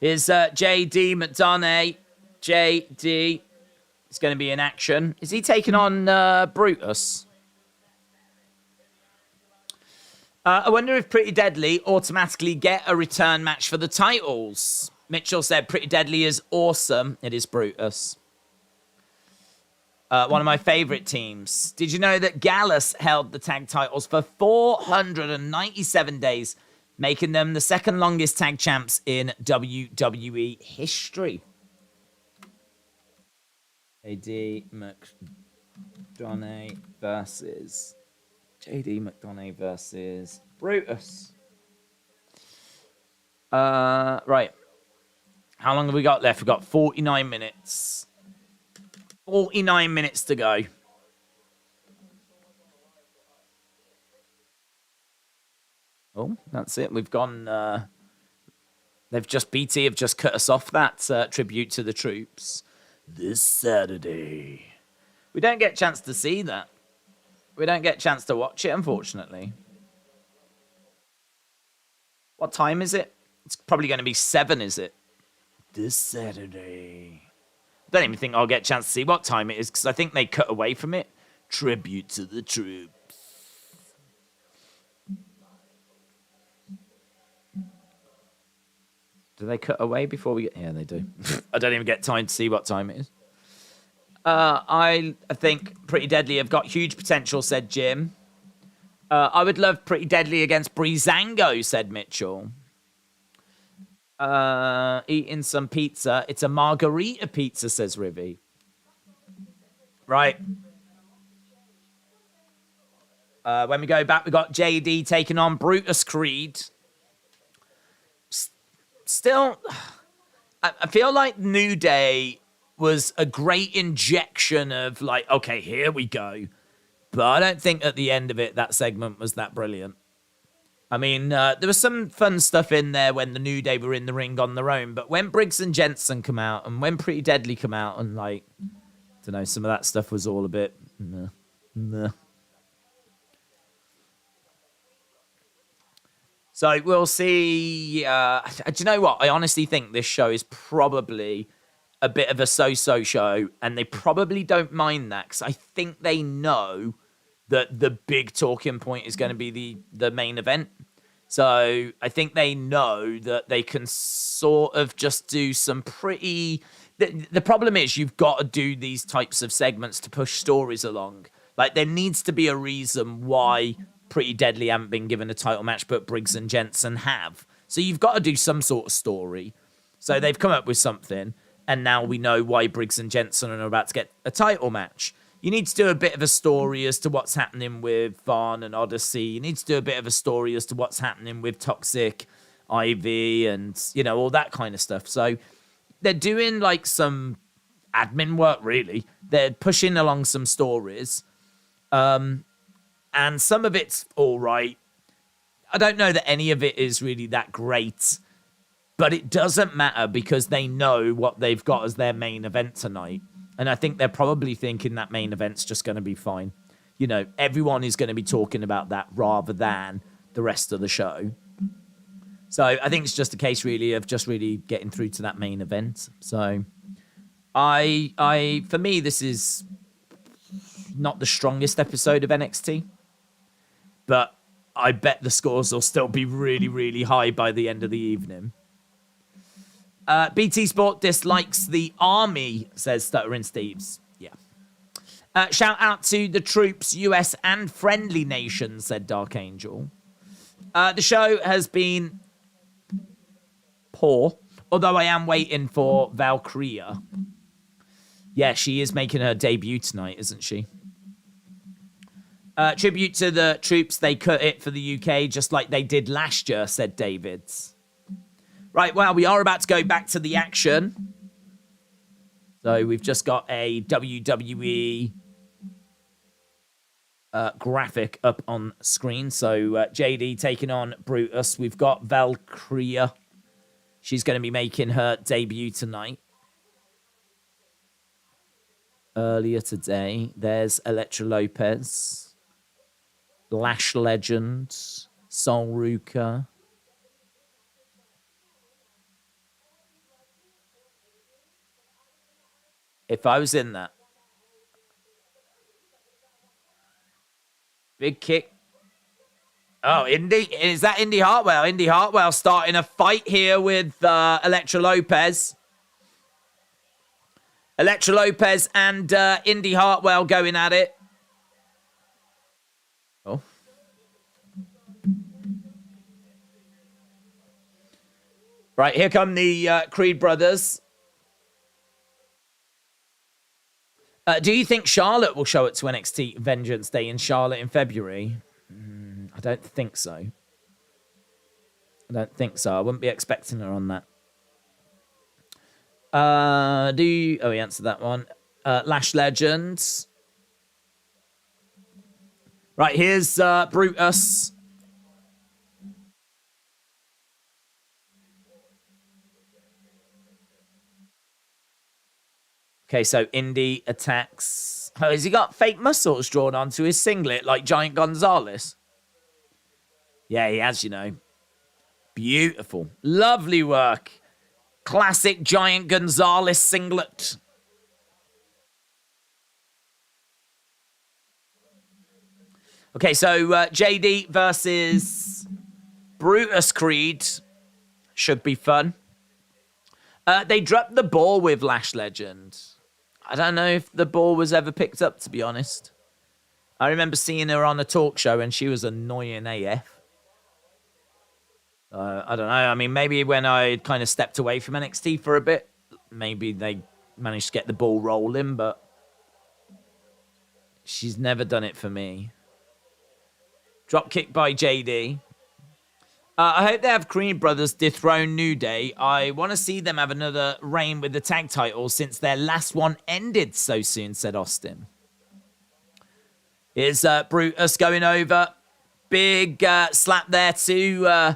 Here's JD McDonough. JD is going to be in action. Is he taking on Brutus? I wonder if Pretty Deadly automatically get a return match for the titles. Mitchell said Pretty Deadly is awesome. It is Brutus. One of my favorite teams. Did you know that Gallus held the tag titles for 497 days, making them the second longest tag champs in WWE history? JD McDonough versus Brutus. Right. How long have we got left? We've got 49 minutes. 49 minutes to go. Oh, that's it. We've gone... BT have just cut us off that tribute to the troops. This Saturday. We don't get a chance to see that. We don't get a chance to watch it, unfortunately. What time is it? It's probably going to be 7, is it? This Saturday. Don't even think I'll get a chance to see what time it is, because I think they cut away from it. Tribute to the troops. Do they cut away before we get... Yeah, they do. I don't even get time to see what time it is. I think Pretty Deadly have got huge potential, said Jim. I would love Pretty Deadly against Breezango, said Mitchell. Eating some pizza. It's a margarita pizza, says Rivy. Right. When we go back, we got JD taking on Brutus Creed. Still, I feel like New Day was a great injection of like, okay, here we go. But I don't think at the end of it, that segment was that brilliant. I mean, there was some fun stuff in there when the New Day were in the ring on their own. But when Briggs and Jensen come out and when Pretty Deadly come out and like, I don't know, some of that stuff was all a bit, meh. So we'll see. Do you know what? I honestly think this show is probably a bit of a so-so show, and they probably don't mind that because I think they know that the big talking point is going to be the main event. So I think they know that they can sort of just do some pretty... The problem is you've got to do these types of segments to push stories along. Like, there needs to be a reason why Pretty Deadly haven't been given a title match, but Briggs and Jensen have. So you've got to do some sort of story. So they've come up with something, and now we know why Briggs and Jensen are about to get a title match. You need to do a bit of a story as to what's happening with Vaughn and Odyssey. You need to do a bit of a story as to what's happening with Toxic, Ivy, and, you know, all that kind of stuff. So they're doing, like, some admin work, really. They're pushing along some stories. And some of it's all right. I don't know that any of it is really that great. But it doesn't matter because they know what they've got as their main event tonight. And I think they're probably thinking that main event's just going to be fine. You know, everyone is going to be talking about that rather than the rest of the show. So I think it's just a case, really, of just really getting through to that main event. So for me, this is not the strongest episode of NXT. But I bet the scores will still be really, really high by the end of the evening. BT Sport dislikes the army, says Stuttering Steves. Yeah. Shout out to the troops, US and friendly nations, said Dark Angel. The show has been poor, although I am waiting for Valkyria. Yeah, she is making her debut tonight, isn't she? Tribute to the troops, they cut it for the UK just like they did last year, said Davids. Right, well, we are about to go back to the action. So we've just got a WWE graphic up on screen. So JD taking on Brutus. We've got Valkyria. She's going to be making her debut tonight. Earlier today, there's Elektra Lopez, Lash Legend, Sol Ruka. If I was in that. Big kick. Oh, Indy. Is that Indy Hartwell? Indy Hartwell starting a fight here with Elektra Lopez. Elektra Lopez and Indy Hartwell going at it. Oh. Right, here come the Creed brothers. Do you think Charlotte will show it to NXT Vengeance Day in Charlotte in February? I don't think so. I don't think so. I wouldn't be expecting her on that. Oh, he answered that one. Lash Legends. Right, here's Brutus. Okay, so Indy attacks. Oh, has he got fake muscles drawn onto his singlet like Giant Gonzalez? Yeah, he has, you know. Beautiful. Lovely work. Classic Giant Gonzalez singlet. Okay, so JD versus Brutus Creed should be fun. They dropped the ball with Lash Legend. I don't know if the ball was ever picked up, to be honest. I remember seeing her on a talk show and she was annoying AF. I don't know. I mean, maybe when I kind of stepped away from NXT for a bit, maybe they managed to get the ball rolling, but she's never done it for me. Drop kick by JD. I hope they have Creed Brothers dethrone New Day. I want to see them have another reign with the tag titles since their last one ended so soon, said Austin. Here's Brutus going over. Big slap there to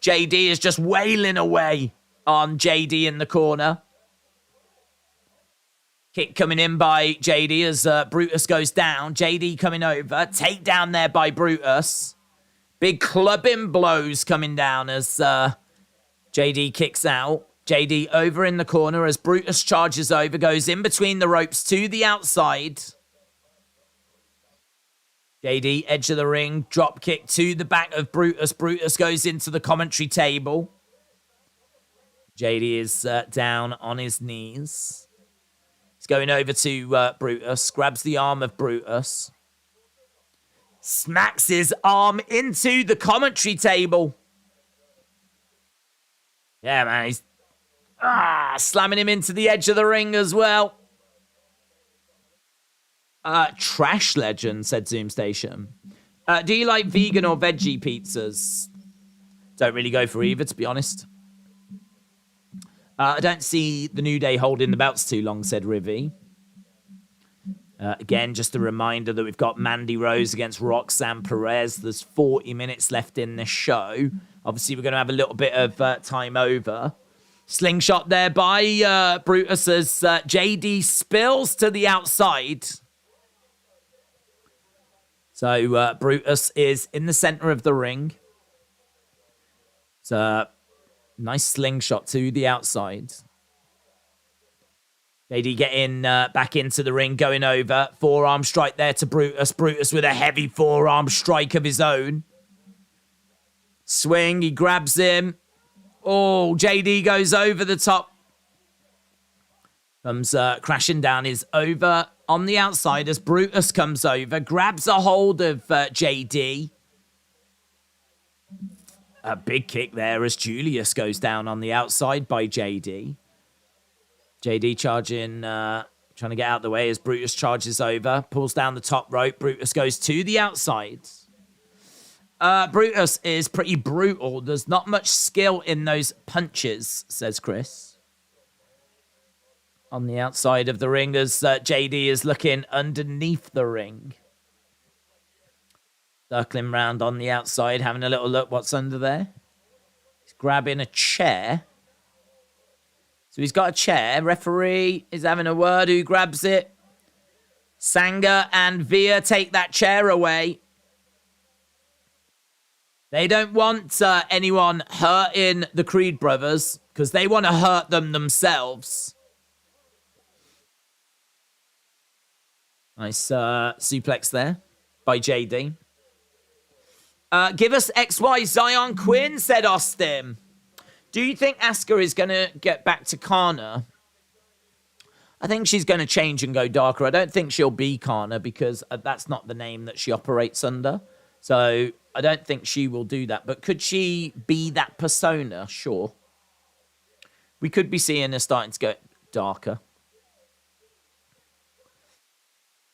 JD is just wailing away on JD in the corner. Kick coming in by JD as Brutus goes down. JD coming over. Takedown there by Brutus. Big clubbing blows coming down as JD kicks out. JD over in the corner as Brutus charges over. Goes in between the ropes to the outside. JD, edge of the ring, drop kick to the back of Brutus. Brutus goes into the commentary table. JD is down on his knees. He's going over to Brutus, grabs the arm of Brutus. Smacks his arm into the commentary table. Yeah, man, he's slamming him into the edge of the ring as well. Trash legend, said Zoom Station. Do you like vegan or veggie pizzas? Don't really go for either, to be honest. I don't see the New Day holding the belts too long, said Rivi. Again, just a reminder that we've got Mandy Rose against Roxanne Perez. There's 40 minutes left in this show. Obviously, we're going to have a little bit of time over. Slingshot there by Brutus as JD spills to the outside. So Brutus is in the center of the ring. It's a nice slingshot to the outside. JD getting back into the ring, going over. Forearm strike there to Brutus. Brutus with a heavy forearm strike of his own. Swing, he grabs him. Oh, JD goes over the top. Comes crashing down, is over on the outside as Brutus comes over, grabs a hold of JD. A big kick there as Julius goes down on the outside by JD. JD charging, trying to get out of the way as Brutus charges over, pulls down the top rope. Brutus goes to the outside. Brutus is pretty brutal. There's not much skill in those punches, says Chris. On the outside of the ring as JD is looking underneath the ring. Circling round on the outside, having a little look what's under there. He's grabbing a chair. So he's got a chair. Referee is having a word. Who grabs it? Sanga and Via take that chair away. They don't want anyone hurting the Creed brothers because they want to hurt them themselves. Nice suplex there by JD. Give us XY Zion Quinn, said Austin. Do you think Asuka is going to get back to Kana? I think she's going to change and go darker. I don't think she'll be Kana because that's not the name that she operates under. So I don't think she will do that. But could she be that persona? Sure. We could be seeing her starting to go darker.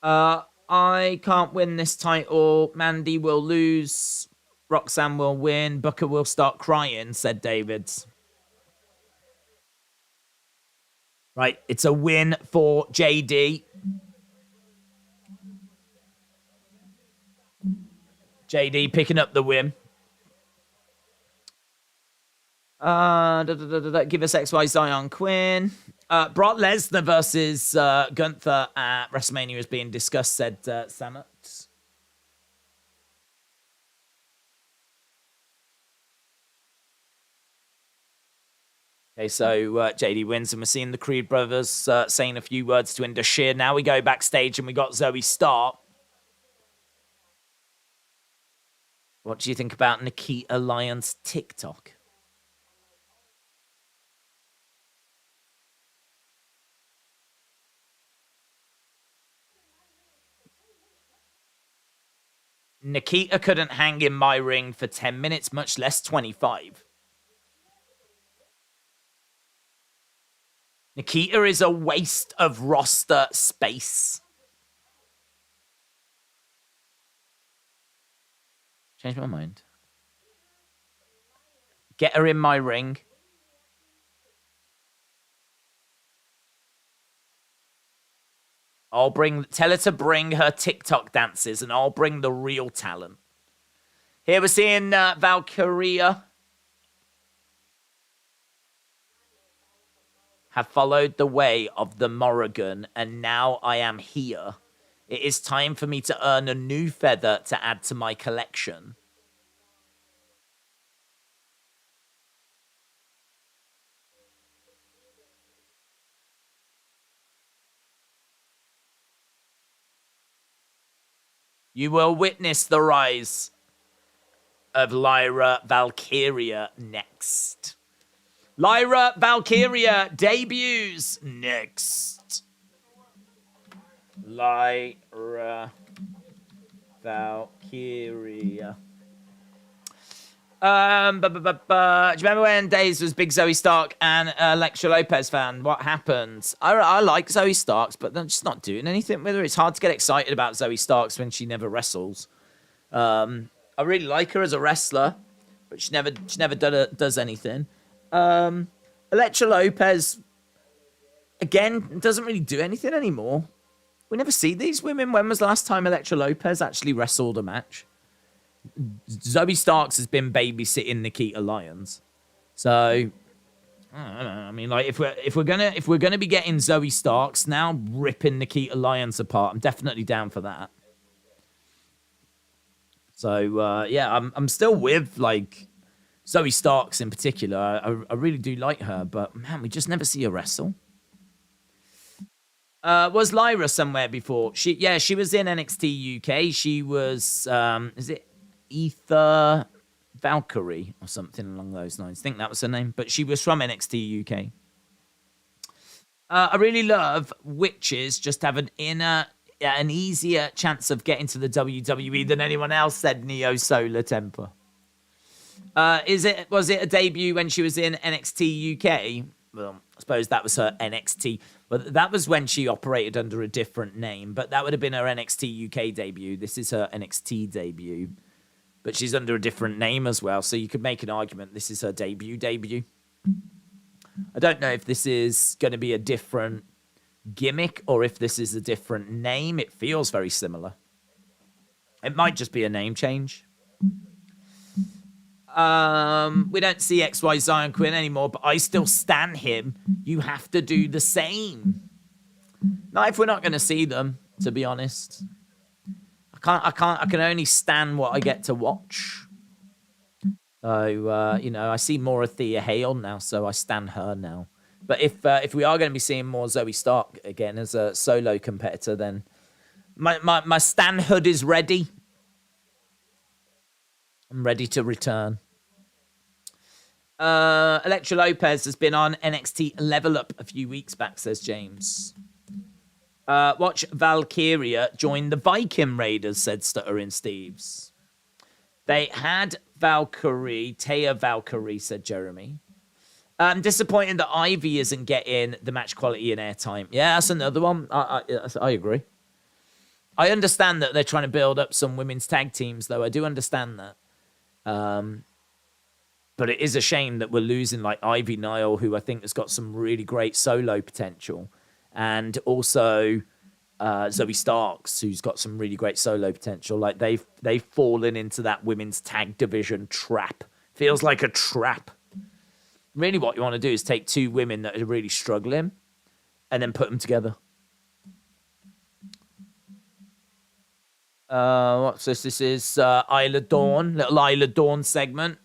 I can't win this title. Mandy will lose. Roxanne will win. Booker will start crying, said David. Right, it's a win for JD. JD picking up the win. Give us XY Zion Quinn. Brock Lesnar versus Gunther at WrestleMania is being discussed, said Samet. Okay, so JD wins, and we're seeing the Creed brothers saying a few words to Indashir. Now we go backstage, and we got Zoe Stark. What do you think about Nikita Lyons' TikTok? Nikita couldn't hang in my ring for 10 minutes, much less 25. Nikita is a waste of roster space. Change my mind. Get her in my ring. Tell her to bring her TikTok dances, and I'll bring the real talent. Here we're seeing Valkyria have followed the way of the Morrigan, and now I am here. It is time for me to earn a new feather to add to my collection. You will witness the rise of Lyra Valkyria next. Lyra Valkyria debuts next. Lyra Valkyria. Do you remember when Daze was big Zoe Stark and Alexa Lopez fan? What happened? I like Zoe Starks, but they're just not doing anything with her. It's hard to get excited about Zoe Starks when she never wrestles. I really like her as a wrestler, but she never does anything. Alexa Lopez, again, doesn't really do anything anymore. We never see these women. When was the last time Alexa Lopez actually wrestled a match? Zoe Starks has been babysitting Nikita Lyons, so I don't know. I mean, like if we're gonna be getting Zoe Starks now ripping Nikita Lyons apart, I'm definitely down for that. So yeah, I'm still with like Zoe Starks in particular. I really do like her, but man, we just never see her wrestle. Was Lyra somewhere before? She was in NXT UK. She was is it Ether Valkyrie or something along those lines. I think that was her name, but she was from NXT UK. I really love witches just have an easier chance of getting to the WWE than anyone else, said Neo Solar Temper. Was it a debut when she was in NXT UK? Well, I suppose that was her NXT, but that was when she operated under a different name, but that would have been her NXT UK debut. This is her NXT debut. But she's under a different name as well, so you could make an argument this is her debut. I don't know if this is going to be a different gimmick or if this is a different name. It feels very similar. It might just be a name change. We don't see XY Zion Quinn anymore, but I still stan him. You have to do the same. Not if we're not going to see them, to be honest. I can only stand what I get to watch. So, I see more of Thea Hale now, so I stand her now. But if we are going to be seeing more Zoe Stark again as a solo competitor, then my stanhood is ready. I'm ready to return. Alexa Lopez has been on NXT Level Up a few weeks back, says James. Watch Valkyria join the Viking Raiders, said Stuttering Steves. They had Valkyrie, Taya Valkyrie, said Jeremy. I'm disappointed that Ivy isn't getting the match quality and airtime. Yeah, that's another one. I agree. I understand that they're trying to build up some women's tag teams, though. I do understand that. But it is a shame that we're losing like Ivy Nile, who I think has got some really great solo potential. And also Zoe Starks, who's got some really great solo potential. Like they've fallen into that women's tag division trap. Feels like a trap. Really what you want to do is take two women that are really struggling and then put them together. What's this? This is Isla Dawn, little Isla Dawn segment.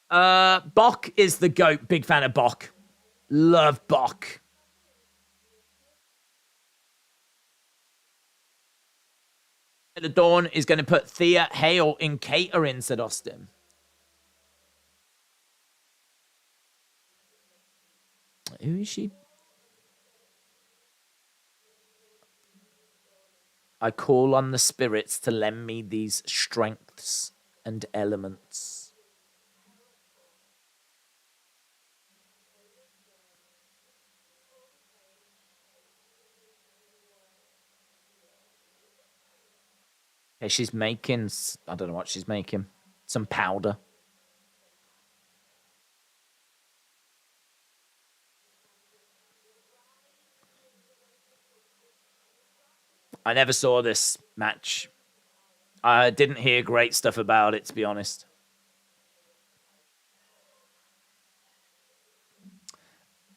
Bok is the GOAT. Big fan of Bok. Love Bok. The Dawn is going to put Thea Hale in catering, said Austin. Who is she? I call on the spirits to lend me these strengths and elements. Okay, she's making, I don't know what she's making. Some powder. I never saw this match. I didn't hear great stuff about it, to be honest.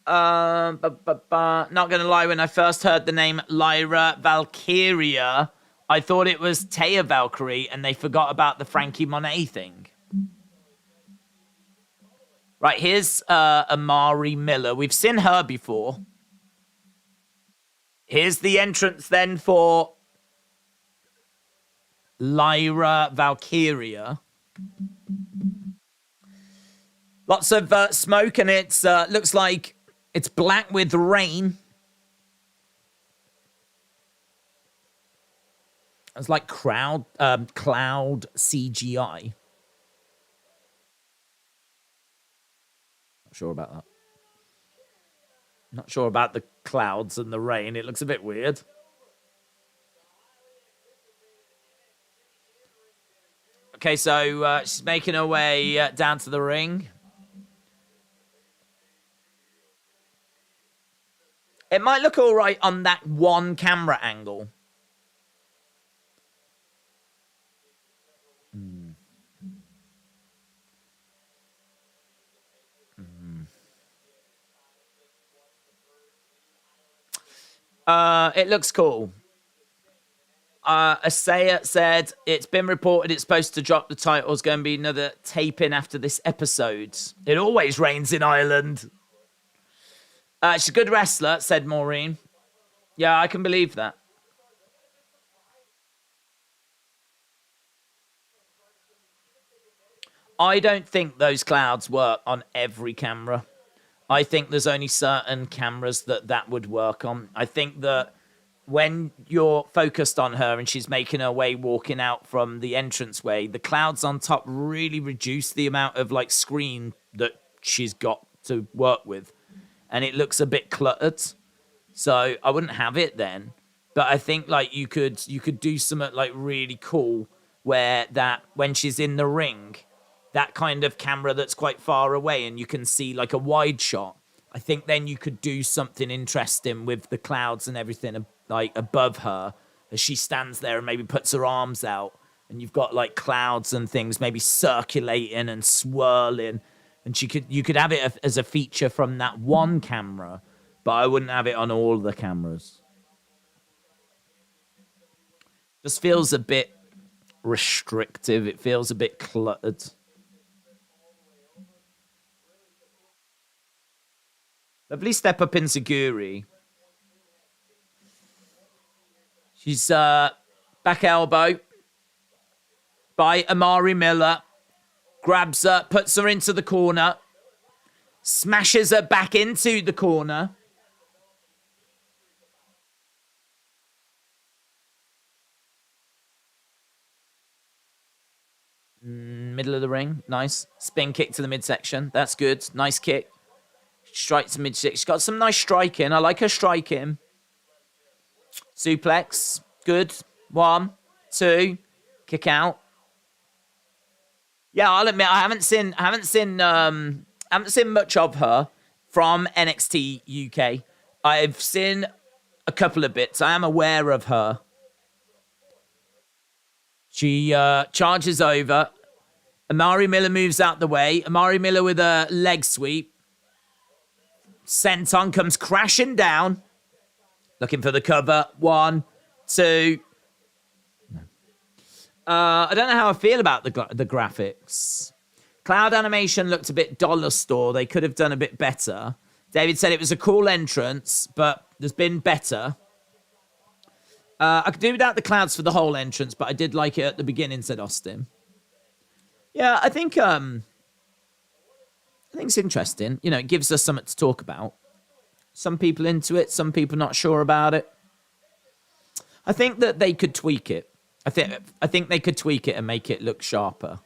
Not gonna lie, when I first heard the name Lyra Valkyria, I thought it was Taya Valkyrie, and they forgot about the Frankie Monet thing. Right, here's Amari Miller. We've seen her before. Here's the entrance then for Lyra Valkyria. Lots of smoke, and it looks like it's black with rain. It's like cloud CGI. Not sure about that. Not sure about the clouds and the rain. It looks a bit weird. Okay, so she's making her way down to the ring. It might look all right on that one camera angle. It looks cool. Asaya said, it's been reported it's supposed to drop the title. It's going to be another taping after this episode. It always rains in Ireland. She's a good wrestler, said Maureen. Yeah, I can believe that. I don't think those clouds work on every camera. I think there's only certain cameras that would work on. I think that when you're focused on her and she's making her way walking out from the entranceway, the clouds on top really reduce the amount of like screen that she's got to work with. And it looks a bit cluttered. So I wouldn't have it then. But I think like you could do something like really cool where that when she's in the ring, that kind of camera that's quite far away and you can see like a wide shot. I think then you could do something interesting with the clouds and everything like above her as she stands there and maybe puts her arms out and you've got like clouds and things maybe circulating and swirling, and you could have it as a feature from that one camera, but I wouldn't have it on all the cameras. Just feels a bit restrictive. It feels a bit cluttered. Lovely step up in Zaguri. She's back elbow by Amari Miller. Grabs her, puts her into the corner. Smashes her back into the corner. Middle of the ring. Nice. Spin kick to the midsection. That's good. Nice kick. Strike to mid-six. She's got some nice striking. I like her striking. Suplex. Good. 1, 2. Kick out. Yeah, I'll admit I haven't seen much of her from NXT UK. I've seen a couple of bits. I am aware of her. She charges over. Amari Miller moves out the way. Amari Miller with a leg sweep. Senton comes crashing down. Looking for the cover. 1, 2. I don't know how I feel about the graphics. Cloud animation looked a bit dollar store. They could have done a bit better. David said it was a cool entrance, but there's been better. I could do without the clouds for the whole entrance, but I did like it at the beginning, said Austin. Yeah, I think it's interesting. You know, it gives us something to talk about. Some people into it, some people not sure about it. I think that they could tweak it. I think they could tweak it and make it look sharper.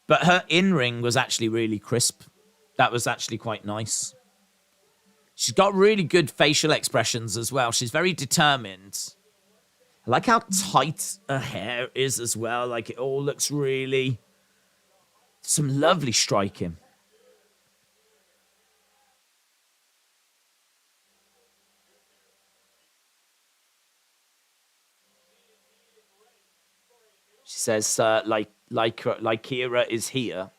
But her in-ring was actually really crisp. That was actually quite nice. She's got really good facial expressions as well. She's very determined. I like how tight her hair is as well. Like, it all looks really... Some lovely striking. She says, Kira is here.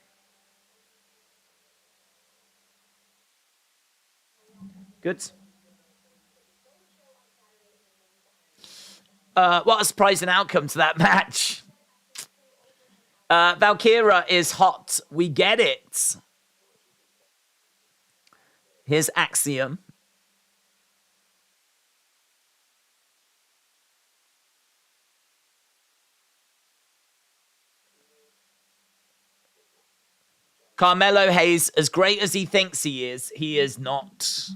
Good. What a surprising outcome to that match. Valkyria is hot. We get it. Here's Axiom. Carmelo Hayes, as great as he thinks he is not.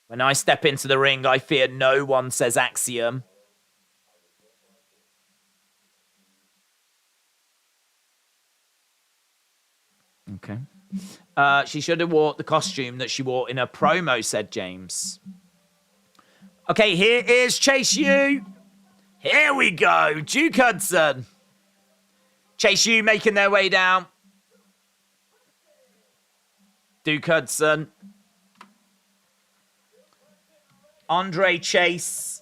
When I step into the ring, I fear no one, says Axiom. Okay. She should have wore the costume that she wore in her promo, said James. Okay, here is Chase U. Here we go. Duke Hudson. Chase U making their way down. Duke Hudson. Andre Chase.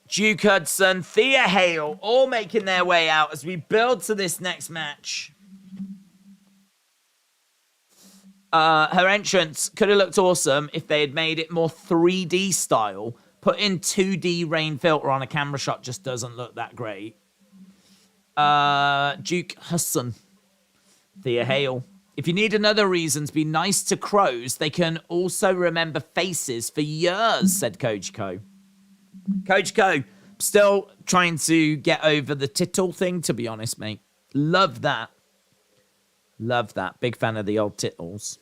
Duke Hudson. Thea Hale. All making their way out as we build to this next match. Her entrance could have looked awesome if they had made it more 3D style. Put in 2D rain filter on a camera shot just doesn't look that great. Duke Hudson. Thea Hale. If you need another reason to be nice to crows, they can also remember faces for years, said Coach Co. Coach Co, still trying to get over the tittle thing, to be honest, mate. Love that. Love that. Big fan of the old tittles.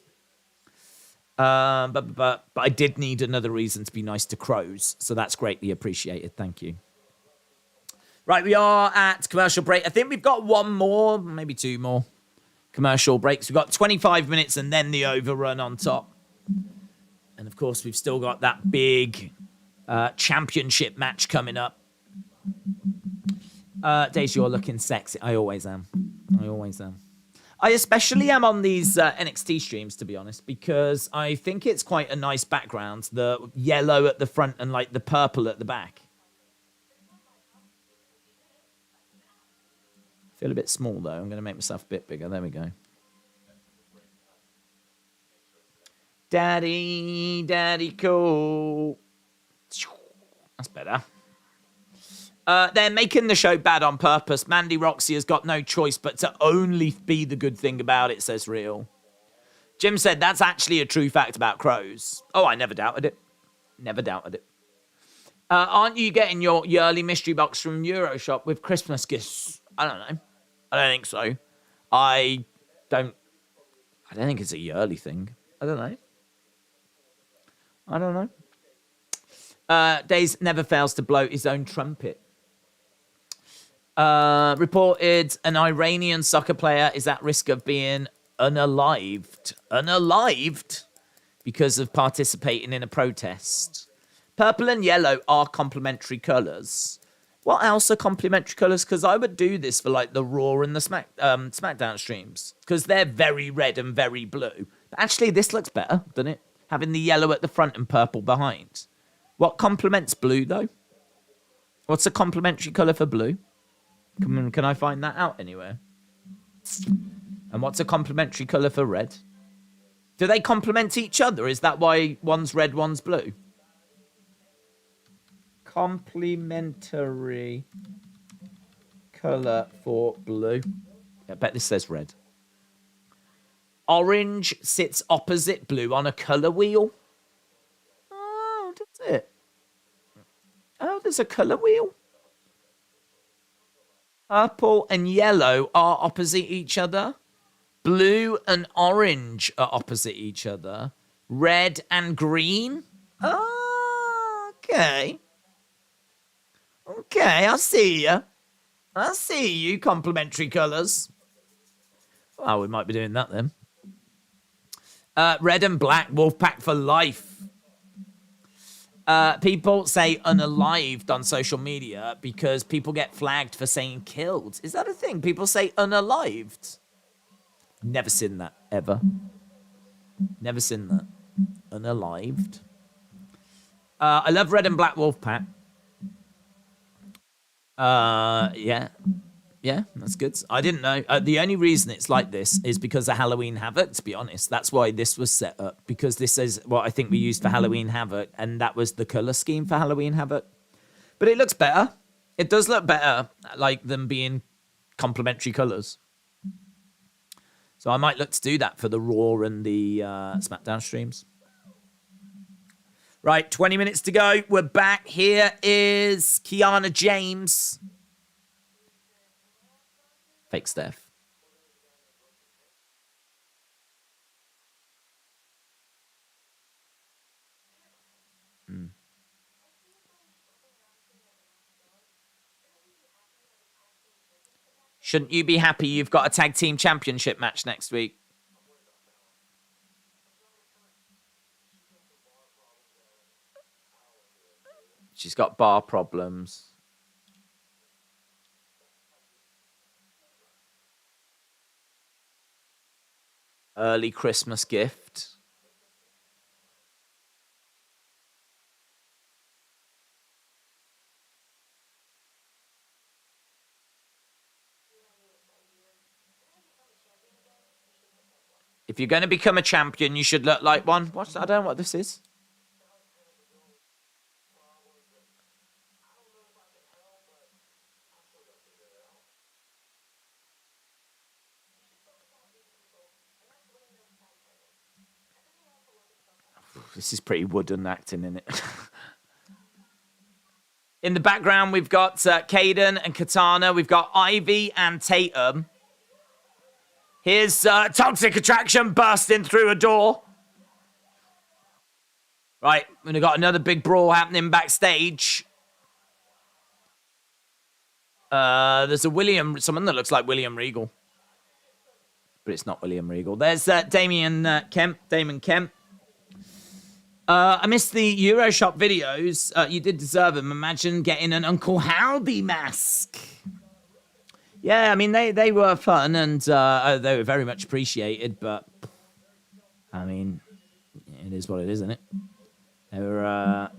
But I did need another reason to be nice to crows, so that's greatly appreciated. Thank you. Right, we are at commercial break. I think we've got one more, maybe two more commercial breaks. We've got 25 minutes and then the overrun on top. And, of course, we've still got that big championship match coming up. Daze, you're looking sexy. I always am. I especially am on these NXT streams, to be honest, because I think it's quite a nice background. The yellow at the front and, like, the purple at the back. Feel a bit small, though. I'm going to make myself a bit bigger. There we go. Daddy, cool. That's better. They're making the show bad on purpose. Mandy Roxy has got no choice but to only be the good thing about it, says Real. Jim said that's actually a true fact about crows. Oh, I never doubted it. Aren't you getting your yearly mystery box from Euroshop with Christmas gifts? I don't know. I don't think so. I don't think it's a yearly thing. I don't know. Daze never fails to blow his own trumpet. Reported an Iranian soccer player is at risk of being unalived because of participating in a protest. Purple and yellow are complementary colours. What else are complementary colours? Because I would do this for like the Raw and the SmackDown streams. Because they're very red and very blue. But actually, this looks better, doesn't it? Having the yellow at the front and purple behind. What complements blue, though? What's a complementary colour for blue? Can I find that out anywhere? And what's a complementary colour for red? Do they complement each other? Is that why one's red, one's blue? Complementary colour for blue. I bet this says red. Orange sits opposite blue on a colour wheel. Oh, does it? Oh, there's a colour wheel. Purple and yellow are opposite each other. Blue and orange are opposite each other. Red and green. Oh, okay. Okay, I see you. I see you, complementary colours. Well, we might be doing that then. Red and black, Wolfpack for life. People say unalived on social media because people get flagged for saying killed. Is that a thing? People say unalived? Never seen that, ever. Never seen that. Unalived. I love red and black Wolfpack. Yeah. Yeah, that's good. I didn't know. The only reason it's like this is because of Halloween Havoc, to be honest. That's why this was set up. Because this is what I think we used for Halloween Havoc. And that was the colour scheme for Halloween Havoc. But it looks better. It does look better, like them being complementary colours. So I might look to do that for the Raw and the SmackDown streams. Right, 20 minutes to go. We're back. Here is Kiana James. Fake Steph. Shouldn't you be happy you've got a tag team championship match next week? She's got bar problems. Early Christmas gift. If you're going to become a champion, you should look like one. What? I don't know what this is. This is pretty wooden acting, isn't it? In the background, we've got Caden and Katana. We've got Ivy and Tatum. Here's Toxic Attraction bursting through a door. Right, we've got another big brawl happening backstage. There's a someone that looks like William Regal. But it's not William Regal. There's Damon Kemp. I missed the Euroshop videos. You did deserve them. Imagine getting an Uncle Howdy mask. Yeah, I mean, they were fun and they were very much appreciated, but I mean, it is what it is, isn't it? They were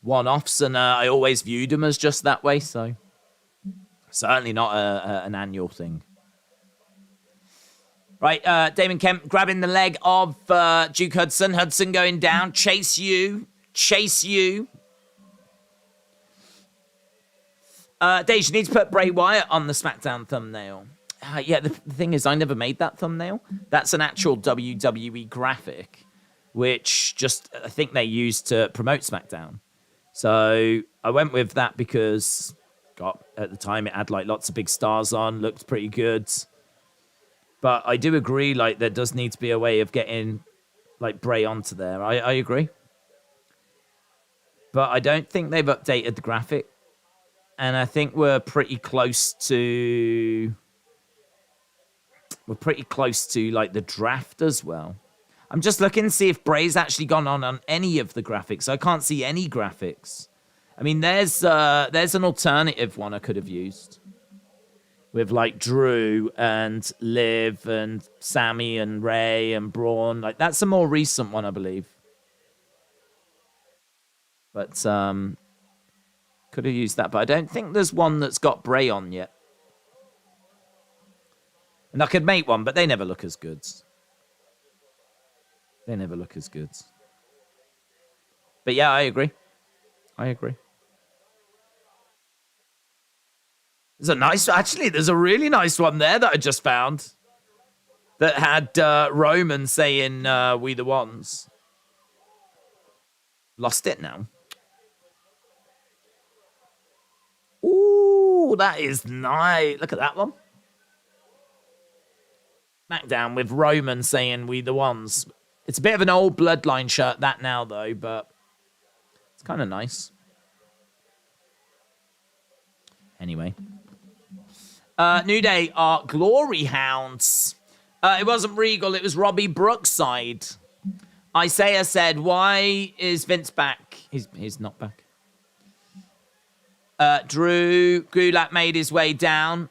one-offs, and I always viewed them as just that way, so certainly not an annual thing. Right, Damon Kemp grabbing the leg of Duke Hudson. Hudson going down. Chase you. Daze, you need to put Bray Wyatt on the SmackDown thumbnail. Yeah, the thing is, I never made that thumbnail. That's an actual WWE graphic, which I think they used to promote SmackDown. So I went with that because, at the time, it had like lots of big stars on, looked pretty good. But I do agree, like, there does need to be a way of getting, like, Bray onto there. I agree. But I don't think they've updated the graphic. And I think we're pretty close to... like, the draft as well. I'm just looking to see if Bray's actually gone on any of the graphics. I can't see any graphics. I mean, there's an alternative one I could have used. With, like, Drew and Liv and Sammy and Ray and Braun. Like, that's a more recent one, I believe. But, Could have used that, but I don't think there's one that's got Bray on yet. And I could make one, but they never look as good. They never look as good. But yeah, I agree. There's a really nice one there that I just found. That had Roman saying, we the ones. Lost it now. Ooh, that is nice. Look at that one. SmackDown with Roman saying, we the ones. It's a bit of an old Bloodline shirt, that now, though, but it's kind of nice. Anyway. New Day are Glory Hounds. It wasn't Regal, it was Robbie Brookside. Isaiah said, why is Vince back? He's not back. Drew Gulak made his way down.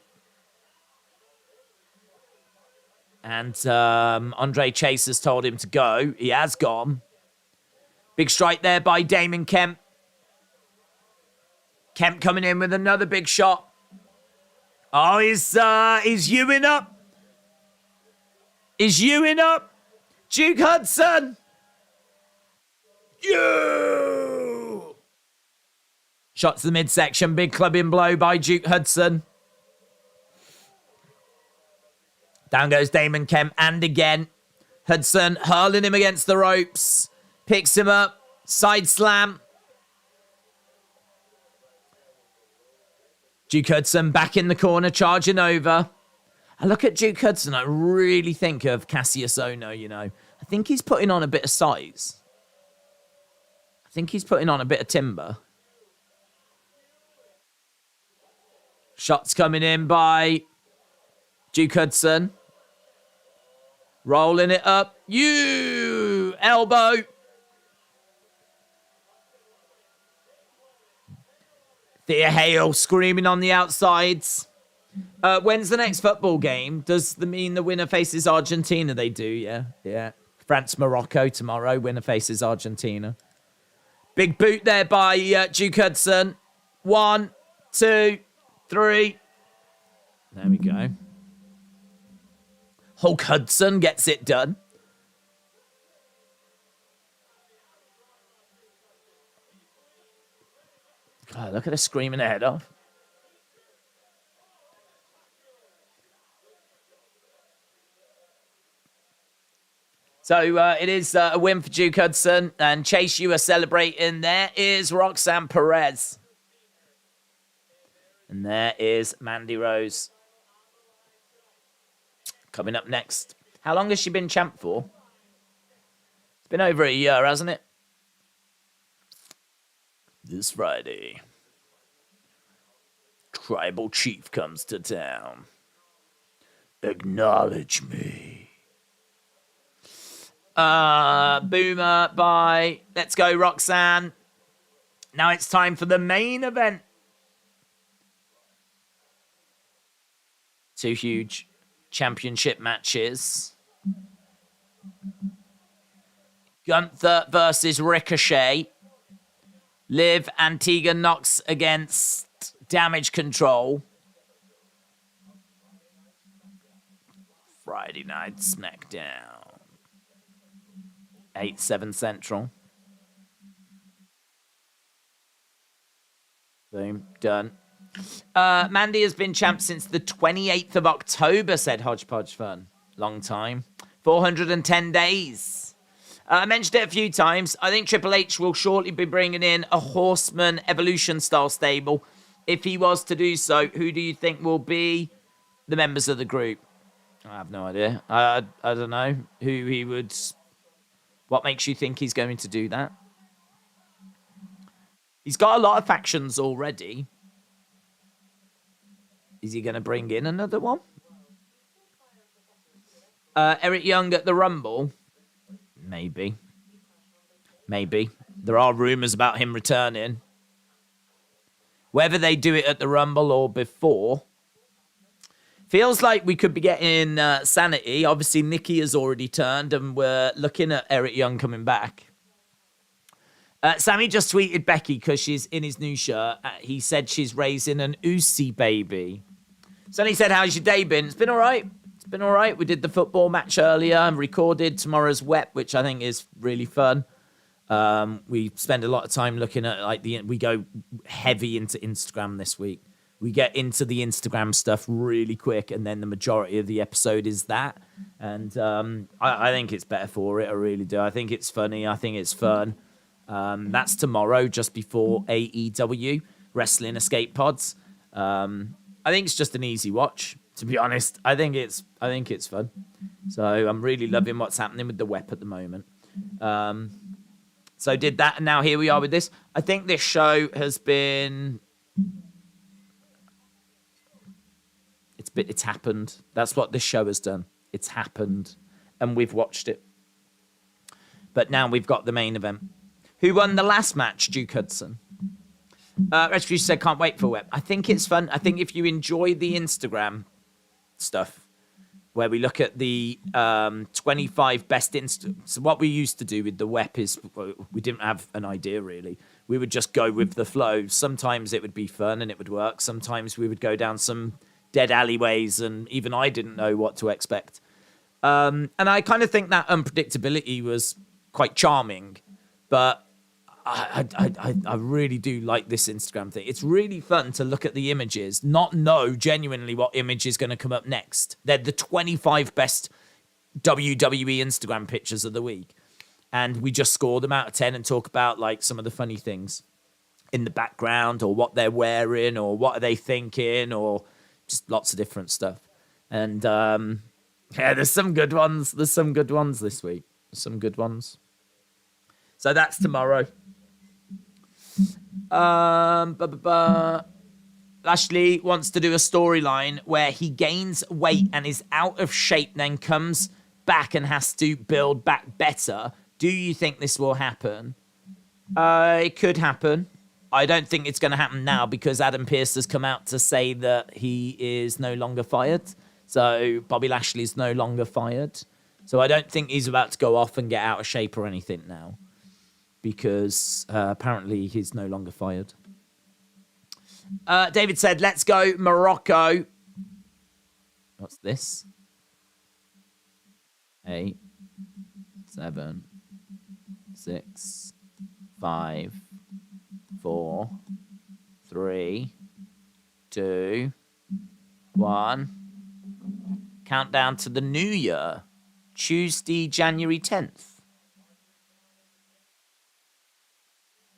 And Andre Chase has told him to go. He has gone. Big strike there by Damon Kemp. Kemp coming in with another big shot. Oh, he's Ewing up. Is Ewing up? Duke Hudson. You. Shot to the midsection. Big clubbing blow by Duke Hudson. Down goes Damon Kemp, and again. Hudson hurling him against the ropes. Picks him up. Side slam. Duke Hudson back in the corner, charging over. I look at Duke Hudson, I really think of Cassius Ohno, you know. I think he's putting on a bit of size. I think he's putting on a bit of timber. Shots coming in by Duke Hudson. Rolling it up. You! Elbow. Thea Hale screaming on the outsides. When's the next football game? Does that mean the winner faces Argentina? They do, yeah. France-Morocco tomorrow. Winner faces Argentina. Big boot there by Duke Hudson. 1, 2, 3. There we go. Hulk Hudson gets it done. God, look at her screaming her head off. So it is a win for Duke Hudson. And Chase, you are celebrating. There is Roxanne Perez. And there is Mandy Rose. Coming up next. How long has she been champ for? It's been over a year, hasn't it? This Friday, Tribal Chief comes to town. Acknowledge me. Boomer by Let's Go Roxanne. Now it's time for the main event. Two huge championship matches. Gunther versus Ricochet. Liv and Tegan Nox against Damage Control. Friday Night SmackDown. 8/7 Central. Boom. Done. Mandy has been champ since the 28th of October, said Hodgepodge Fun. Long time. 410 days. I mentioned it a few times. I think Triple H will shortly be bringing in a Horseman Evolution-style stable. If he was to do so, who do you think will be the members of the group? I have no idea. I don't know who he would... What makes you think he's going to do that? He's got a lot of factions already. Is he going to bring in another one? Eric Young at the Rumble? Maybe. There are rumours about him returning. Whether they do it at the Rumble or before. Feels like we could be getting Sanity. Obviously, Nikki has already turned and we're looking at Eric Young coming back. Sammy just tweeted Becky because she's in his new shirt. He said she's raising an Odyssey baby. Sonny said, how's your day been? It's been all right. It's been all right. We did the football match earlier and recorded tomorrow's Wet, which I think is really fun. We spend a lot of time looking at we go heavy into Instagram this week. We get into the Instagram stuff really quick, and then the majority of the episode is that. And I think it's better for it. I really do. I think it's funny. I think it's fun. That's tomorrow, just before AEW Wrestling Escape Pods. I think it's just an easy watch, to be honest. I think it's fun. So I'm really loving what's happening with the WEP at the moment. So did that, and now here we are with this. I think this show has been... It's happened. That's what this show has done. It's happened, and we've watched it. But now we've got the main event. Who won the last match? Duke Hudson. Rescue said, can't wait for WEP. I think it's fun. I think if you enjoy the Instagram stuff, where we look at the 25 best So what we used to do with the WEP is we didn't have an idea, really. We would just go with the flow. Sometimes it would be fun and it would work. Sometimes we would go down some dead alleyways, and even I didn't know what to expect. And I kind of think that unpredictability was quite charming, but I really do like this Instagram thing. It's really fun to look at the images, not know genuinely what image is going to come up next. They're the 25 best WWE Instagram pictures of the week. And we just score them out of 10 and talk about like some of the funny things in the background, or what they're wearing, or what are they thinking, or just lots of different stuff. And yeah, there's some good ones. There's some good ones this week. There's some good ones. So that's tomorrow. Lashley wants to do a storyline where he gains weight and is out of shape, then comes back and has to build back better. Do you think this will happen? It could happen. I don't think it's going to happen now, because Adam Pearce has come out to say that he is no longer fired. So Bobby Lashley's no longer fired. So I don't think he's about to go off and get out of shape or anything now, because apparently he's no longer fired. David said, let's go Morocco. What's this? 8, 7, 6, 5, 4, 3, 2, 1. Countdown to the new year. Tuesday, January 10th.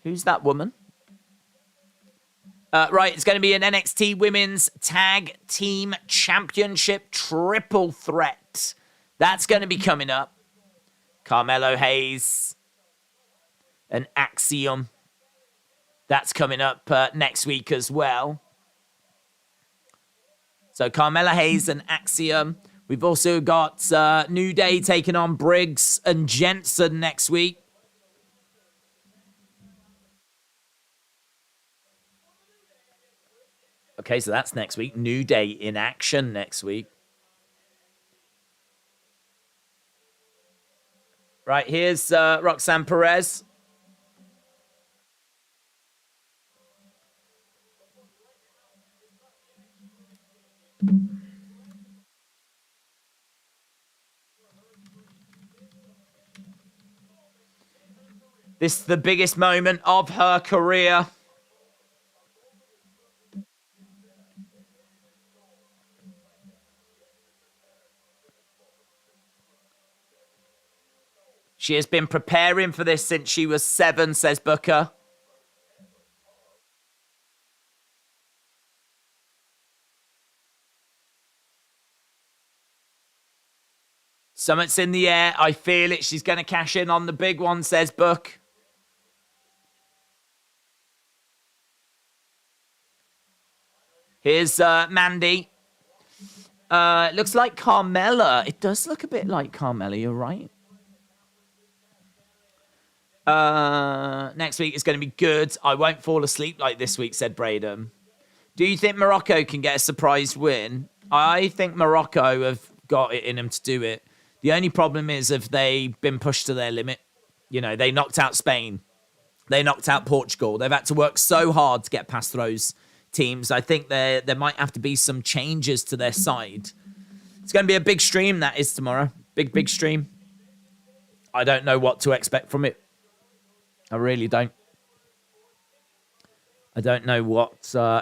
Who's that woman? Right, it's going to be an NXT Women's Tag Team Championship triple threat. That's going to be coming up. Carmelo Hayes and Axiom. That's coming up next week as well. So Carmella Hayes and Axiom. We've also got New Day taking on Briggs and Jensen next week. Okay, so that's next week. New Day in action next week. Right, here's Roxanne Perez. This is the biggest moment of her career. She has been preparing for this since she was 7, says Booker. Summit's in the air. I feel it. She's going to cash in on the big one, says Book. Here's Mandy. It looks like Carmella. It does look a bit like Carmella, you're right. Next week is going to be good. I won't fall asleep like this week, said Braden. Do you think Morocco can get a surprise win? I think Morocco have got it in them to do it. The only problem is if they've been pushed to their limit. You know, they knocked out Spain. They knocked out Portugal. They've had to work so hard to get past those teams. I think there might have to be some changes to their side. It's going to be a big stream, that is, tomorrow. Big stream. I don't know what to expect from it. I really don't. I don't know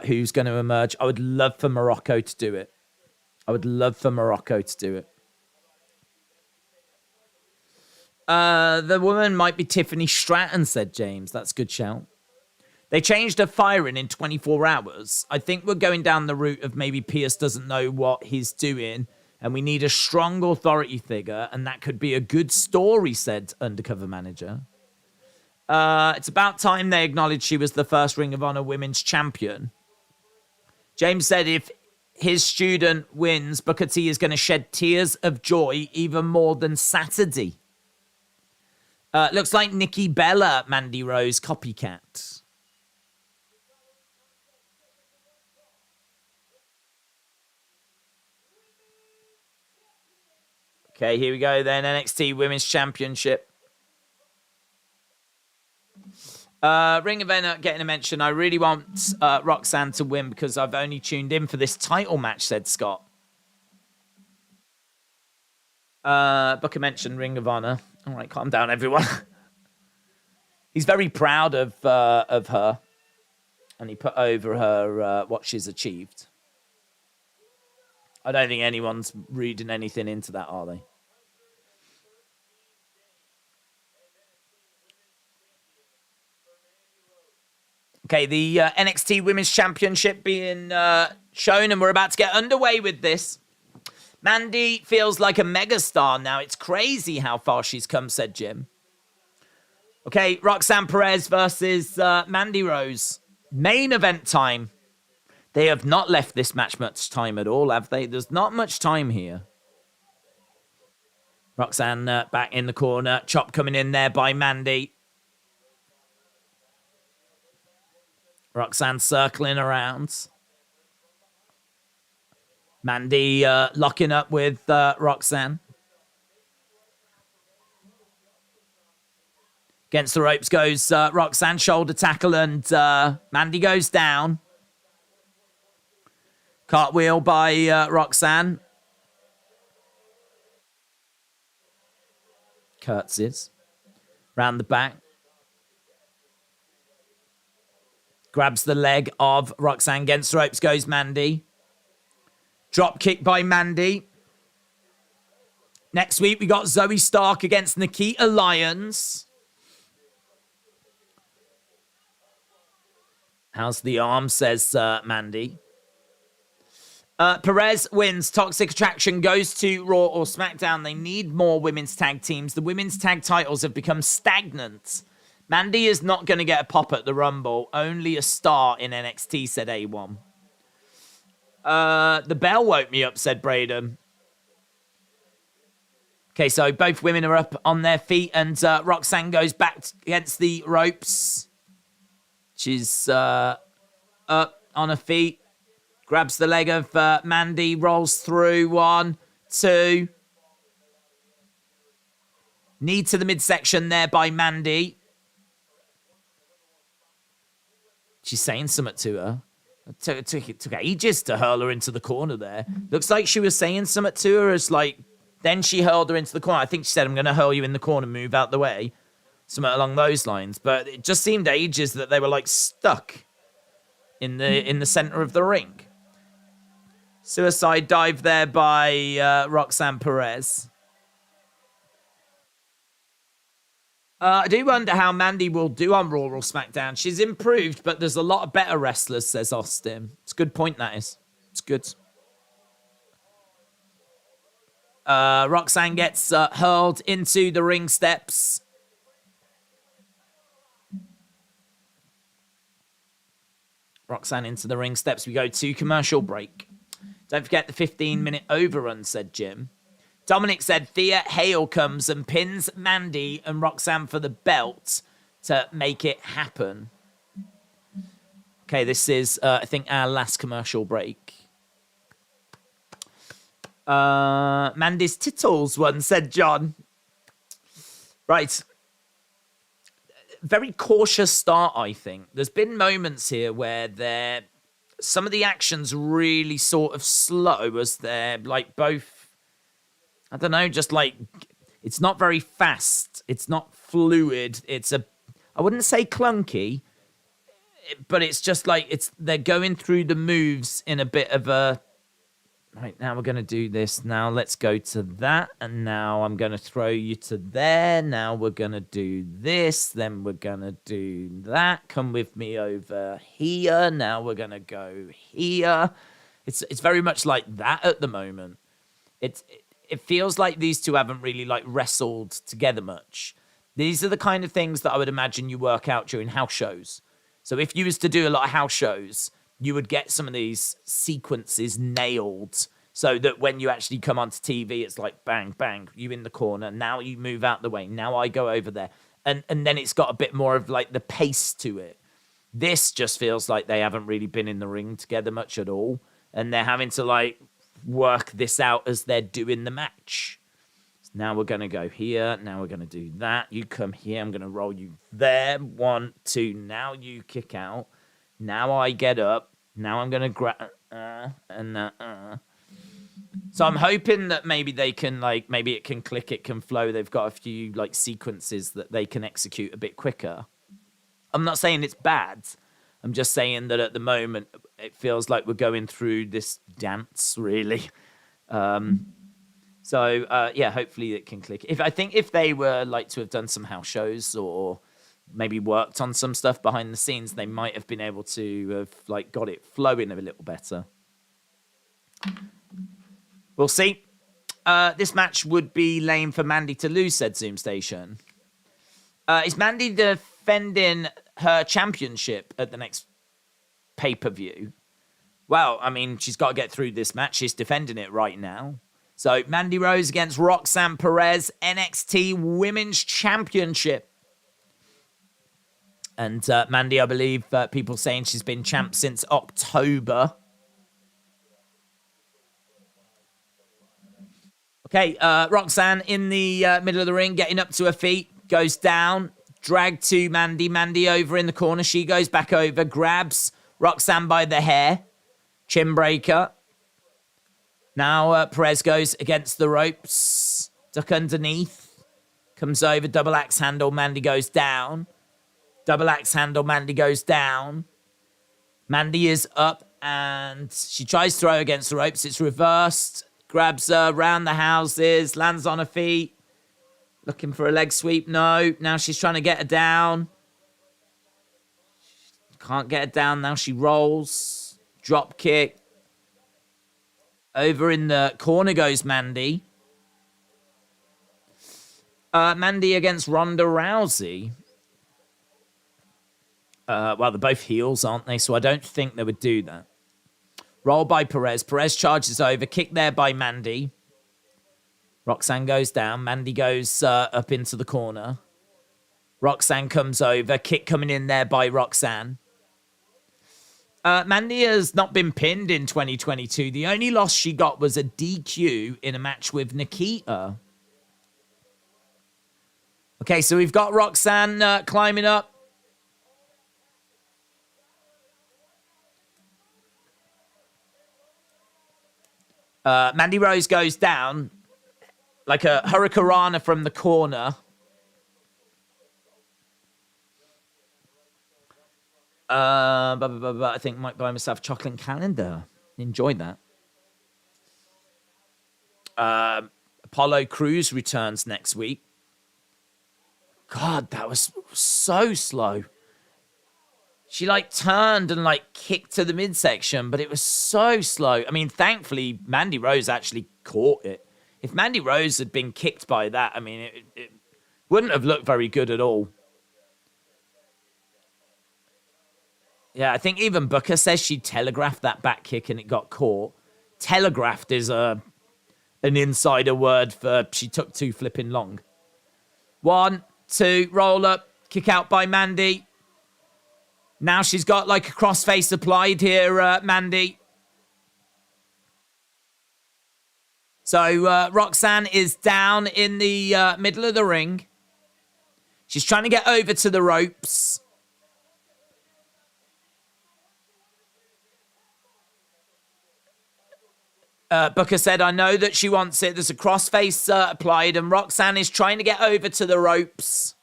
who's going to emerge. I would love for Morocco to do it. The woman might be Tiffany Stratton, said James. That's a good shout. They changed her firing in 24 hours. I think we're going down the route of maybe Pierce doesn't know what he's doing, and we need a strong authority figure, and that could be a good story, said Undercover Manager. It's about time they acknowledged she was the first Ring of Honor Women's Champion. James said if his student wins, Booker T is going to shed tears of joy even more than Saturday. Looks like Nikki Bella, Mandy Rose, copycat. Okay, here we go then. NXT Women's Championship. Ring of Honor getting a mention. I really want Roxanne to win because I've only tuned in for this title match, said Scott. Booker mentioned Ring of Honor. All right, calm down, everyone. He's very proud of her. And he put over her what she's achieved. I don't think anyone's reading anything into that, are they? Okay, the NXT Women's Championship being shown, and we're about to get underway with this. Mandy feels like a megastar now. It's crazy how far she's come, said Jim. Okay, Roxanne Perez versus Mandy Rose. Main event time. They have not left this match much time at all, have they? There's not much time here. Roxanne back in the corner. Chop coming in there by Mandy. Roxanne circling around. Mandy locking up with Roxanne. Against the ropes goes Roxanne, shoulder tackle, and Mandy goes down. Cartwheel by Roxanne. Curtsies. Round the back. Grabs the leg of Roxanne. Against the ropes goes Mandy. Drop kick by Mandy. Next week we got Zoe Stark against Nikita Lyons. How's the arm, says Mandy. Perez wins. Toxic Attraction goes to Raw or SmackDown. They need more women's tag teams. The women's tag titles have become stagnant. Mandy is not going to get a pop at the Rumble. Only a star in NXT, said A1. The bell woke me up, said Braden. Okay, so both women are up on their feet, and Roxanne goes back against the ropes. She's up on her feet. Grabs the leg of Mandy, rolls through. 1, 2. Knee to the midsection there by Mandy. She's saying something to her. It took ages to hurl her into the corner there. Looks like she was saying something to her as like, then she hurled her into the corner. I think she said, I'm going to hurl you in the corner, move out the way. Something along those lines. But it just seemed ages that they were like stuck in the center of the ring. Suicide dive there by Roxanne Perez. I do wonder how Mandy will do on Raw or SmackDown. She's improved, but there's a lot of better wrestlers, says Austin. It's a good point, that is. It's good. Roxanne gets hurled into the ring steps. Roxanne into the ring steps. We go to commercial break. Don't forget the 15-minute overrun, said Jim. Dominic said Thea Hale comes and pins Mandy and Roxanne for the belt to make it happen. Okay, this is, I think, our last commercial break. Mandy's tittles one, said John. Right. very cautious start, I think. There's been moments here where some of the actions really sort of slow as they're like both, I don't know, just like, it's not very fast. It's not fluid. I wouldn't say clunky, but it's just like they're going through the moves in a bit of a, right, now we're going to do this. Now let's go to that. And now I'm going to throw you to there. Now we're going to do this. Then we're going to do that. Come with me over here. Now we're going to go here. It's very much like that at the moment. It feels like these two haven't really like wrestled together much. These are the kind of things that I would imagine you work out during house shows. So if you was to do a lot of house shows, you would get some of these sequences nailed so that when you actually come onto TV, it's like bang, bang, you in the corner. Now you move out the way. Now I go over there. And then it's got a bit more of like the pace to it. This just feels like they haven't really been in the ring together much at all. And they're having to like work this out as they're doing the match. So now we're going to go here. Now we're going to do that. You come here. I'm going to roll you there. 1, 2. Now you kick out. Now I get up. Now I'm going to grab... So I'm hoping that maybe they can, like, maybe it can click, it can flow. They've got a few, like, sequences that they can execute a bit quicker. I'm not saying it's bad. I'm just saying that at the moment, it feels like we're going through this dance, really. Yeah, hopefully it can click. I think if they were, like, to have done some house shows or maybe worked on some stuff behind the scenes, they might have been able to have like got it flowing a little better. We'll see. This match would be lame for Mandy to lose, said Zoom Station. Is Mandy defending her championship at the next pay-per-view? Well, I mean, she's got to get through this match. She's defending it right now. So Mandy Rose against Roxanne Perez, NXT Women's Championship. And Mandy, I believe, people saying she's been champ since October. Okay, Roxanne in the middle of the ring, getting up to her feet, goes down, dragged to Mandy. Mandy over in the corner. She goes back over, grabs Roxanne by the hair. Chin breaker. Now Perez goes against the ropes. Duck underneath. Comes over, double axe handle. Mandy goes down. Double axe handle, Mandy goes down. Mandy is up and she tries to throw against the ropes. It's reversed. Grabs her round the houses, lands on her feet. Looking for a leg sweep. No. Now she's trying to get her down. Can't get her down. Now she rolls. Drop kick. Over in the corner goes Mandy. Mandy against Ronda Rousey. Well, they're both heels, aren't they? So I don't think they would do that. Roll by Perez. Perez charges over. Kick there by Mandy. Roxanne goes down. Mandy goes up into the corner. Roxanne comes over. Kick coming in there by Roxanne. Mandy has not been pinned in 2022. The only loss she got was a DQ in a match with Nikita. Okay, so we've got Roxanne climbing up. Mandy Rose goes down like a hurricanrana from the corner. I think I might buy myself a chocolate calendar. Enjoyed that. Apollo Crews returns next week. God, that was so slow. She like turned and like kicked to the midsection, but it was so slow. I mean, thankfully, Mandy Rose actually caught it. If Mandy Rose had been kicked by that, I mean, it wouldn't have looked very good at all. Yeah, I think even Booker says she telegraphed that back kick and it got caught. Telegraphed is an insider word for she took too flipping long. 1, 2, roll up, kick out by Mandy. Now she's got like a crossface applied here, Mandy. So Roxanne is down in the middle of the ring. She's trying to get over to the ropes. Booker said, I know that she wants it. There's a crossface applied, and Roxanne is trying to get over to the ropes.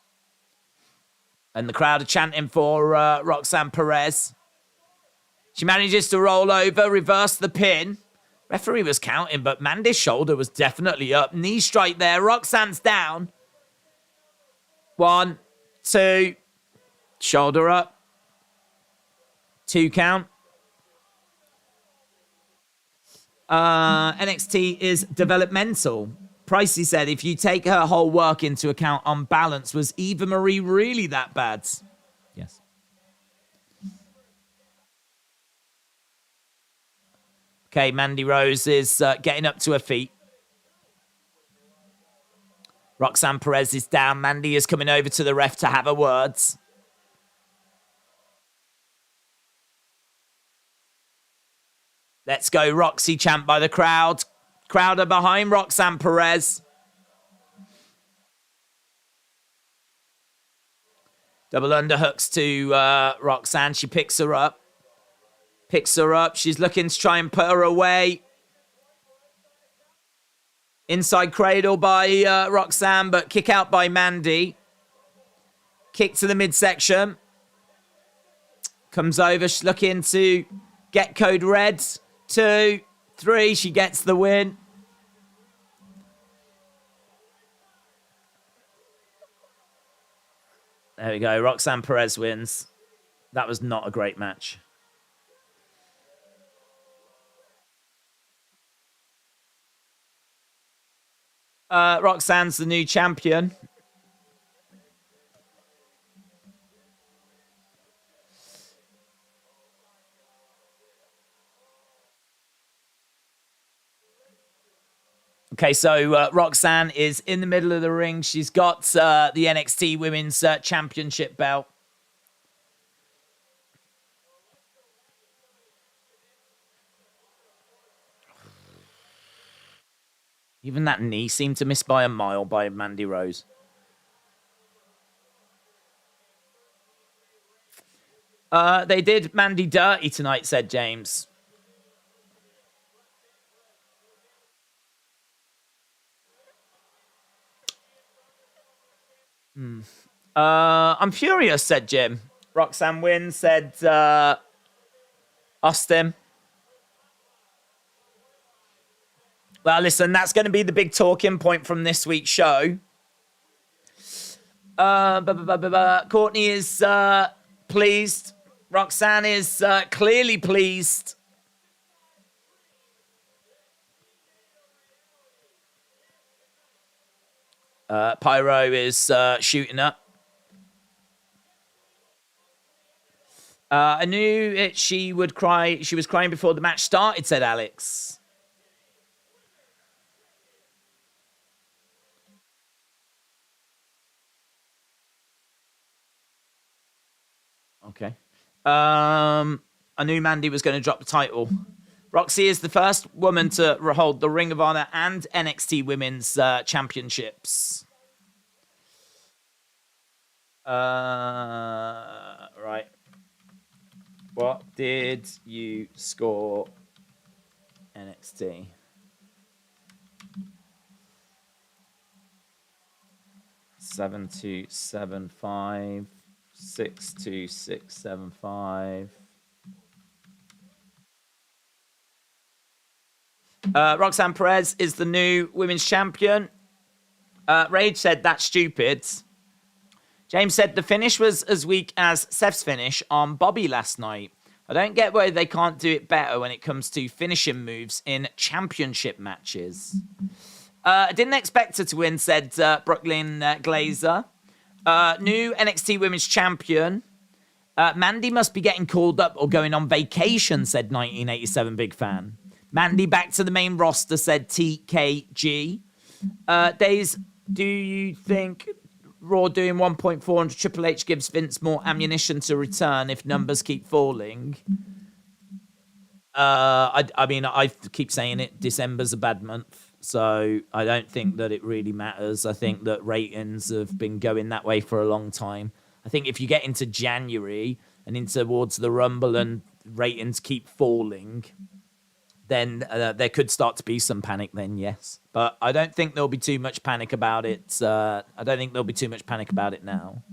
And the crowd are chanting for Roxanne Perez. She manages to roll over, reverse the pin. Referee was counting, but Mandy's shoulder was definitely up. Knee strike there. Roxanne's down. 1, 2. Shoulder up. 2 count. NXT is developmental. Pricey said, if you take her whole work into account on balance, was Eva Marie really that bad? Yes. Okay, Mandy Rose is getting up to her feet. Roxanne Perez is down. Mandy is coming over to the ref to have her words. Let's go, Roxy chant by the crowd. Crowd are behind Roxanne Perez. Double underhooks to Roxanne. She picks her up. She's looking to try and put her away. Inside cradle by Roxanne, but kick out by Mandy. Kick to the midsection. Comes over. She's looking to get code red. 2, 3. She gets the win. There we go. Roxanne Perez wins. That was not a great match. Roxanne's the new champion. Okay, so Roxanne is in the middle of the ring. She's got the NXT Women's Championship belt. Even that knee seemed to miss by a mile by Mandy Rose. They did Mandy dirty tonight, said James. I'm furious, said Jim. Roxanne wins, said Austin. Well, listen, that's going to be the big talking point from this week's show. Courtney is pleased. Roxanne is clearly pleased. Pyro is shooting up. I knew she would cry. She was crying before the match started, said Alex. Okay. I knew Mandy was going to drop the title. Roxy is the first woman to hold the Ring of Honor and NXT Women's Championships. Right. What did you score NXT? 7-2-7-5. 6-2-6-7-5. Roxanne Perez is the new women's champion. Rage said that's stupid. James said the finish was as weak as Seth's finish on Bobby last night. I don't get why they can't do it better when it comes to finishing moves in championship matches. I didn't expect her to win, said Brooklyn Glazer. New NXT Women's Champion. Mandy must be getting called up or going on vacation, said 1987 Big Fan. Mandy back to the main roster, said TKG. Daze, do you think Raw doing 1.4 and Triple H gives Vince more ammunition to return if numbers keep falling? I mean, I keep saying it. December's a bad month. So I don't think that it really matters. I think that ratings have been going that way for a long time. I think if you get into January and in towards the Rumble and ratings keep falling, then there could start to be some panic then, yes. But I don't think there'll be too much panic about it. I don't think there'll be too much panic about it now.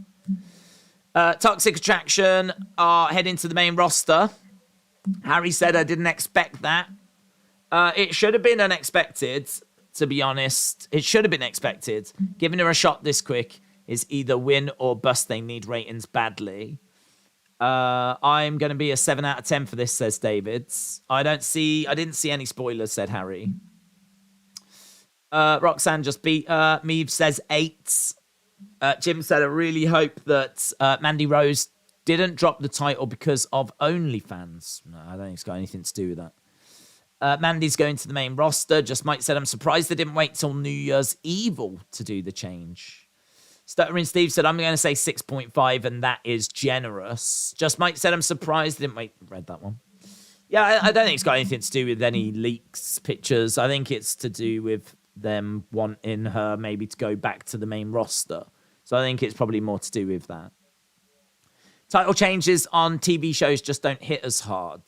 Toxic Attraction are heading to the main roster. Harry said, I didn't expect that. It should have been unexpected, to be honest. It should have been expected. Giving her a shot this quick is either win or bust. They need ratings badly. I'm going to be a 7 out of 10 for this, says David. I didn't see any spoilers, said Harry. Roxanne just beat Meave says 8. Jim said, I really hope that Mandy Rose didn't drop the title because of OnlyFans. No, I don't think it's got anything to do with that. Mandy's going to the main roster. Just Mike said, I'm surprised they didn't wait till New Year's Evil to do the change. Stuttering Steve said, I'm going to say 6.5, and that is generous. Just Mike said, I'm surprised they didn't wait. Read that one. Yeah, I don't think it's got anything to do with any leaks, pictures. I think it's to do with them wanting her maybe to go back to the main roster. So I think it's probably more to do with that. Title changes on TV shows just don't hit as hard.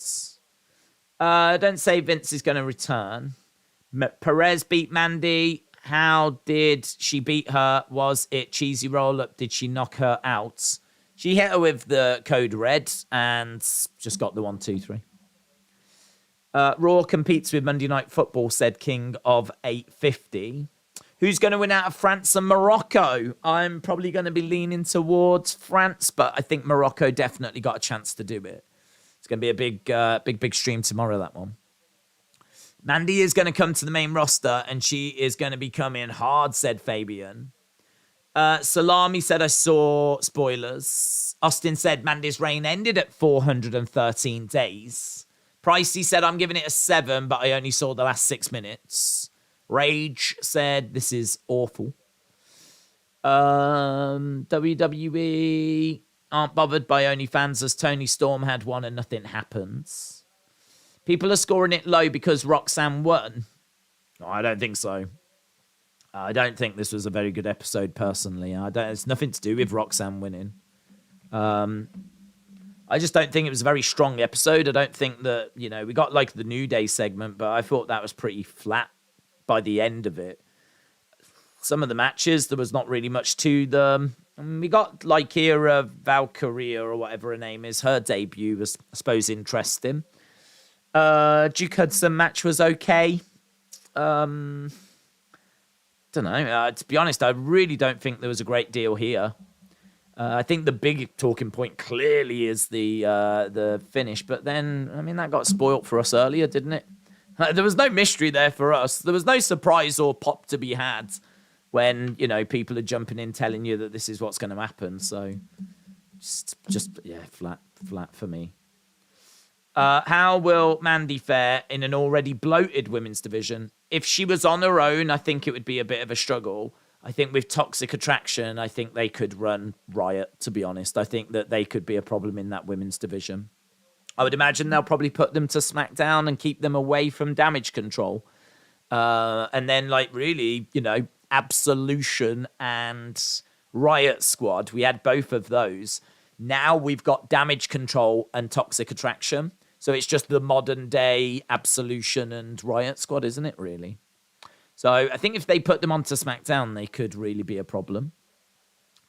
Don't say Vince is going to return. Perez beat Mandy. How did she beat her? Was it cheesy roll-up? Did she knock her out? She hit her with the code red and just got the 1, 2, 3. Raw competes with Monday Night Football, said King of 850. Who's going to win out of France and Morocco? I'm probably going to be leaning towards France, but I think Morocco definitely got a chance to do it. It's going to be a big stream tomorrow, that one. Mandy is going to come to the main roster, and she is going to be coming hard, said Fabian. Salami said, I saw spoilers. Austin said, Mandy's reign ended at 413 days. Pricey said, I'm giving it a 7, but I only saw the last 6 minutes. Rage said, this is awful. WWE aren't bothered by OnlyFans as Tony Storm had one and nothing happens. People are scoring it low because Roxanne won. No, I don't think so. I don't think this was a very good episode, personally. It's nothing to do with Roxanne winning. I just don't think it was a very strong episode. I don't think that, we got like the New Day segment, but I thought that was pretty flat by the end of it. Some of the matches, there was not really much to them. We got Lyra Valkyria or whatever her name is. Her debut was, I suppose, interesting. Duke Hudson match was okay. Don't know. To be honest, I really don't think there was a great deal here. I think the big talking point clearly is the finish, but then, that got spoilt for us earlier, didn't it? There was no mystery there for us. There was no surprise or pop to be had when, people are jumping in telling you that this is what's going to happen. So, flat for me. How will Mandy fare in an already bloated women's division? If she was on her own, I think it would be a bit of a struggle. I think with Toxic Attraction, I think they could run riot, to be honest. I think that they could be a problem in that women's division. I would imagine they'll probably put them to SmackDown and keep them away from Damage Control. And then, Absolution and Riot Squad. We had both of those. Now we've got Damage Control and Toxic Attraction. So it's just the modern day Absolution and Riot Squad, isn't it, really? So I think if they put them onto SmackDown, they could really be a problem.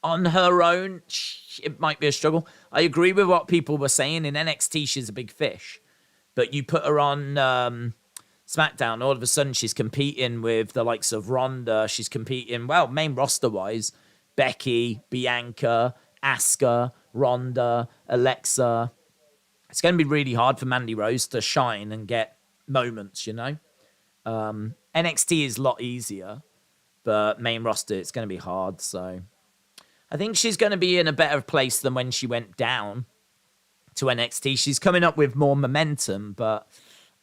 On her own, it might be a struggle. I agree with what people were saying. In NXT, she's a big fish. But you put her on SmackDown, all of a sudden she's competing with the likes of Ronda. She's competing, main roster-wise, Becky, Bianca, Asuka, Ronda, Alexa. It's going to be really hard for Mandy Rose to shine and get moments, NXT is a lot easier, but main roster, it's going to be hard. So I think she's going to be in a better place than when she went down to NXT. She's coming up with more momentum, but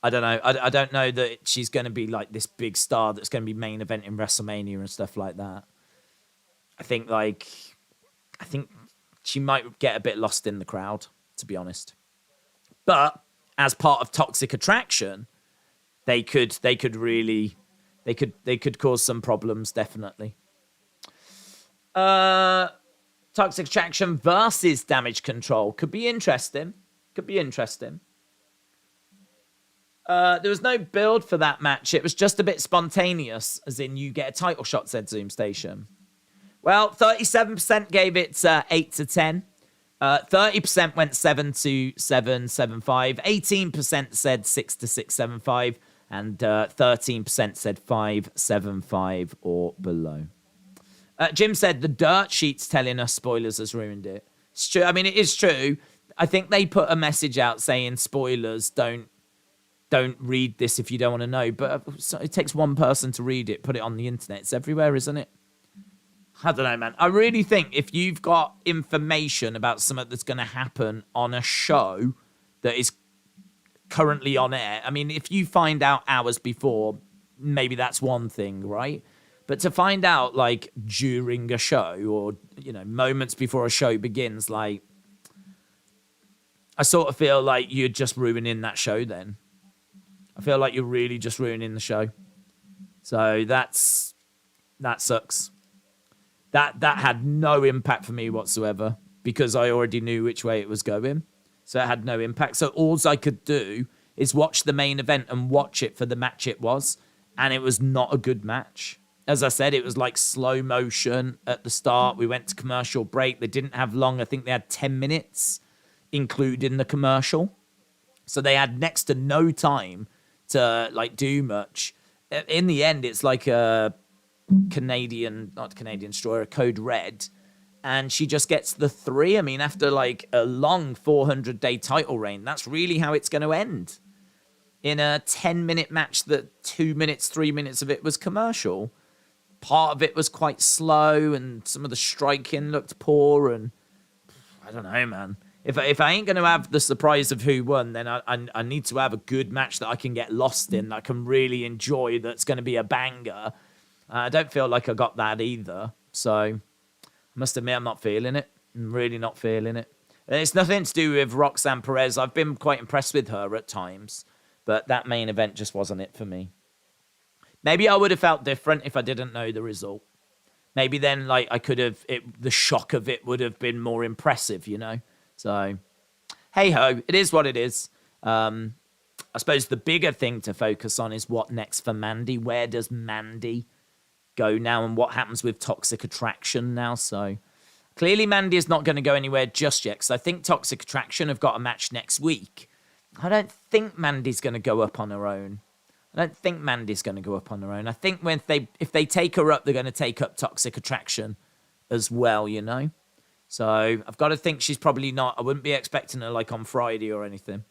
I don't know. I don't know that she's going to be like this big star that's going to be main event in WrestleMania and stuff like that. I think she might get a bit lost in the crowd, to be honest. But as part of Toxic Attraction, they could really they could cause some problems, definitely. Toxic Attraction versus Damage Control could be interesting. There was no build for that match. It was just a bit spontaneous, as in you get a title shot, said Zoom Station. Well, 37% gave it 8 to 10. 30% went 7 to 7.75. 18% said 6 to 6.75. And 13% said 5.75 or below. Jim said the dirt sheet's telling us spoilers has ruined it. It's true. I mean, it is true. I think they put a message out saying spoilers, don't read this if you don't want to know. But it takes one person to read it, put it on the internet. It's everywhere, isn't it? I don't know, man. I really think if you've got information about something that's going to happen on a show that is currently on air, I mean, if you find out hours before, maybe that's one thing, right? But to find out, like, during a show or, you know, moments before a show begins, like, I sort of feel like you're just ruining that show then. I feel like you're really just ruining the show. So that sucks. That had no impact for me whatsoever because I already knew which way it was going. So it had no impact. So all I could do is watch the main event and watch it for the match it was. And it was not a good match. As I said, it was like slow motion at the start. We went to commercial break. They didn't have long. I think they had 10 minutes, including the commercial. So they had next to no time to like do much. In the end, it's like a not Canadian Destroyer, a Code Red. And she just gets the 3. I mean, after like a long 400-day title reign, that's really how it's going to end. In a 10-minute match that 2 minutes, 3 minutes of it was commercial. Part of it was quite slow and some of the striking looked poor. And I don't know, man. If I ain't going to have the surprise of who won, then I need to have a good match that I can get lost in, that I can really enjoy, that's going to be a banger. I don't feel like I got that either. So I must admit I'm not feeling it. I'm really not feeling it. And it's nothing to do with Roxanne Perez. I've been quite impressed with her at times. But that main event just wasn't it for me. Maybe I would have felt different if I didn't know the result. Maybe then like I could have, the shock of it would have been more impressive, you know? So, hey-ho, it is what it is. I suppose the bigger thing to focus on is what next for Mandy. Where does Mandy go now and what happens with Toxic Attraction now? So, clearly Mandy is not going to go anywhere just yet because I think Toxic Attraction have got a match next week. I don't think Mandy's going to go up on her own. I think if they take her up, they're going to take up Toxic Attraction as well, you know? So I've got to think she's probably not. I wouldn't be expecting her like on Friday or anything.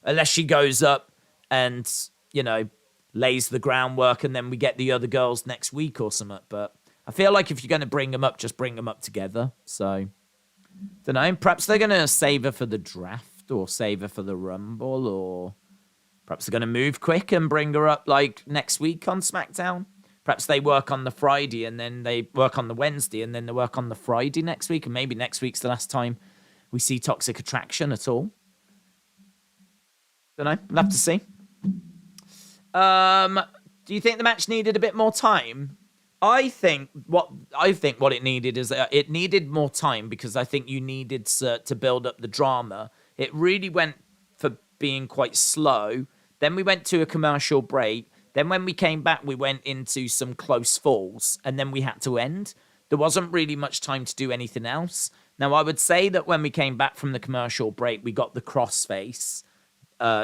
Unless she goes up and, you know, lays the groundwork and then we get the other girls next week or something. But I feel like if you're going to bring them up, just bring them up together. So, don't know. Perhaps they're going to save her for the draft or save her for the Rumble, or perhaps they're going to move quick and bring her up like next week on SmackDown. Perhaps they work on the Friday and then they work on the Wednesday and then they work on the Friday next week. And maybe next week's the last time we see Toxic Attraction at all. Don't know. We'll have to see. Do you think the match needed a bit more time? I think what it needed is it needed more time because I think you needed to build up the drama. It really went for being quite slow. Then we went to a commercial break. Then when we came back, we went into some close falls, and then we had to end. There wasn't really much time to do anything else. Now, I would say that when we came back from the commercial break, we got the crossface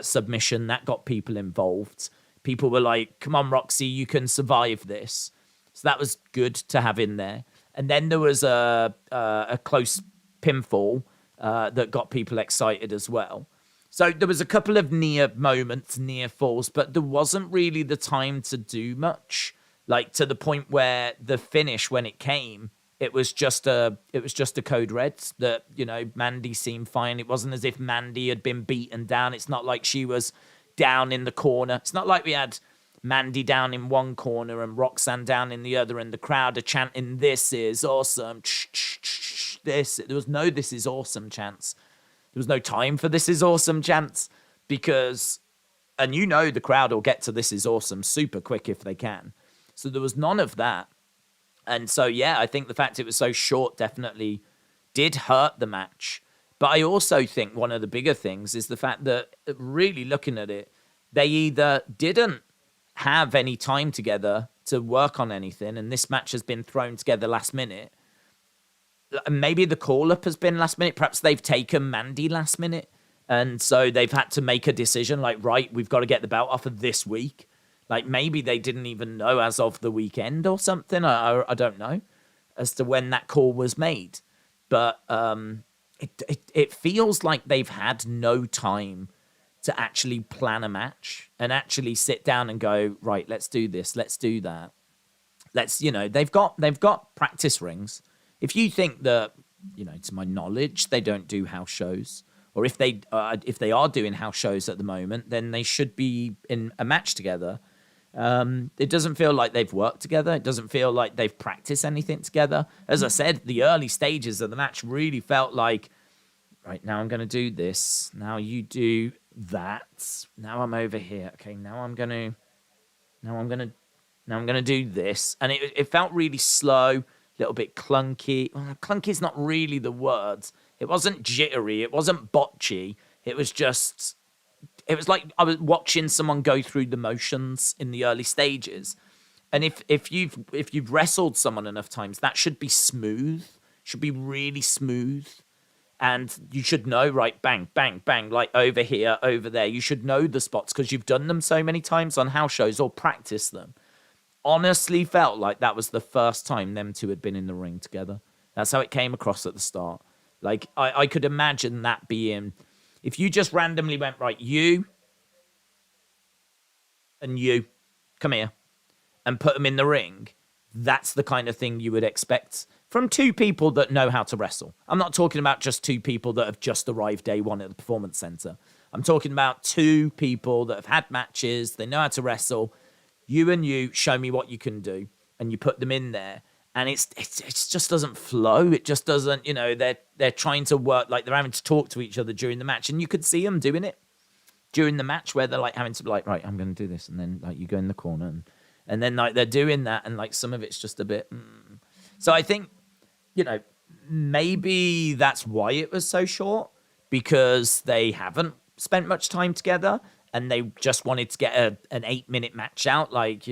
submission. That got people involved. People were like, come on, Roxy, you can survive this. So that was good to have in there. And then there was a close pinfall that got people excited as well. So there was a couple of near moments, near falls, but there wasn't really the time to do much. Like to the point where the finish, when it came, it was just a Code Red that, you know, Mandy seemed fine. It wasn't as if Mandy had been beaten down. It's not like she was down in the corner. It's not like we had Mandy down in one corner and Roxanne down in the other, and the crowd are chanting, "This is awesome." There was no "This is awesome" chants. There was no time for "This is awesome" chants because, and you know the crowd will get to "This is awesome" super quick if they can. So there was none of that. And so, yeah, I think the fact it was so short definitely did hurt the match. But I also think one of the bigger things is the fact that, really looking at it, they either didn't have any time together to work on anything, and this match has been thrown together last minute. Maybe the call-up has been last minute. Perhaps they've taken Mandy last minute, and so they've had to make a decision like, right, we've got to get the belt off of this week. Like, maybe they didn't even know as of the weekend or something. I don't know as to when that call was made. But it feels like they've had no time to actually plan a match and actually sit down and go, right, let's do this, let's do that. They've got practice rings. If you think that, to my knowledge, they don't do house shows, or if they are doing house shows at the moment, then they should be in a match together. It doesn't feel like they've worked together. It doesn't feel like they've practiced anything together. As I said, the early stages of the match really felt like, right, now I'm going to do this. Now you do that. Now I'm over here. Okay, now I'm going to do this. And it felt really slow, a little bit clunky. Well, clunky is not really the word. It wasn't jittery. It wasn't botchy. It was like I was watching someone go through the motions in the early stages. And if you've wrestled someone enough times, that should be smooth, should be really smooth. And you should know, right, bang, bang, bang, like over here, over there. You should know the spots because you've done them so many times on house shows or practiced them. Honestly felt like that was the first time them two had been in the ring together. That's how it came across at the start. Like, I could imagine that being... If you just randomly went, right, you and you, come here, and put them in the ring, that's the kind of thing you would expect from two people that know how to wrestle. I'm not talking about just two people that have just arrived day one at the Performance Center. I'm talking about two people that have had matches, they know how to wrestle. You and you, show me what you can do, and you put them in there. And it just doesn't flow. It just doesn't, they're trying to work, like they're having to talk to each other during the match. And you could see them doing it during the match where they're like having to be like, right, I'm going to do this. And then like you go in the corner and then like they're doing that. And like some of it's just a bit. So I think, maybe that's why it was so short, because they haven't spent much time together and they just wanted to get an 8-minute match out. Like,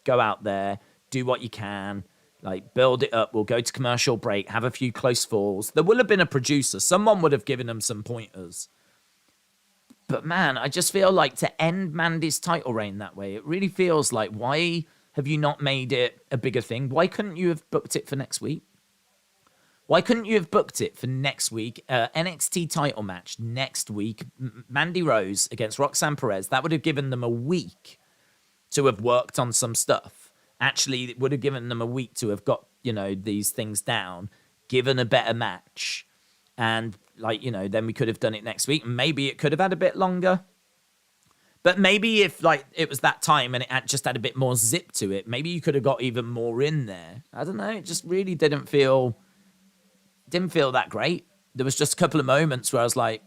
go out there, do what you can. Like, build it up. We'll go to commercial break, have a few close falls. There will have been a producer. Someone would have given them some pointers. But, man, I just feel like to end Mandy's title reign that way, it really feels like, why have you not made it a bigger thing? Why couldn't you have booked it for next week? Why couldn't you have booked it for next week? NXT title match next week. Mandy Rose against Roxanne Perez. That would have given them a week to have worked on some stuff. Actually, it would have given them a week to have got, these things down, given a better match. And, then we could have done it next week. Maybe it could have had a bit longer. But maybe if, it was that time and it just had a bit more zip to it, maybe you could have got even more in there. I don't know. It just really didn't feel that great. There was just a couple of moments where I was like,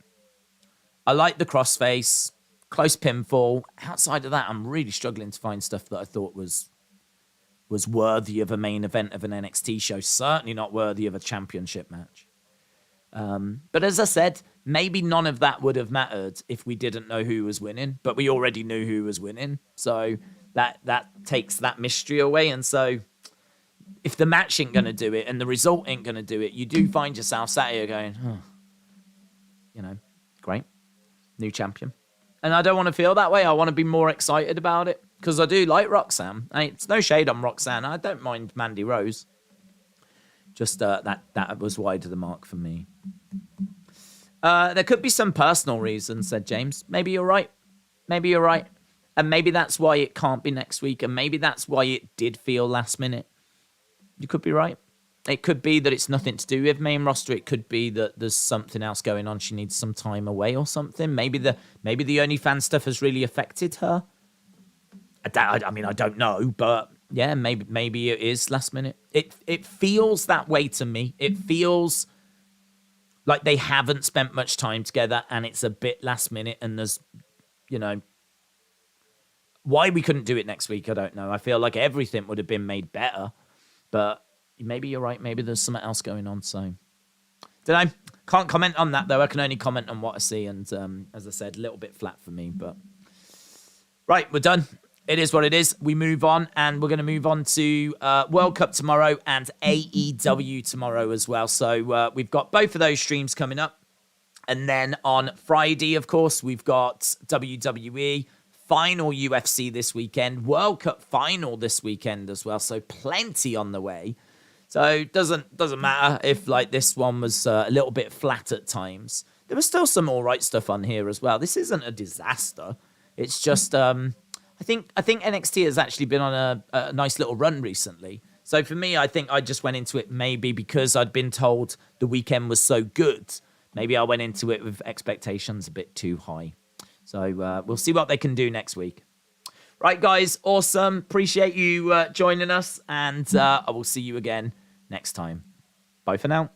I like the crossface, close pinfall. Outside of that, I'm really struggling to find stuff that I thought was worthy of a main event of an NXT show. Certainly not worthy of a championship match. But as I said, maybe none of that would have mattered if we didn't know who was winning, but we already knew who was winning. So that takes that mystery away. And so if the match ain't going to do it and the result ain't going to do it, you do find yourself sat here going, great, new champion. And I don't want to feel that way. I want to be more excited about it. Because I do like Roxanne. It's no shade on Roxanne. I don't mind Mandy Rose. Just that was wide of the mark for me. There could be some personal reasons, said James. Maybe you're right. And maybe that's why it can't be next week. And maybe that's why it did feel last minute. You could be right. It could be that it's nothing to do with main roster. It could be that there's something else going on. She needs some time away or something. Maybe the OnlyFans stuff has really affected her. I don't know, but yeah, maybe it is last minute. It feels that way to me. It feels like they haven't spent much time together and it's a bit last minute and there's, Why we couldn't do it next week, I don't know. I feel like everything would have been made better, but maybe you're right. Maybe there's something else going on. So, don't know. Can't comment on that though. I can only comment on what I see, and as I said, a little bit flat for me. But right, we're done. It is what it is. We move on, and we're going to move on to World Cup tomorrow and AEW tomorrow as well. So we've got both of those streams coming up. And then on Friday, of course, we've got WWE final UFC this weekend, World Cup final this weekend as well. So plenty on the way. So it doesn't matter if like this one was a little bit flat at times. There was still some all right stuff on here as well. This isn't a disaster. It's just I think NXT has actually been on a nice little run recently. So for me, I think I just went into it maybe because I'd been told the weekend was so good. Maybe I went into it with expectations a bit too high. So we'll see what they can do next week. Right, guys, awesome. Appreciate you joining us, and I will see you again next time. Bye for now.